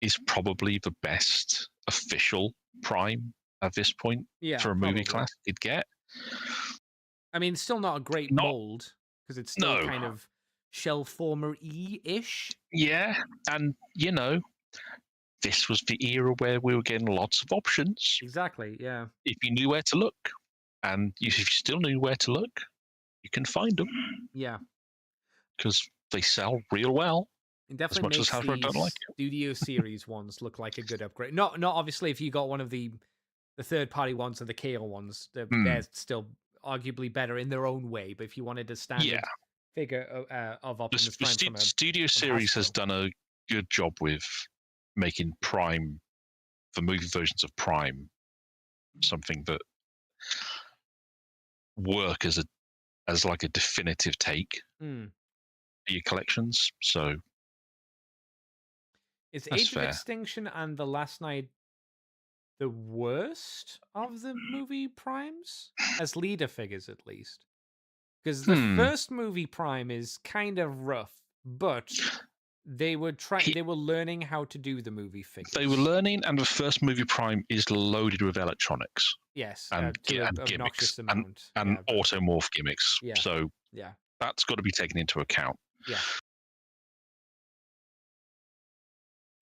Speaker 2: is probably the best official Prime at this point for a movie class you'd get.
Speaker 1: I mean, it's still not a great mold because it's still kind of shell former-y-ish.
Speaker 2: Yeah, and this was the era where we were getting lots of options.
Speaker 1: Exactly, yeah.
Speaker 2: If you knew where to look, and if you still knew where to look, you can find them.
Speaker 1: Yeah.
Speaker 2: Because they sell real well.
Speaker 1: It definitely makes the Studio Series ones look like a good upgrade. Not obviously if you got one of the third-party ones or the KO ones, they're still arguably better in their own way. But if you wanted a standard figure of Optimus Prime
Speaker 2: the Studio Series has done a good job with making Prime, the movie versions of Prime, something that work as like a definitive take for your collections. So
Speaker 1: is Age of Extinction and The Last Night the worst of the movie Primes? As leader figures, at least. Because the first movie Prime is kind of rough, but they were learning how to do the movie figures.
Speaker 2: They were learning, and the first movie Prime is loaded with electronics.
Speaker 1: Yes,
Speaker 2: and gimmicks and automorph gimmicks.
Speaker 1: Yeah.
Speaker 2: So that's got to be taken into account.
Speaker 1: Yeah.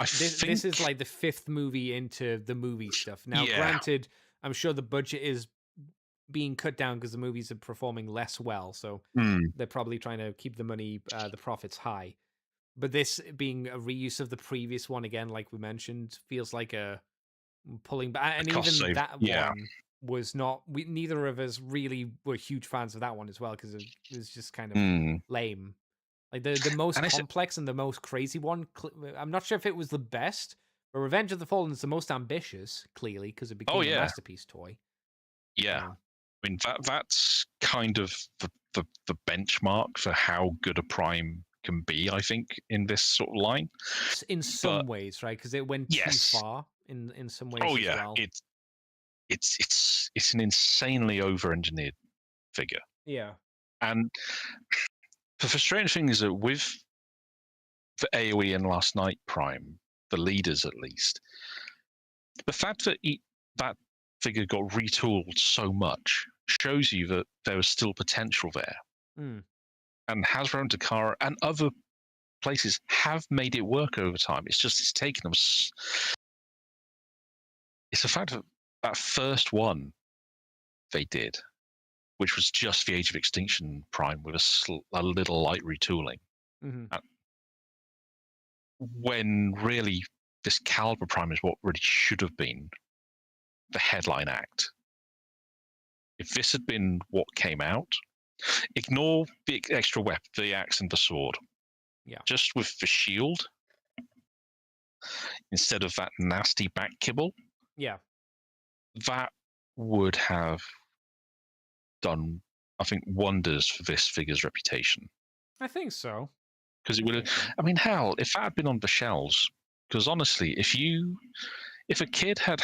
Speaker 1: This is like the 5th movie into the movie stuff. Now, granted, I'm sure the budget is being cut down because the movies are performing less well, so they're probably trying to keep the profits high. But this being a reuse of the previous one again, like we mentioned, feels like a pulling back. And even that one was not. Neither of us really were huge fans of that one as well because it was just kind of lame. Like the most complex and the most crazy one. I'm not sure if it was the best, but Revenge of the Fallen is the most ambitious, clearly, because it became a masterpiece toy.
Speaker 2: Yeah, I mean that's kind of the benchmark for how good a Prime can be, I think, in this sort of line.
Speaker 1: In some ways, right? Because it went too far in some ways.
Speaker 2: Oh yeah,
Speaker 1: well.
Speaker 2: it's an insanely over-engineered figure.
Speaker 1: Yeah,
Speaker 2: and the frustrating thing is that with the AOE and Last Night Prime, the leaders at least, the fact that that figure got retooled so much shows you that there was still potential there. And Hasbro and Takara and other places have made it work over time. It's just it's taken them. It's the fact that that first one they did, which was just the Age of Extinction Prime with a little light retooling. when really this Caliber Prime is what really should have been the headline act. If this had been what came out, ignore the extra weapon, the axe and the sword.
Speaker 1: Yeah.
Speaker 2: Just with the shield, instead of that nasty back kibble.
Speaker 1: Yeah.
Speaker 2: That would have done, I think, wonders for this figure's reputation.
Speaker 1: I think so.
Speaker 2: Because it would have, I mean, hell, if that had been on the shelves, because honestly, if a kid had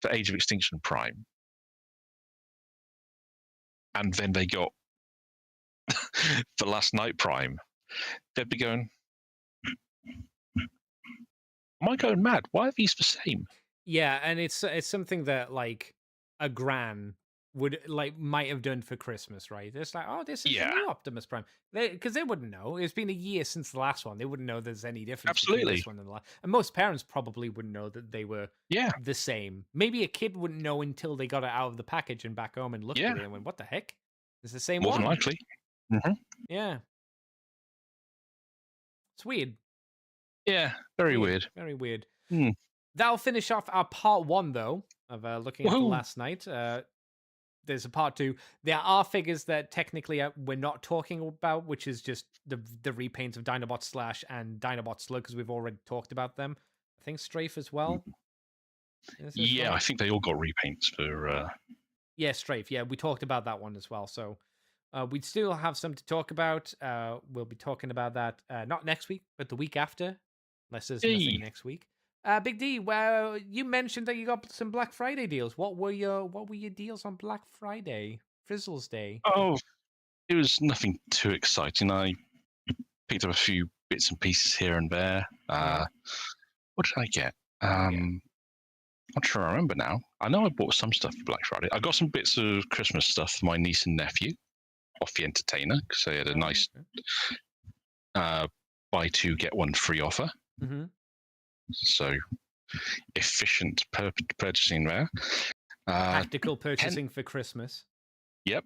Speaker 2: the Age of Extinction Prime, and then they got the Last Night Prime, they'd be going, am I going mad? Why are these the same?
Speaker 1: Yeah, and it's something that like a gran might have done for Christmas, right? It's like, oh, this is a new Optimus Prime, because they wouldn't know. It's been a year since the last one. They wouldn't know there's any difference between this one and the last. And most parents probably wouldn't know that they were the same. Maybe a kid wouldn't know until they got it out of the package and back home and looked at it and went, "What the heck? It's the same
Speaker 2: one."
Speaker 1: More
Speaker 2: than likely. Mm-hmm.
Speaker 1: Yeah, it's weird.
Speaker 2: Yeah, very weird.
Speaker 1: Very weird.
Speaker 2: Hmm.
Speaker 1: That'll finish off our part one, though, of looking at the Last Night. There's a part two. There are figures that technically we're not talking about, which is just the repaints of Dinobot Slash and Dinobot Slug, because we've already talked about them. I think Strafe as well.
Speaker 2: Yeah, I think they all got repaints for...
Speaker 1: Yeah, Strafe. Yeah, we talked about that one as well. So we'd still have some to talk about. We'll be talking about that not next week, but the week after, unless there's nothing next week. Big D, well, you mentioned that you got some Black Friday deals. What were your deals on Black Friday, Frizzle's Day?
Speaker 2: Oh, it was nothing too exciting. I picked up a few bits and pieces here and there. What did I get? I'm not sure I remember now. I know I bought some stuff for Black Friday. I got some bits of Christmas stuff for my niece and nephew off the Entertainer, because they had a nice buy two, get one free offer.
Speaker 1: Mm-hmm.
Speaker 2: So efficient purchasing there.
Speaker 1: Tactical purchasing for Christmas.
Speaker 2: Yep.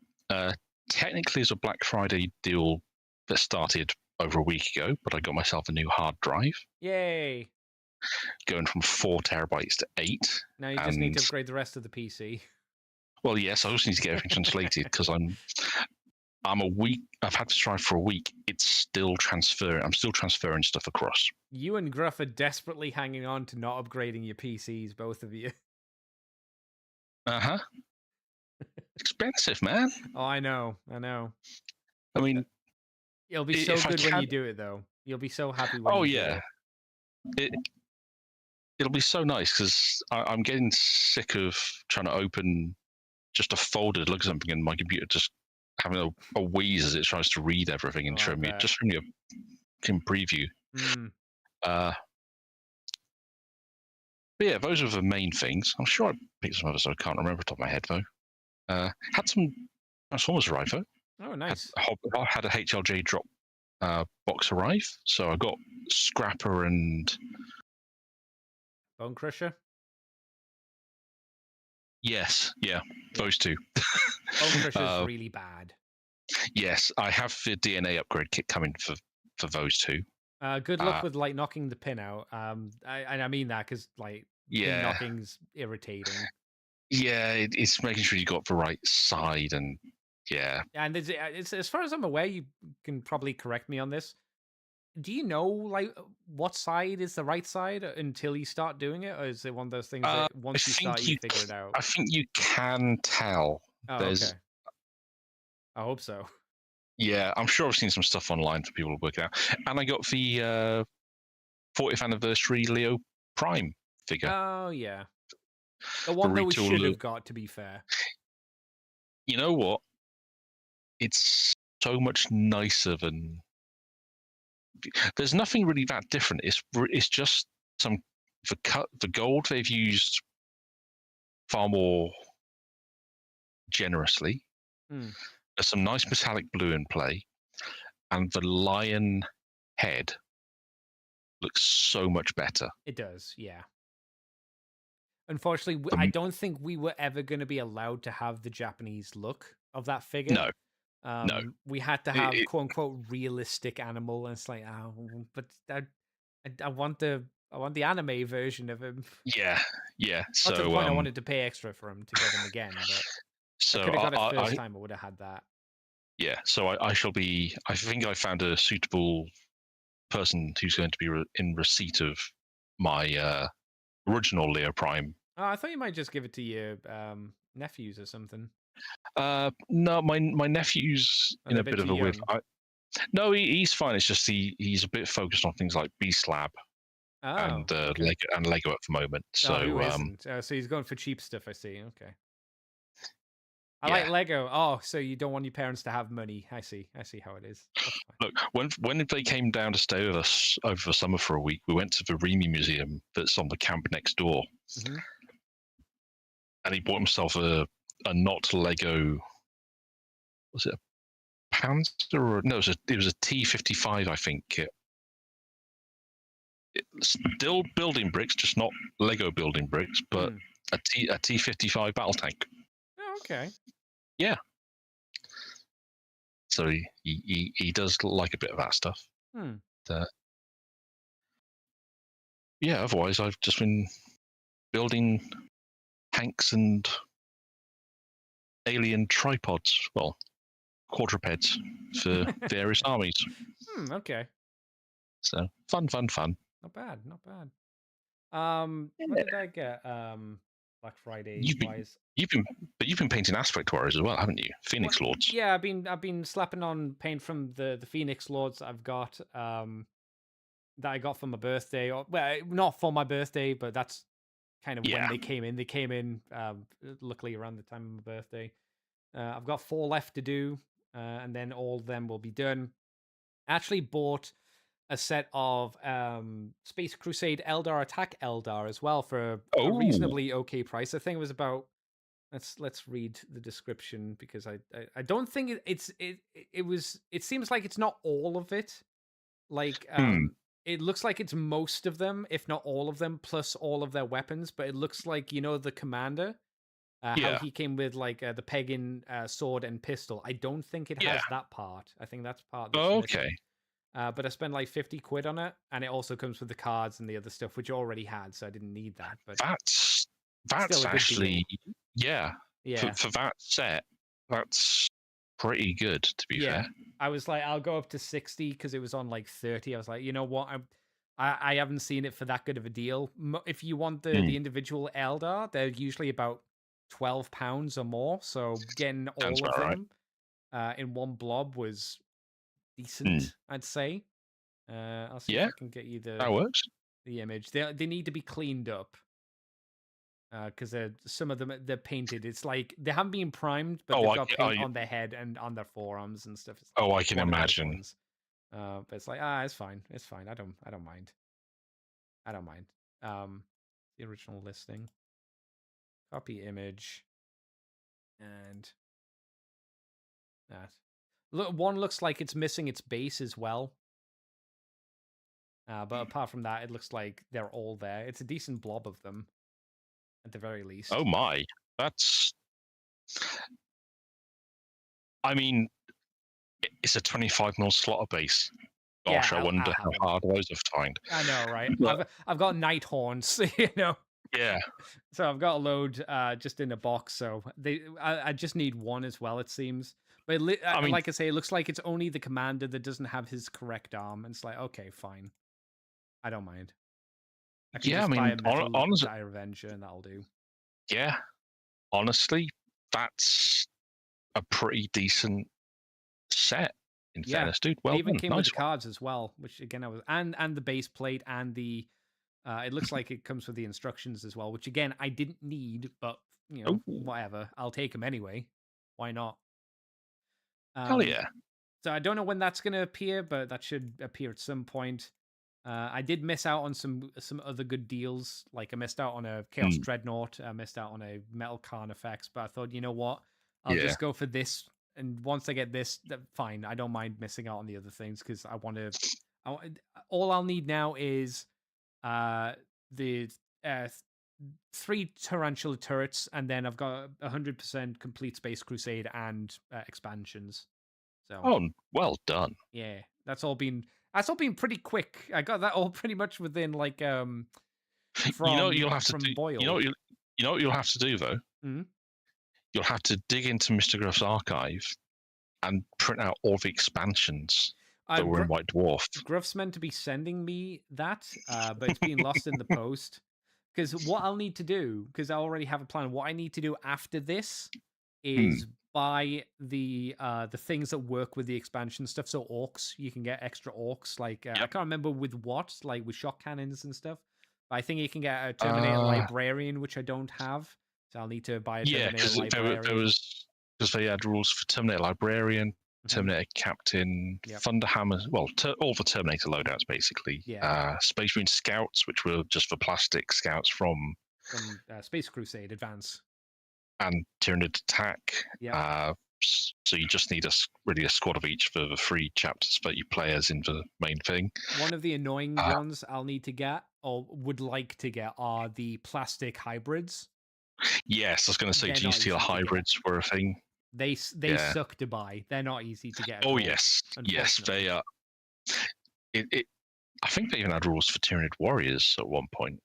Speaker 2: Technically, it's a Black Friday deal that started over a week ago, but I got myself a new hard drive.
Speaker 1: Yay!
Speaker 2: Going from 4 terabytes to 8.
Speaker 1: Now you just need to upgrade the rest of the PC.
Speaker 2: Well, yes, I also need to get everything translated, because I'm a week. I've had this drive for a week. It's still transferring. I'm still transferring stuff across.
Speaker 1: You and Gruff are desperately hanging on to not upgrading your PCs, both of you.
Speaker 2: Expensive, man.
Speaker 1: Oh, I know.
Speaker 2: I mean,
Speaker 1: it'll be so good when you do it, though. You'll be so happy when you do it.
Speaker 2: It'll be so nice, because I'm getting sick of trying to open just a folder to look at something, and my computer just having a wheeze as it tries to read everything and show me a preview. But yeah, those are the main things. I'm sure I picked some others, I can't remember off the top of my head, though. Had some Transformers arrive, though.
Speaker 1: Oh, nice.
Speaker 2: I had a HLJ drop box arrive, so I got Scrapper and...
Speaker 1: Bone Crusher?
Speaker 2: Yes, yeah, those two.
Speaker 1: Bone Crusher's really bad.
Speaker 2: Yes, I have the DNA upgrade kit coming for those two.
Speaker 1: Good luck with knocking the pin out. I mean that because pin knocking's irritating.
Speaker 2: Yeah, it's making sure you got the right side, and
Speaker 1: and it's as far as I'm aware, you can probably correct me on this. Do you know what side is the right side until you start doing it, or is it one of those things that once you start you figure it out?
Speaker 2: I think you can tell.
Speaker 1: Oh, okay. I hope so.
Speaker 2: Yeah, I'm sure I've seen some stuff online for people to work it out. And I got the 40th anniversary Leo Prime figure.
Speaker 1: Oh yeah, the one that we should have got. To be fair,
Speaker 2: you know what? It's so much nicer than. There's nothing really that different. It's just the gold they've used far more generously. There's some nice metallic blue in play, and the lion head looks so much better.
Speaker 1: It does, yeah. Unfortunately, I don't think we were ever going to be allowed to have the Japanese look of that figure.
Speaker 2: No. No.
Speaker 1: We had to have quote unquote realistic animal, and it's like, oh, but I want the anime version of him.
Speaker 2: Yeah.
Speaker 1: Not to the
Speaker 2: So
Speaker 1: point I wanted to pay extra for him to get him again, but I could have got it first time. I would have had that.
Speaker 2: Yeah. So I shall be. I think I found a suitable person who's going to be in receipt of my original Leo Prime.
Speaker 1: Oh, I thought you might just give it to your nephews or something.
Speaker 2: No, my nephew's in a bit of a whiff. No, he's fine. It's just he's a bit focused on things like Beast Lab and Lego at the moment. So
Speaker 1: who isn't? So he's going for cheap stuff. I see. Okay. I like Lego. Oh, so you don't want your parents to have money. I see how it is.
Speaker 2: Look, when they came down to stay with us over the summer for a week, we went to the Remy Museum that's on the camp next door.
Speaker 1: Mm-hmm.
Speaker 2: And he bought himself a not Lego. Was it a Panzer or no? It was a T-55, I think. It's still building bricks, just not Lego building bricks, but a T-55 battle tank.
Speaker 1: Oh, okay.
Speaker 2: Yeah. So he does like a bit of that stuff. Yeah. Otherwise, I've just been building tanks and alien tripods. Well, quadrupeds for various armies.
Speaker 1: Okay.
Speaker 2: So fun.
Speaker 1: Not bad. What did I get? Black Friday wise.
Speaker 2: You've been painting Aspect Warriors as well, haven't you? Phoenix Lords.
Speaker 1: Yeah, I've been slapping on paint from the Phoenix Lords I've got. That I got for my birthday. Well, not for my birthday, but that's kind of when they came in. They came in, luckily, around the time of my birthday. I've got 4 left to do, and then all of them will be done. I actually bought a set of Space Crusade Eldar Attack Eldar as well for a reasonably okay price. I think it was about. Let's read the description because I don't think it seems like it's not all of it. Like it looks like it's most of them, if not all of them, plus all of their weapons. But it looks like, the commander, how he came with like the pagan sword and pistol. I don't think it has that part. I think that's part.
Speaker 2: Okay.
Speaker 1: But I spent like 50 quid on it, and it also comes with the cards and the other stuff, which I already had, so I didn't need that. But
Speaker 2: that's actually for that set, that's pretty good, to be fair.
Speaker 1: I was like, I'll go up to 60 because it was on like 30. I was like, you know what? I haven't seen it for that good of a deal. If you want the individual Eldar, they're usually about £12 or more. So getting all of them in one blob was decent, I'd say. I'll see if I can get you
Speaker 2: that works.
Speaker 1: The image. They need to be cleaned up. Because some of them, they're painted. It's like they haven't been primed, but they've got paint on their head and on their forearms and stuff.
Speaker 2: I can imagine.
Speaker 1: But it's like, it's fine. It's fine. I don't mind. The original listing. Copy image. And that. One looks like it's missing its base as well. But apart from that, it looks like they're all there. It's a decent blob of them. At the very least.
Speaker 2: Oh my, that's. I mean, it's a 25mm slaughter base. Gosh, I wonder how hard those are to find.
Speaker 1: I know, right? I've got night horns,
Speaker 2: Yeah.
Speaker 1: So I've got a load just in a box. So I just need one as well. It seems, but like I say, it looks like it's only the commander that doesn't have his correct arm, and it's like, okay, fine, I don't mind.
Speaker 2: Honestly,
Speaker 1: Dire Avenger, and that'll do.
Speaker 2: Yeah, honestly, that's a pretty decent set. In fairness, dude. Well,
Speaker 1: it even came with the cards as well, which again I was and the base plate and the. It looks like it comes with the instructions as well, which again I didn't need, but whatever, I'll take them anyway. Why not?
Speaker 2: Hell yeah!
Speaker 1: So I don't know when that's going to appear, but that should appear at some point. I did miss out on some other good deals. Like I missed out on a Chaos Dreadnought. I missed out on a Metal Carnifex. But I thought, you know what? I'll just go for this. And once I get this, fine. I don't mind missing out on the other things because I want to. All I'll need now is the 3 Tarantula turrets, and then I've got 100% complete Space Crusade and expansions. So
Speaker 2: well done.
Speaker 1: Yeah, that's all been pretty quick. I got that all pretty much within like
Speaker 2: You'll have to do.
Speaker 1: Boyle.
Speaker 2: You know what you'll have to do though.
Speaker 1: Mm-hmm.
Speaker 2: You'll have to dig into Mr. Gruff's archive and print out all the expansions that were in White Dwarf.
Speaker 1: Gruff's meant to be sending me that, but it's been lost in the post. Because what I'll need to do, because I already have a plan, what I need to do after this is buy the things that work with the expansion stuff. So orcs, you can get extra orcs. Like I can't remember with what, like with shock cannons and stuff. But I think you can get a Terminator Librarian, which I don't have. So I'll need to buy a Terminator Librarian.
Speaker 2: Because they had rules for Terminator Librarian, Terminator Captain, Thunderhammer, well, all the Terminator loadouts, basically.
Speaker 1: Yeah.
Speaker 2: Space Marine Scouts, which were just for plastic scouts from
Speaker 1: Space Crusade Advance.
Speaker 2: And Tyranid Attack.
Speaker 1: Yeah.
Speaker 2: So you just need a squad of each for the 3 chapters that you play as in the main thing.
Speaker 1: One of the annoying ones I'll need to get, or would like to get, are the plastic hybrids.
Speaker 2: Yes, I was going to say, do you steal hybrids were a thing?
Speaker 1: They suck to buy. They're not easy to get.
Speaker 2: Oh yes, they are. I think they even had rules for Tyranid Warriors at one point.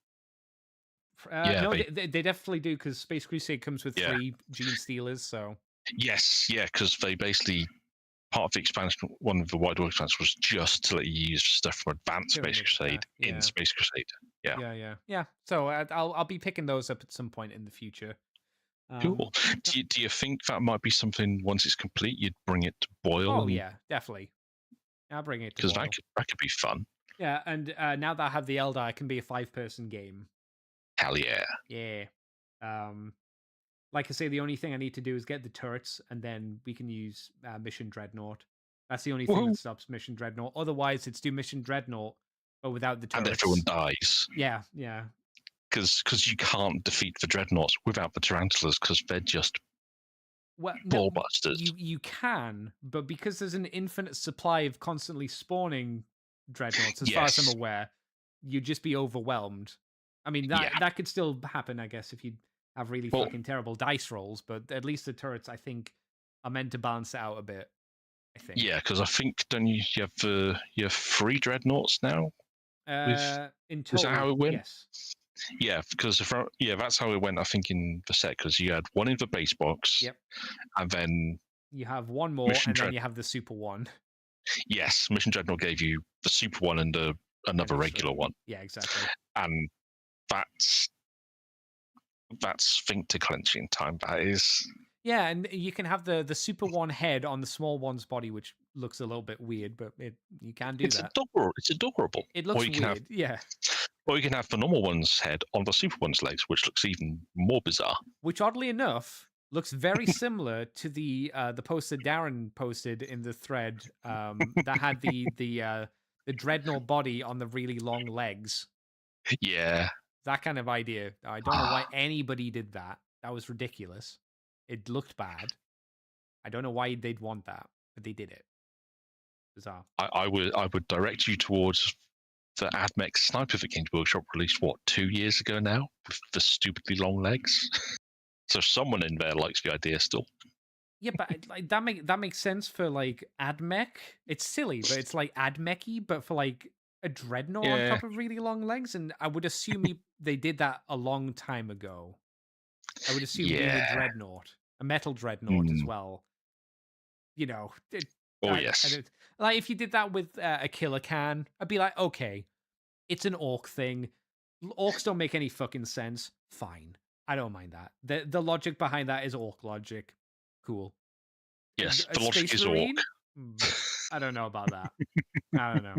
Speaker 1: No, they definitely do, because Space Crusade comes with 3 Gene Stealers. So
Speaker 2: yes, because they basically, part of the expansion, one of the White Dwarf expansions was just to let you use stuff from Advanced Space Crusade in Space Crusade.
Speaker 1: Yeah. So I'll be picking those up at some point in the future.
Speaker 2: Cool. Do you think that might be something, once it's complete, you'd bring it to Boyle?
Speaker 1: Oh yeah, definitely. I'll bring it to Boyle.
Speaker 2: Because that could be fun.
Speaker 1: Yeah, and now that I have the Eldar, it can be a 5-person game.
Speaker 2: Hell yeah.
Speaker 1: Yeah. Like I say, the only thing I need to do is get the turrets, and then we can use Mission Dreadnought. That's the only thing that stops Mission Dreadnought. Otherwise, it's do Mission Dreadnought, but without the turrets.
Speaker 2: And everyone dies.
Speaker 1: Yeah.
Speaker 2: Because you can't defeat the Dreadnoughts without the Tarantulas, because they're just ballbusters.
Speaker 1: You can, but because there's an infinite supply of constantly spawning Dreadnoughts, as far as I'm aware, you'd just be overwhelmed. I mean, that could still happen, I guess, if you have really fucking terrible dice rolls, but at least the turrets, I think, are meant to balance it out a bit, I think.
Speaker 2: Yeah, because I think, don't you have 3 Dreadnoughts now?
Speaker 1: In total,
Speaker 2: is that how it went?
Speaker 1: Yes.
Speaker 2: Yeah, because that's how it went, I think, in the set, because you had 1 in the base box.
Speaker 1: Yep.
Speaker 2: And then
Speaker 1: you have 1 more, then you have the super one.
Speaker 2: Yes, Mission Dreadnought gave you the super one and another regular one.
Speaker 1: Yeah, exactly.
Speaker 2: And that's sphincter clenching time. That is.
Speaker 1: Yeah, and you can have the super one head on the small one's body, which looks a little bit weird, but you can do that.
Speaker 2: It's adorable.
Speaker 1: It looks weird.
Speaker 2: Or you can have the normal one's head on the super one's legs, which looks even more bizarre.
Speaker 1: Which, oddly enough, looks very similar to the post that Darren posted in the thread that had the Dreadnought body on the really long legs.
Speaker 2: Yeah.
Speaker 1: That kind of idea. I don't know why anybody did that. That was ridiculous. It looked bad. I don't know why they'd want that, but they did it. Bizarre.
Speaker 2: I would direct you towards the AdMech sniper that Games Workshop released, 2 years ago now, with the stupidly long legs. So someone in there likes the idea still.
Speaker 1: Yeah, but like that makes sense for like AdMech. It's silly, but it's like AdMech-y, but for like a Dreadnought on top of really long legs. And I would assume they did that a long time ago. I would assume being a Dreadnought, a metal Dreadnought as well. You know.
Speaker 2: Yes.
Speaker 1: Like if you did that with a Killer Can, I'd be like, okay, it's an orc thing. Orcs don't make any fucking sense. Fine. I don't mind that. The logic behind that is orc logic. Cool.
Speaker 2: Yes, the logic is orc.
Speaker 1: I don't know about that. I don't know.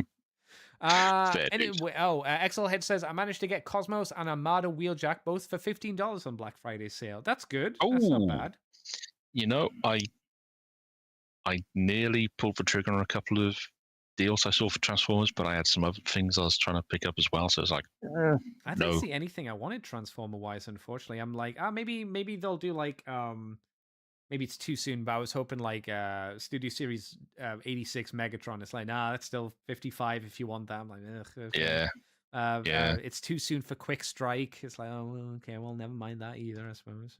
Speaker 1: Anyway, Excelhead says, I managed to get Cosmos and Armada Wheeljack both for $15 on Black Friday sale. That's good. That's not bad.
Speaker 2: You know, I nearly pulled the trigger on a couple of deals I saw for Transformers, but I had some other things I was trying to pick up as well. So it was like,
Speaker 1: I didn't see anything I wanted Transformer wise. Unfortunately, I'm like, maybe they'll do like, maybe it's too soon. But I was hoping like Studio Series 86 Megatron. It's like, nah, that's still $55 if you want that. I'm like, ugh.
Speaker 2: Yeah.
Speaker 1: It's too soon for Quick Strike. It's like, oh, well, okay, well, never mind that either, I suppose.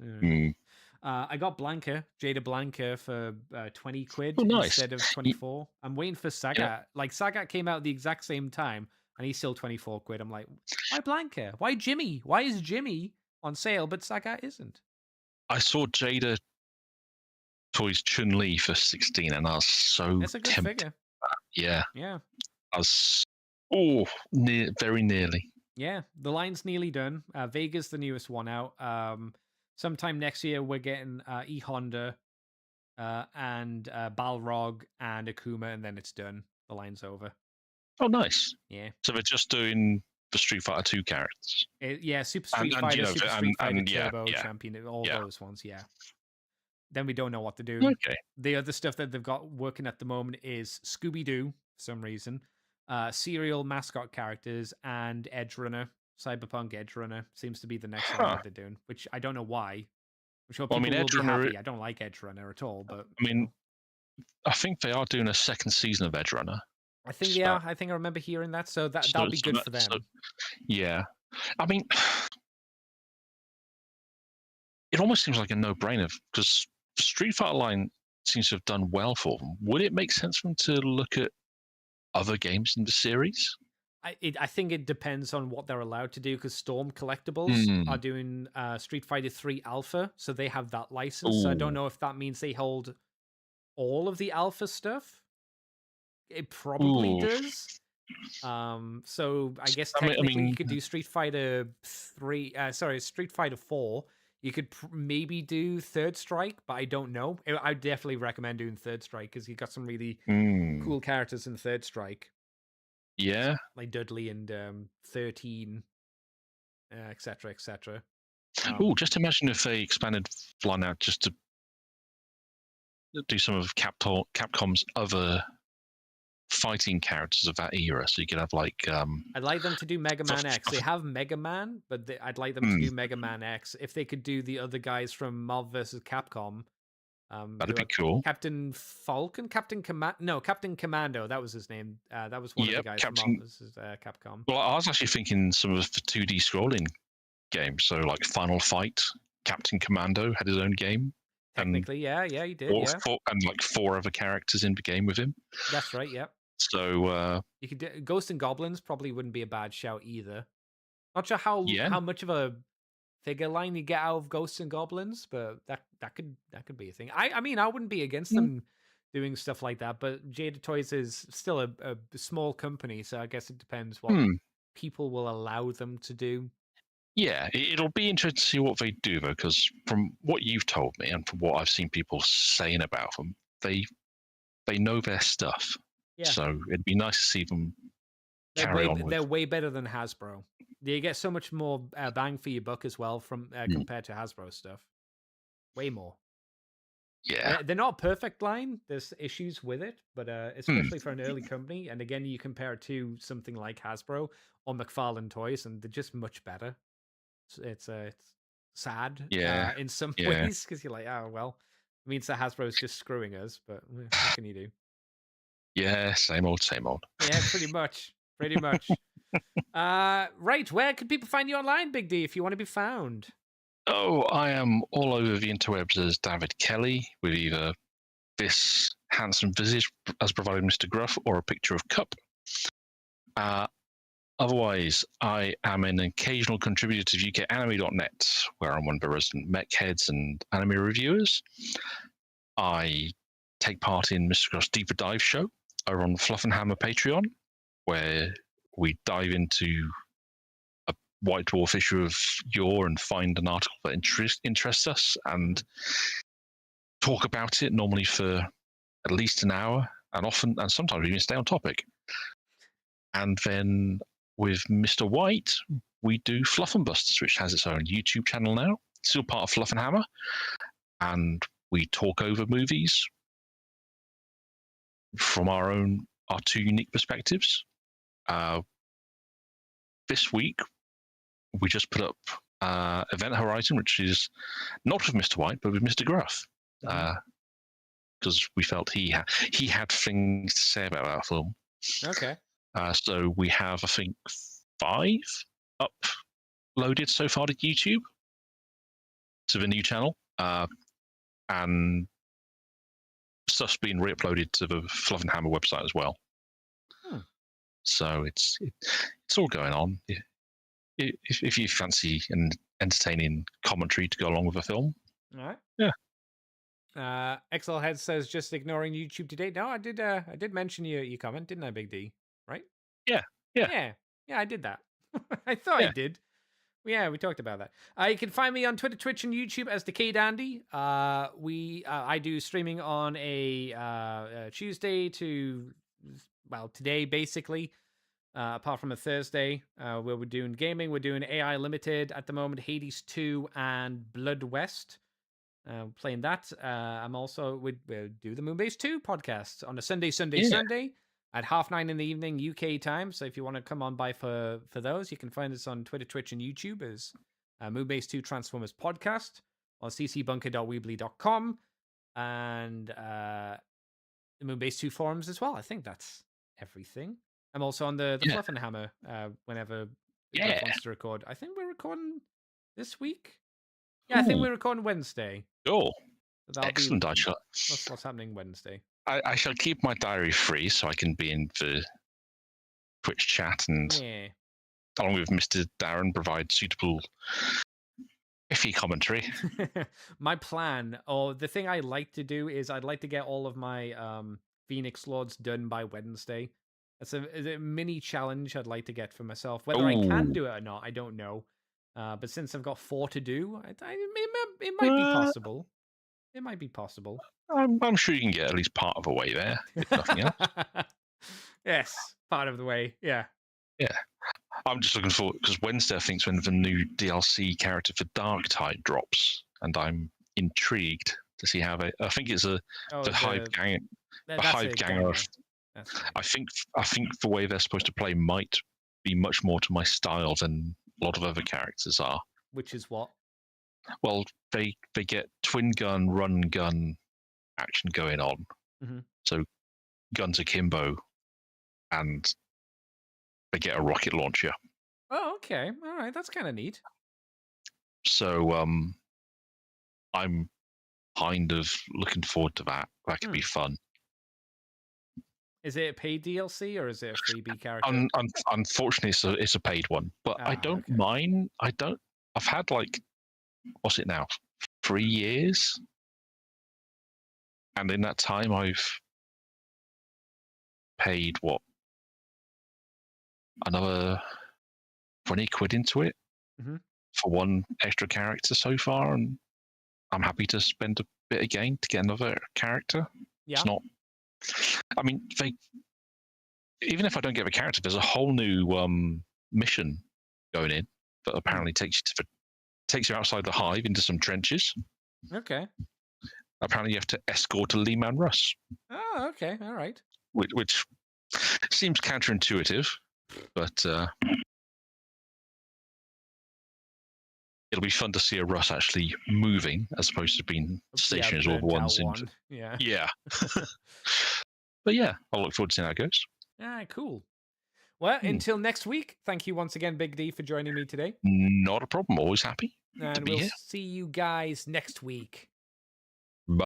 Speaker 1: I got Blanca, Jada Blanca, for 20 quid instead of 24. I'm waiting for Sagat. Yeah. Like, Sagat came out at the exact same time, and he's still 24 quid. I'm like, why Blanca? Why Jimmy? Why is Jimmy on sale, but Sagat isn't?
Speaker 2: I saw Jada Toys Chun-Li for 16, and I was so
Speaker 1: That's a good figure.
Speaker 2: Yeah.
Speaker 1: Yeah.
Speaker 2: I was, very nearly.
Speaker 1: Yeah, the line's nearly done. Vega's the newest one out. Sometime next year, we're getting E-Honda and Balrog and Akuma, and then it's done. The line's over.
Speaker 2: Oh, nice.
Speaker 1: Yeah.
Speaker 2: So we're just doing the Street Fighter 2 characters.
Speaker 1: Super Street Fighter, Super Street Fighter Turbo, Champion, all those ones, yeah. Then we don't know what to do.
Speaker 2: Okay.
Speaker 1: The other stuff that they've got working at the moment is Scooby-Doo, for some reason, serial mascot characters, and Edge Runner. Cyberpunk Edge Runner seems to be the next one that they're doing, which I don't know why. I'm sure people will be happy. I don't like Edge Runner at all, but
Speaker 2: I think they are doing a second season of Edge Runner.
Speaker 1: I think I think I remember hearing that, so that'll be good for them.
Speaker 2: Yeah, it almost seems like a no-brainer because the Street Fighter line seems to have done well for them. Would it make sense for them to look at other games in the series?
Speaker 1: I think it depends on what they're allowed to do, because Storm Collectibles are doing Street Fighter 3 Alpha, so they have that license. Ooh. So I don't know if that means they hold all of the Alpha stuff. It probably does. So I guess technically you could do Street Fighter 4. You could maybe do Third Strike, but I don't know. I definitely recommend doing Third Strike because you got some really cool characters in Third Strike.
Speaker 2: Yeah,
Speaker 1: like Dudley and 13, etc., etc.
Speaker 2: Just imagine if they expanded Flying out just to do some of Capcom's other fighting characters of that era, so you could have like
Speaker 1: I'd like them to do Mega Man X. They have Mega Man, but I'd like them to do Mega Man X. If they could do the other guys from Marvel vs. Capcom,
Speaker 2: that'd be cool.
Speaker 1: Captain Falcon, Captain Commando, that was his name. That was one of the guys from Marvel vs. Capcom.
Speaker 2: Well, I was actually thinking some of the 2D scrolling games, so like Final Fight, Captain Commando had his own game.
Speaker 1: Technically, he did.
Speaker 2: And like 4 other characters in the game with him.
Speaker 1: That's right. Yeah.
Speaker 2: So
Speaker 1: you could do Ghosts and Goblins. Probably wouldn't be a bad shout either. Not sure how much of a figure line you get out of Ghosts and Goblins, but that could be a thing. I mean, I wouldn't be against them doing stuff like that, but Jada Toys is still a small company, so I guess it depends what people will allow them to do.
Speaker 2: Yeah, it'll be interesting to see what they do, though, because from what you've told me and from what I've seen people saying about them, they know their stuff. Yeah. So it'd be nice to see them carry on.
Speaker 1: They're way better than Hasbro. You get so much more bang for your buck as well from compared to Hasbro stuff. Way more.
Speaker 2: Yeah.
Speaker 1: They're not a perfect line. There's issues with it, but especially for an early company. And again, you compare it to something like Hasbro or McFarlane Toys, and they're just much better. It's sad in some ways, because you're like, oh, well, it means that Hasbro's just screwing us, but what can you do?
Speaker 2: Yeah, same old.
Speaker 1: Yeah, pretty much. Right, where can people find you online, Big D, if you want to be found?
Speaker 2: Oh, I am all over the interwebs as David Kelly, with either this handsome visage as provided Mr. Gruff or a picture of Cup. Otherwise, I am an occasional contributor to UKAnime.net, where I'm one of the resident mech heads and anime reviewers. I take part in Mr. Gruff's Deeper Dive show over on Fluff and Hammer Patreon, where we dive into a White Dwarf issue of Yore and find an article that interests us and talk about it, normally for at least an hour, and sometimes we even stay on topic. And then with Mr. White, we do Fluff and Busters, which has its own YouTube channel now. It's still part of Fluff and Hammer. And we talk over movies from our 2 unique perspectives. This week, we just put up Event Horizon, which is not with Mr. White, but with Mr. Gruff. Because we felt he had things to say about our film.
Speaker 1: Okay.
Speaker 2: So we have, I think, 5 uploaded so far to YouTube, to the new channel, and stuff's been re-uploaded to the Fluff and Hammer website as well. So it's all going on. If you fancy an entertaining commentary to go along with a film,
Speaker 1: all right.
Speaker 2: Yeah.
Speaker 1: XLhead says just ignoring YouTube today. No, I did mention your comment, didn't I, Big D? Right?
Speaker 2: Yeah.
Speaker 1: Yeah, I did that. I thought I did. Yeah, we talked about that. You can find me on Twitter, Twitch, and YouTube as the K Dandy. I do streaming on a Tuesday to today basically. Apart from a Thursday, where we're doing gaming, we're doing AI Limited at the moment, Hades 2 and Blood West. Playing that. I'm also we do the Moonbase 2 podcast on a Sunday at 9:30 in the evening UK time. So if you want to come on by for those, you can find us on Twitter, Twitch, and YouTube as Moonbase 2 Transformers podcast or ccbunker.weebly.com and the Moonbase 2 forums as well. I think that's everything. I'm also on the Fluff and Hammer whenever Jeff wants to record. I think we're recording this week. Yeah, I think we're recording Wednesday.
Speaker 2: Oh,
Speaker 1: So
Speaker 2: excellent!
Speaker 1: What's happening Wednesday?
Speaker 2: I shall keep my diary free so I can be in the Twitch chat and, along with Mr. Darren, provide suitable iffy commentary.
Speaker 1: My plan, or the thing I like to do, is I'd like to get all of my Phoenix Lords done by Wednesday. It's a mini challenge I'd like to get for myself. Whether I can do it or not, I don't know. But since I've got 4 to do, it might be possible. It might be possible.
Speaker 2: I'm sure you can get at least part of the way there, if nothing else.
Speaker 1: Yes, part of the way. Yeah.
Speaker 2: Yeah. I'm just looking forward, because Wednesday, I think, is when the new DLC character for Darktide drops, and I'm intrigued to see how they. I think it's the Hive Gang. The Hive Ganger. I think the way they're supposed to play might be much more to my style than a lot of other characters are.
Speaker 1: Which is what?
Speaker 2: Well, they get twin gun, run gun action going on.
Speaker 1: Mm-hmm.
Speaker 2: So guns akimbo, and they get a rocket launcher.
Speaker 1: Oh, okay. All right. That's kind of neat.
Speaker 2: So I'm kind of looking forward to that. That could be fun.
Speaker 1: Is it a paid DLC or is it a freebie character?
Speaker 2: Unfortunately, it's a paid one, but I don't mind. I've had what's it now? 3 years, and in that time, I've paid another 20 quid into it for one extra character so far, and I'm happy to spend a bit again to get another character.
Speaker 1: Yeah.
Speaker 2: It's not. I mean, even if I don't get the character, there's a whole new mission going in that apparently takes you outside the hive into some trenches.
Speaker 1: Okay.
Speaker 2: Apparently, you have to escort a Lehman Russ.
Speaker 1: Oh, okay. All right.
Speaker 2: Which seems counterintuitive, but it'll be fun to see a Russ actually moving as opposed to being stationary as all the ones in. Yeah. But yeah, I'll look forward to seeing how it goes.
Speaker 1: Cool. Well, until next week, thank you once again, Big D, for joining me today.
Speaker 2: Not a problem. Always happy to be here.
Speaker 1: See you guys next week.